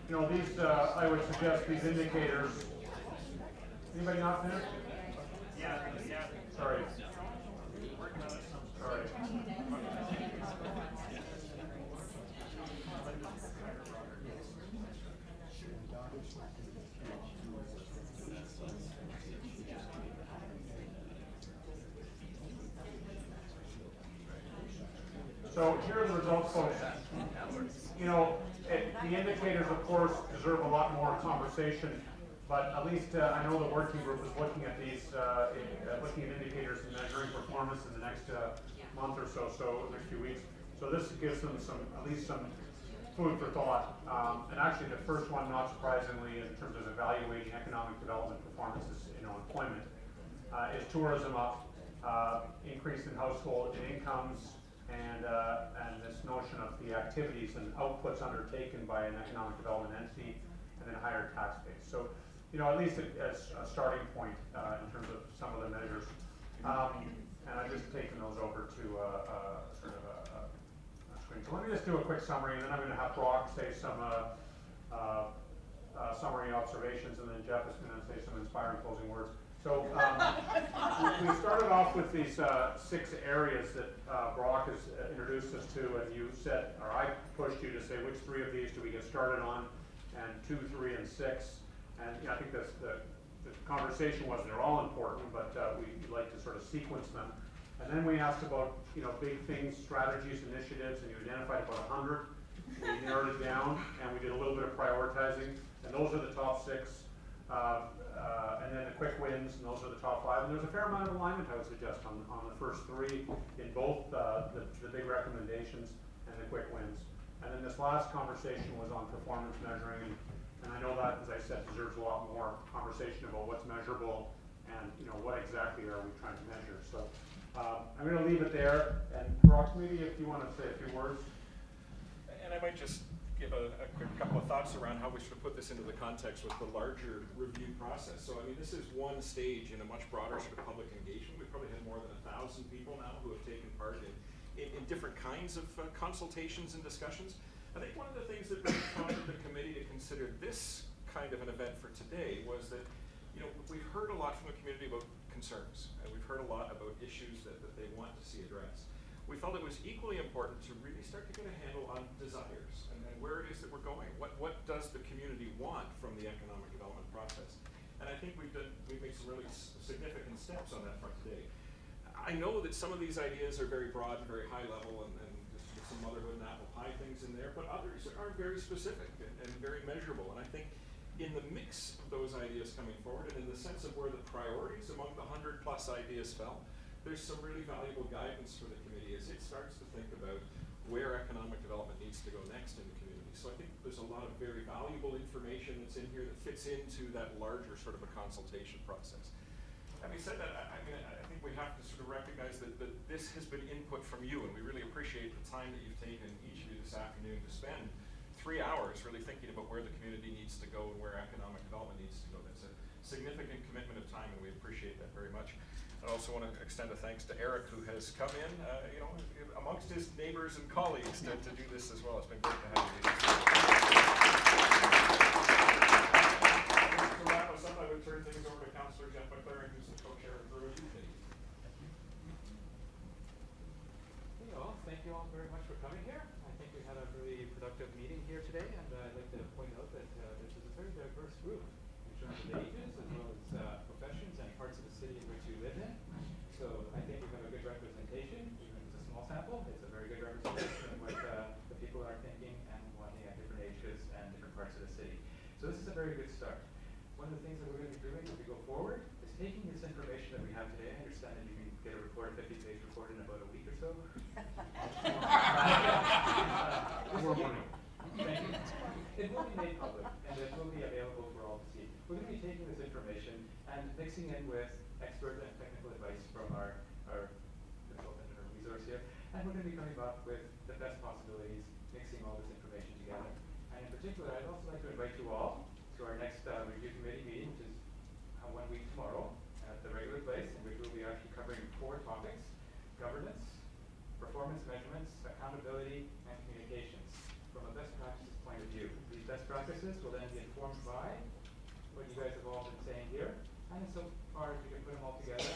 You know, these, I would suggest these indicators. Anybody not finished? Yeah. Sorry. Sorry. So here are the results, folks. You know, the indicators, of course, deserve a lot more conversation, but at least I know the working group is looking at these, looking at indicators and measuring performance in the next month or so, next few weeks. So this gives them some, at least some food for thought. And actually, the first one, not surprisingly, in terms of evaluating economic development performances, employment, is tourism up, increase in household incomes, and this notion of the activities and outputs undertaken by an economic development entity, and then higher tax base. So, at least as a starting point in terms of some of the measures. And I've just taken those over to sort of a screen. So let me just do a quick summary, and then I'm going to have Brock say some summary observations, and then Jeff is going to say some inspiring closing words. So we started off with these 6 areas that Brock has introduced us to, and you said, or I pushed you to say, which 3 of these do we get started on, and 2, 3, and 6. And I think that's the conversation was they're all important, but we'd like to sort of sequence them. And then we asked about big things, strategies, initiatives, and you identified about 100. We narrowed it down, and we did a little bit of prioritizing, and those are the top 6. And then the quick wins, and those are the top 5. And there's a fair amount of alignment, I would suggest, on the first 3 in both the big recommendations and the quick wins. And then this last conversation was on performance measuring, and I know that, as I said, deserves a lot more conversation about what's measurable and what exactly are we trying to measure. So I'm going to leave it there, and Brock, maybe if you want to say a few words. And I might just give a quick couple of thoughts around how we should put this into the context with the larger review process. So I mean, this is one stage in a much broader sort of public engagement. We've probably had more than 1,000 people now who have taken part in different kinds of consultations and discussions. I think one of the things that really prompted the committee to consider this kind of an event for today was that, we've heard a lot from the community about concerns, and we've heard a lot about issues that they want to see addressed. We felt it was equally important to really start to get a handle on desires and where it is that we're going. What does the community want from the economic development process? And I think we've made some really significant steps on that front today. I know that some of these ideas are very broad and very high level, and just some motherhood and apple pie things in there, but others are very specific and very measurable. And I think in the mix of those ideas coming forward, and in the sense of where the priorities among the 100+ ideas fell, there's some really valuable guidance for the committee as it starts to think about where economic development needs to go next in the community. So I think there's a lot of very valuable information that's in here that fits into that larger sort of a consultation process. Having said that, I think we have to sort of recognize that this has been input from you, and we really appreciate the time that you've taken, each of you this afternoon, to spend 3 hours really thinking about where the community needs to go and where economic development needs to go. That's a significant commitment of time, and we appreciate that very much. I also want to extend a thanks to Eric, who has come in, amongst his neighbors and colleagues to do this as well. It's been great to have you. To wrap us up, I would turn things over to Councillor Jeff McLaren, who's the co-chair of the review committee. Hey all, thank you all very much for coming here. I think we had a really productive meeting here today, and I'd like to point out that this is a very diverse group in terms of ages as well as professions and parts of the city in which you live in. So I think we have a good representation. Even if it's a small sample, it's a very good representation of what the people are thinking and wanting at different ages and different parts of the city. So this is a very good start. One of the things that we're going to be doing as we go forward is taking this information that we have today. I understand that you can get a report, 50-page report in about a week or so. Thank you. It will be made public, and it will be available for all to see. We're going to be taking this information and mixing in with expert and technical advice from our consultant or resource here, and we're going to be coming up with the best possibilities, mixing all this information together. And in particular, I'd also like to invite you all to our next review committee meeting, which is 1 week tomorrow at the regular place, in which we'll be actually covering 4 topics: governance, performance measurements, accountability, and communications from a best practices point of view. These these best practices will then be informed by what you guys have all been saying here. And so far as we can put them all together,